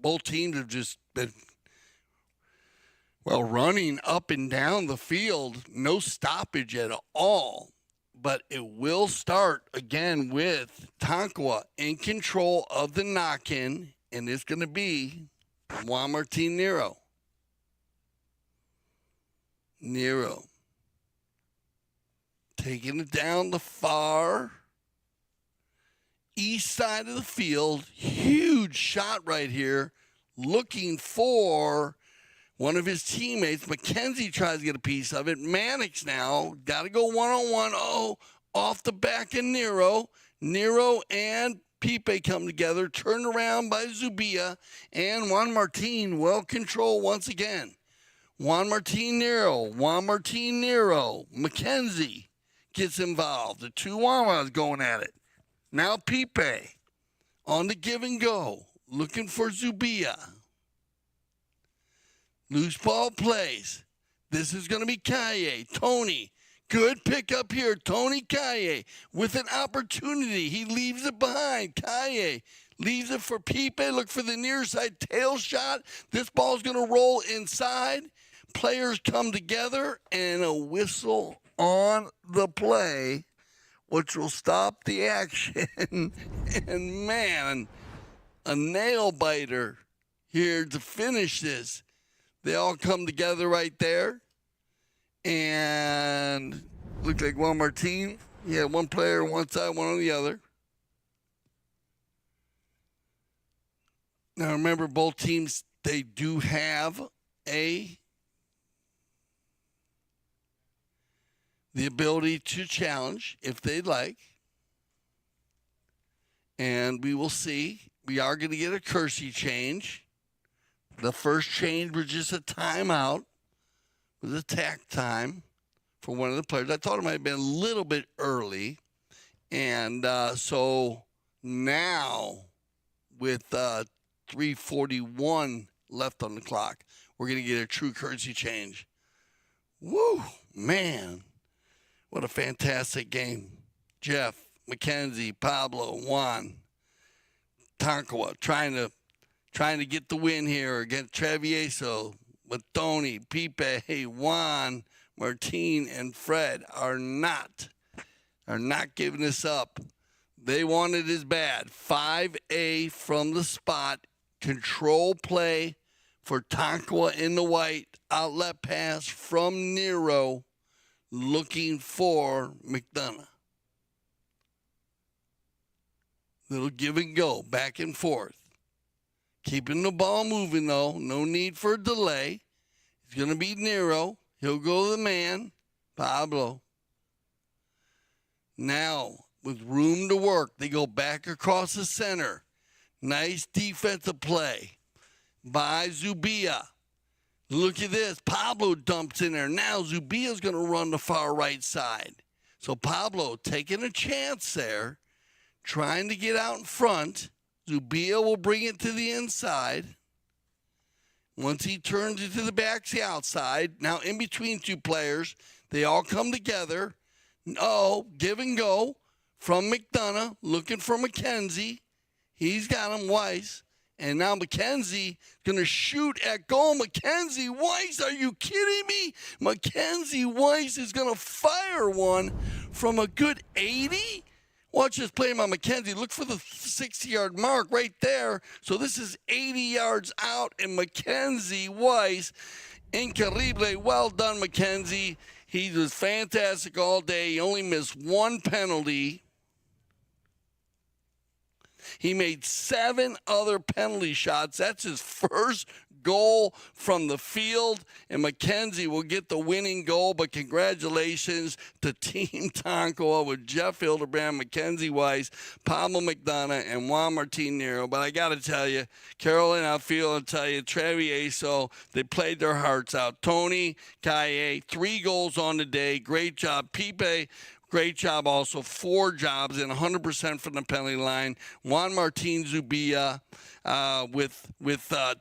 Both teams have just been, well, running up and down the field, no stoppage at all. But it will start again with Tonkawa in control of the knock-in, and it's going to be Juan Martín Nero. Nero taking it down the far east side of the field. Huge shot right here, looking for one of his teammates. Mackenzie tries to get a piece of it. Mannix now got to go one-on-one. Oh, off the back of Nero. Nero and Pipe come together, turned around by Zubia, and Juan Martín well controlled once again. Juan Martín Nero. Mackenzie gets involved. The two Wawas going at it. Now Pipe on the give and go, looking for Zubia. Loose ball plays. This is going to be Calle. Tony. Good pickup here. Tony Calle with an opportunity. He leaves it behind. Calle leaves it for Pipe. Look for the near side tail shot. This ball's going to roll inside. Players come together and a whistle on the play, which will stop the action. And man, a nail biter here to finish this. They all come together right there. And look like Juan Martín. Yeah, one player on one side, one on the other. Now remember, both teams, they do have the ability to challenge if they'd like. And we will see. We are going to get a currency change. The first change was just a timeout. It was attack time for one of the players. I thought it might have been a little bit early. And so now with 3:41 left on the clock, we're going to get a true currency change. Woo, man. What a fantastic game. Jeff, Mackenzie, Pablo, Juan, Tonkawa trying to get the win here against Travieso. But Tony, Pipe, Juan, Martín, and Fred are not giving this up. They want it as bad. 5A from the spot. Control play for Tonkawa in the white. Outlet pass from Nero. Looking for McDonough. Little give and go, back and forth. Keeping the ball moving, though. No need for a delay. It's going to be Nero. He'll go to the man, Pablo. Now, with room to work, they go back across the center. Nice defensive play by Zubia. Look at this. Pablo dumps in there. Now Zubia's going to run the far right side. So Pablo taking a chance there, trying to get out in front. Zubia will bring it to the inside. Once he turns it to the back to the outside, now in between two players, they all come together. Oh, give and go from McDonough, looking for Mackenzie. He's got him, Weiss. And now Mackenzie going to shoot at goal. Mackenzie Weiss, are you kidding me? Mackenzie Weiss is going to fire one from a good 80? Watch this play by Mackenzie. Look for the 60-yard mark right there. So this is 80 yards out, and Mackenzie Weiss, increíble. Well done, Mackenzie. He was fantastic all day. He only missed one penalty. He made 7 other penalty shots. That's his first goal from the field, and Mackenzie will get the winning goal, but congratulations to Team Tonkawa with Jeff Hildebrand, Mackenzie Weiss, Pablo Mac Donough, and Juan Martín Nero. But I got to tell you, Carolyn, I feel and tell you, Travieso, they played their hearts out. Tony, Calle, 3 goals on the day. Great job. Pipe, great job also. 4 jobs and 100% from the penalty line. Juan Martín Zubia with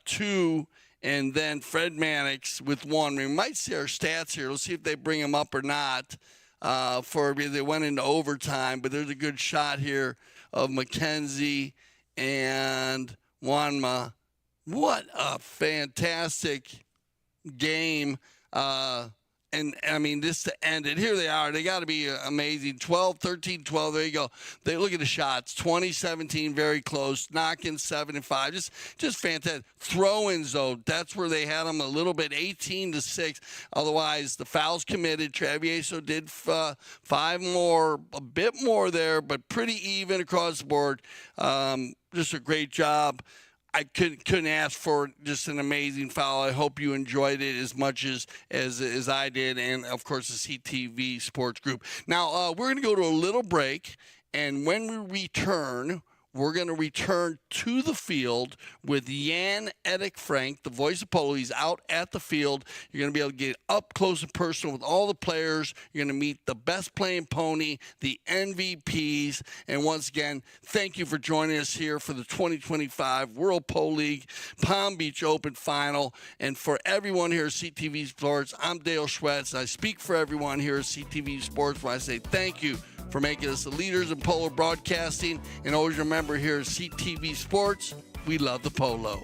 2, and then Fred Mannix with 1. We might see our stats here. Let's see if they bring him up or not. They went into overtime, but there's a good shot here of Mackenzie and Juanma. What a fantastic game. And, I mean, this to end it. Here they are. They got to be amazing. 12, 13, 12. There you go. They look at the shots. 20-17, very close. Knocking 7 and 5. Just fantastic. Throw-ins, though. That's where they had them a little bit. 18-6. Otherwise, the fouls committed. Travieso did 5 more. A bit more there, but pretty even across the board. Just a great job. I couldn't ask for just an amazing foul. I hope you enjoyed it as much as I did, and of course the CTV Sports Group. Now we're going to go to a little break, and when we return, we're going to return to the field with Jan Edik Frank, the voice of polo. He's out at the field. You're going to be able to get up close and personal with all the players. You're going to meet the best playing pony, the MVPs. And once again, thank you for joining us here for the 2025 World Polo League Palm Beach Open Final. And for everyone here at CTV Sports, I'm Dale Schwetz. I speak for everyone here at CTV Sports when I say thank you for making us the leaders in polo broadcasting. And always remember, here at CTV Sports, we love the polo.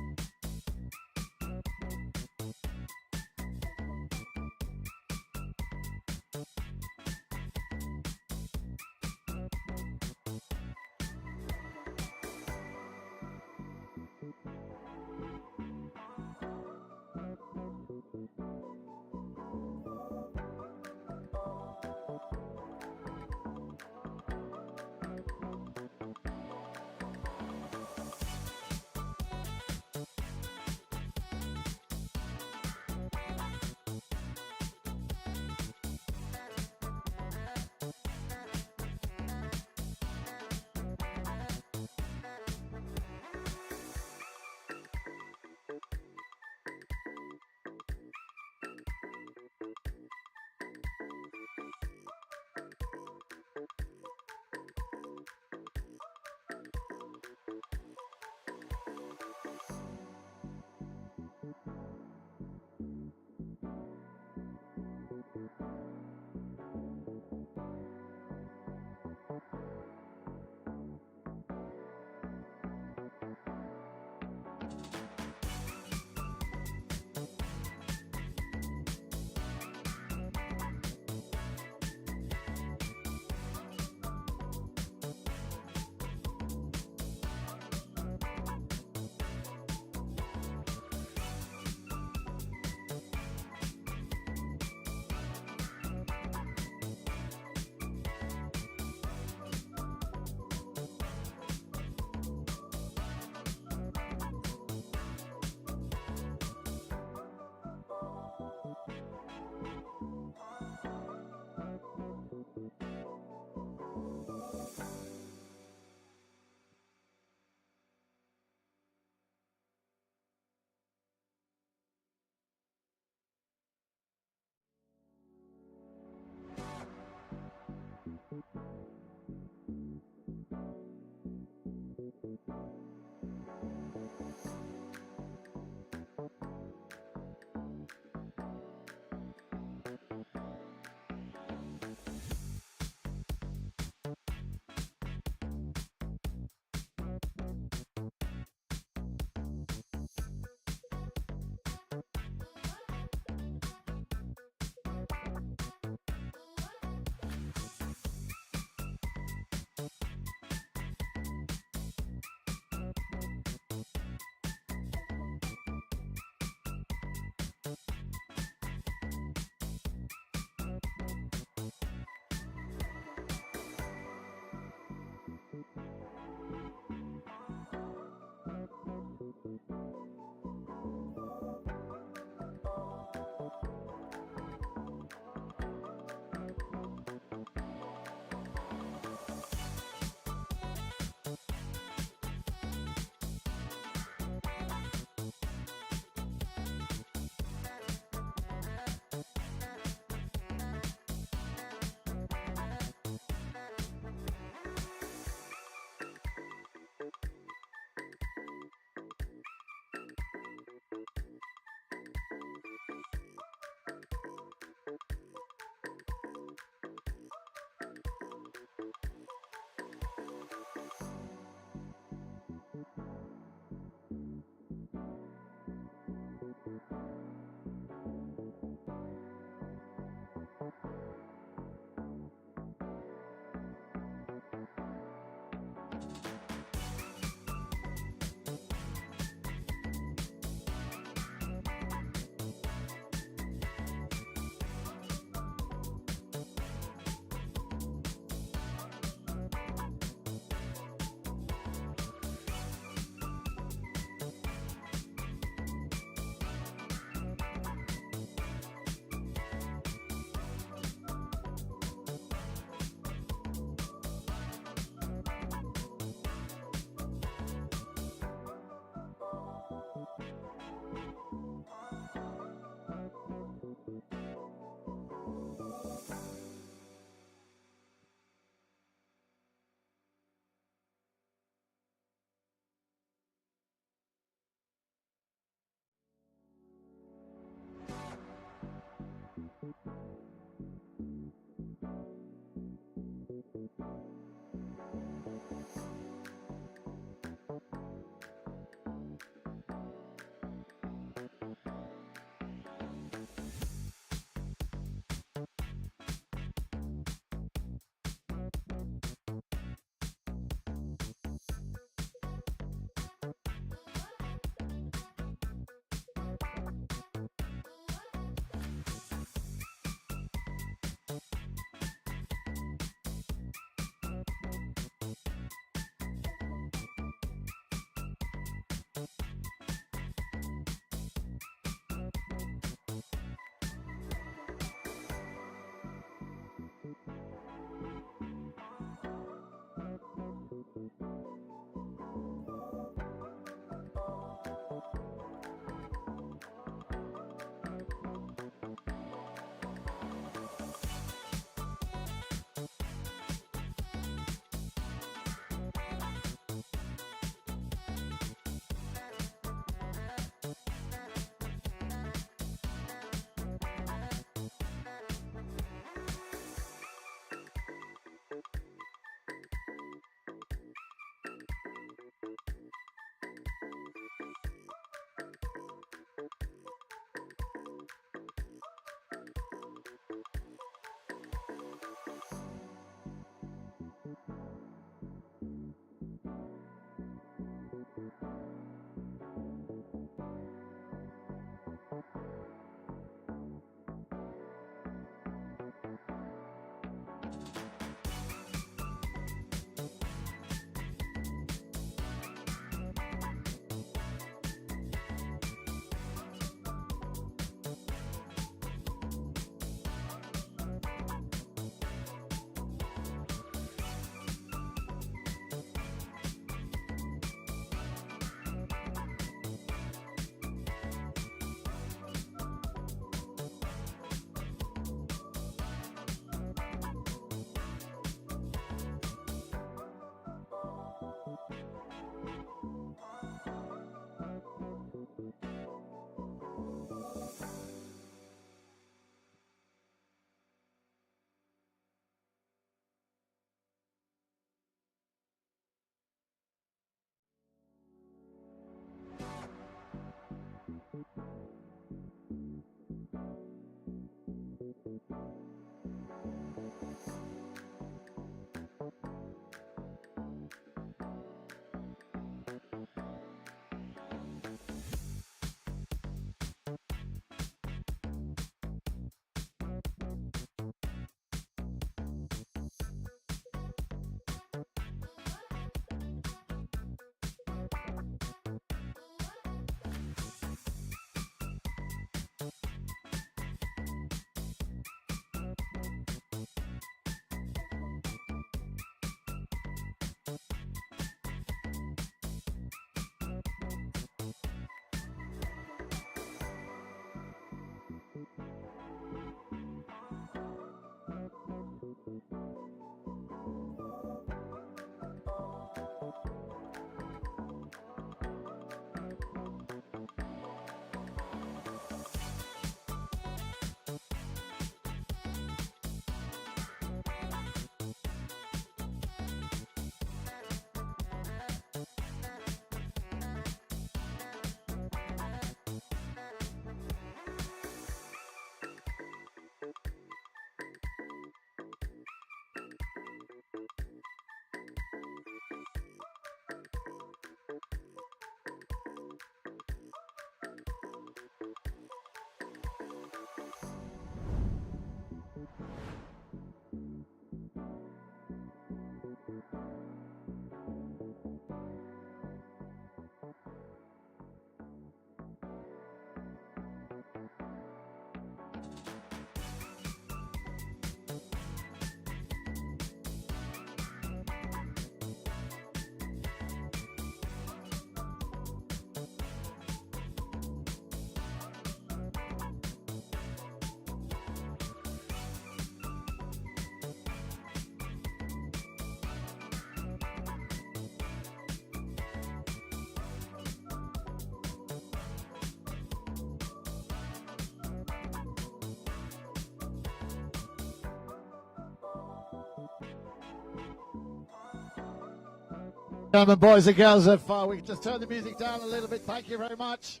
Gentlemen, boys and girls, if we can just turn the music down a little bit, thank you very much.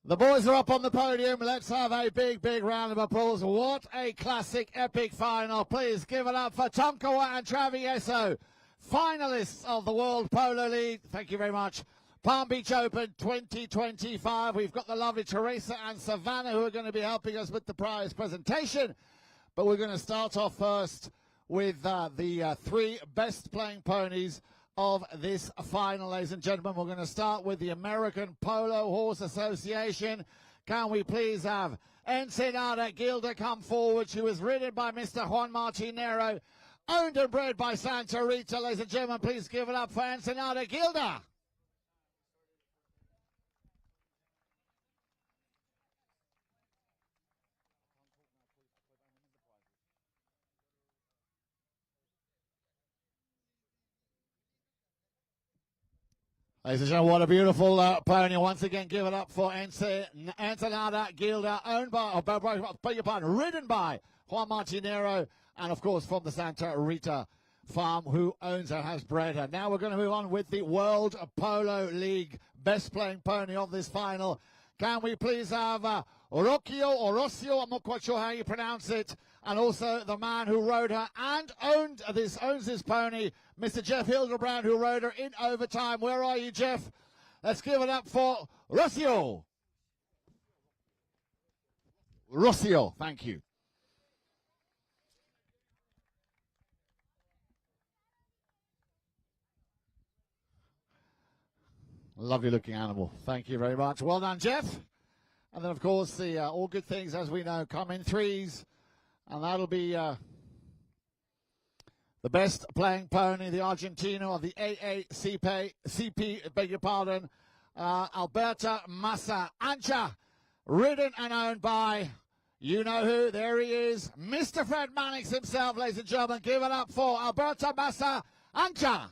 The boys are up on the podium. Let's have a big, big round of applause. What a classic, epic final. Please give it up for Tonkawa and Travieso, finalists of the World Polo League. Thank you very much. Palm Beach Open 2025. We've got the lovely Teresa and Savannah who are going to be helping us with the prize presentation. But we're going to start off first with the three best playing ponies of this final, ladies and gentlemen. We're going to start with the American Polo Horse Association. Can we please have Ensenada Gilda come forward? She was ridden by Mr. Juan Martín Nero, owned and bred by Santa Rita. Ladies and gentlemen, please give it up for Ensenada Gilda. Ladies and gentlemen, what a beautiful pony. Once again, give it up for Ensenada Gilda, owned by, beg your pardon, ridden by Juan Martín Nero, and of course from the Santa Rita farm, who owns her, has bred her. Now we're going to move on with the World Polo League best playing pony of this final. Can we please have Rocio, I'm not quite sure how you pronounce it, and also the man who rode her and owns this pony, Mr. Jeff Hildebrand, who rode her in overtime. Where are you, Jeff? Let's give it up for Rocio. Rocio, thank you. Lovely looking animal. Thank you very much. Well done, Jeff. And then, of course, the all good things, as we know, come in threes. And that'll be the best playing pony, the Argentino of the AACP, beg your pardon, Alberta Massa Ancha, ridden and owned by, you know who, there he is, Mr. Fred Mannix himself, ladies and gentlemen. Give it up for Alberta Massa Ancha.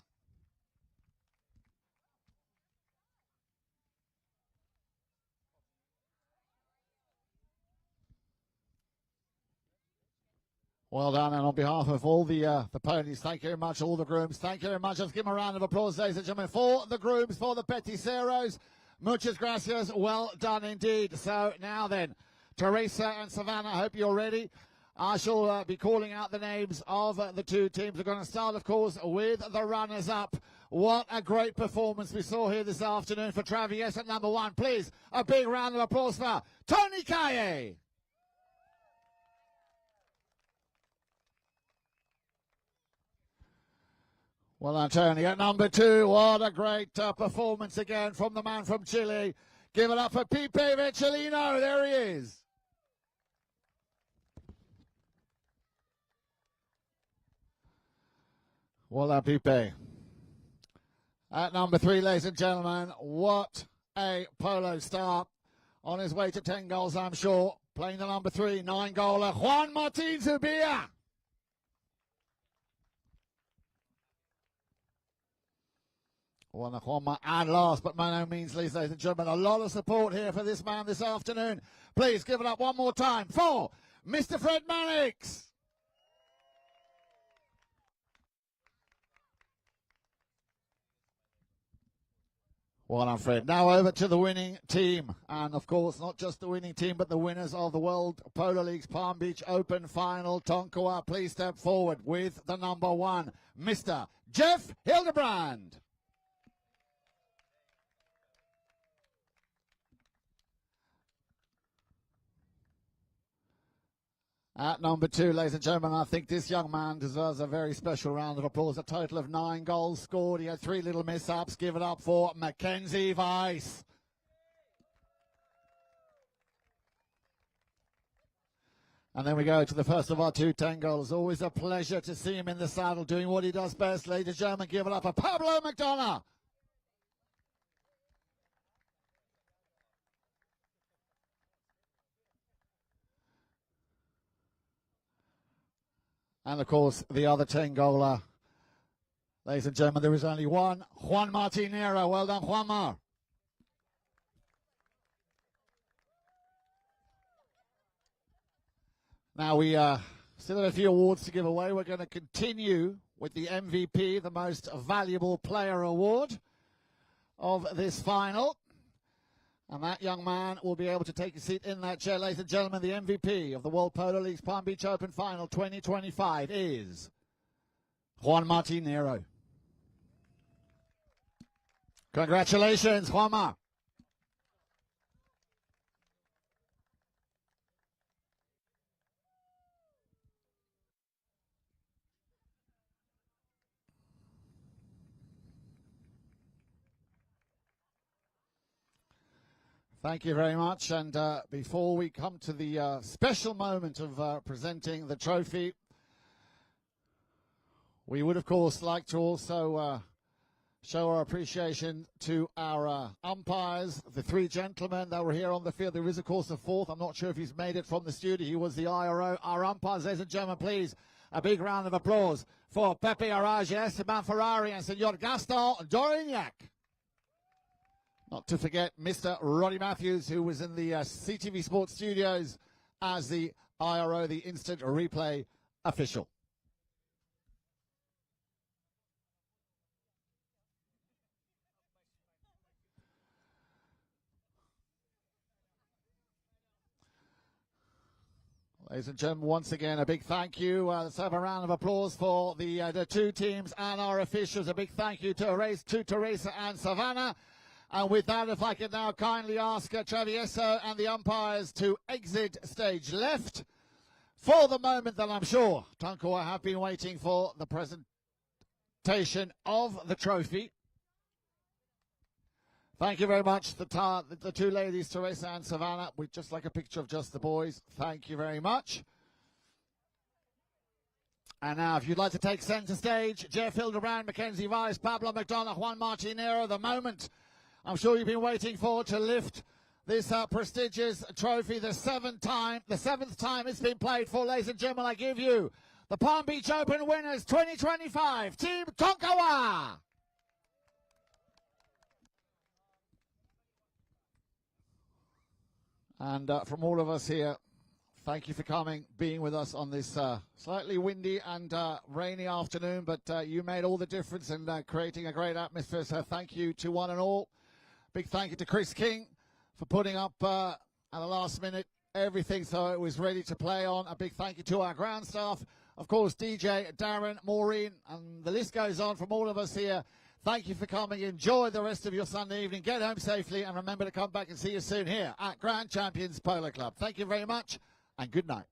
Well done, and on behalf of all the ponies, thank you very much, all the grooms, thank you very much. Let's give them a round of applause, ladies and gentlemen, for the grooms, for the peticeros. Muchas gracias, well done indeed. So now then, Teresa and Savannah, I hope you're ready. I shall be calling out the names of the two teams. We're going to start, of course, with the runners-up. What a great performance we saw here this afternoon for Travieso at number one. Please, a big round of applause for Tony Calle. Well done, Tony. At number two, what a great performance again from the man from Chile. Give it up for Pipe Vercelino. There he is. Well done, Pipe. At number three, ladies and gentlemen, what a polo star. On his way to 10 goals, I'm sure. Playing the number three, 9-goaler, Juan Martín Zubia. And last but by no means least, ladies and gentlemen, a lot of support here for this man this afternoon. Please give it up one more time for Mr. Fred Mannix. Well done, Fred. Now over to the winning team. And, of course, not just the winning team, but the winners of the World Polo League's Palm Beach Open Final. Tonkawa, please step forward with the number one, Mr. Jeff Hildebrand. At number two, ladies and gentlemen, I think this young man deserves a very special round of applause. A total of 9 goals scored. He had 3 little mishaps. Give it up for Mackenzie Weiss. And then we go to the first of our 2 10 goals. Always a pleasure to see him in the saddle doing what he does best. Ladies and gentlemen, give it up for Pablo Mac Donough. And, of course, the other 10-goaler. Ladies and gentlemen, there is only one. Juan Martín Nero. Well done, Juanma. Now, we still have a few awards to give away. We're going to continue with the MVP, the Most Valuable Player Award of this final. And that young man will be able to take a seat in that chair. Ladies and gentlemen, the MVP of the World Polo League's Palm Beach Open Final 2025 is Juan Martín Nero. Congratulations, Juanma. Thank you very much. And before we come to the special moment of presenting the trophy, we would, of course, like to also show our appreciation to our umpires, the three gentlemen that were here on the field. There is, of course, a fourth. I'm not sure if he's made it from the studio. He was the IRO. Our umpires, ladies and gentlemen, please, a big round of applause for Pepe Arage, Esteban Ferrari, and Senor Gaston Dorignac. Not to forget Mr. Roddy Matthews, who was in the CTV Sports Studios as the IRO, the instant replay official. Ladies and gentlemen, once again, a big thank you. Let's have a round of applause for the two teams and our officials. A big thank you to Teresa and Savannah. And with that, if I could now kindly ask Travieso and the umpires to exit stage left for the moment that I'm sure Tonkawa have been waiting for, the presentation of the trophy. Thank you very much, the two ladies, Teresa and Savannah. We'd just like a picture of just the boys. Thank you very much. And now, if you'd like to take centre stage, Jeff Hildebrand, Mackenzie Weiss, Pablo Mac Donough, Juan Martín Nero, the moment I'm sure you've been waiting for to lift this prestigious trophy, the seventh time it's been played for. Ladies and gentlemen, I give you the Palm Beach Open winners 2025, Team Tonkawa. And from all of us here, thank you for coming, being with us on this slightly windy and rainy afternoon, but you made all the difference in creating a great atmosphere, so thank you to one and all. Big thank you to Chris King for putting up at the last minute everything so it was ready to play on. A big thank you to our ground staff, of course, DJ, Darren, Maureen, and the list goes on from all of us here. Thank you for coming. Enjoy the rest of your Sunday evening. Get home safely, and remember to come back and see you soon here at Grand Champions Polo Club. Thank you very much, and good night.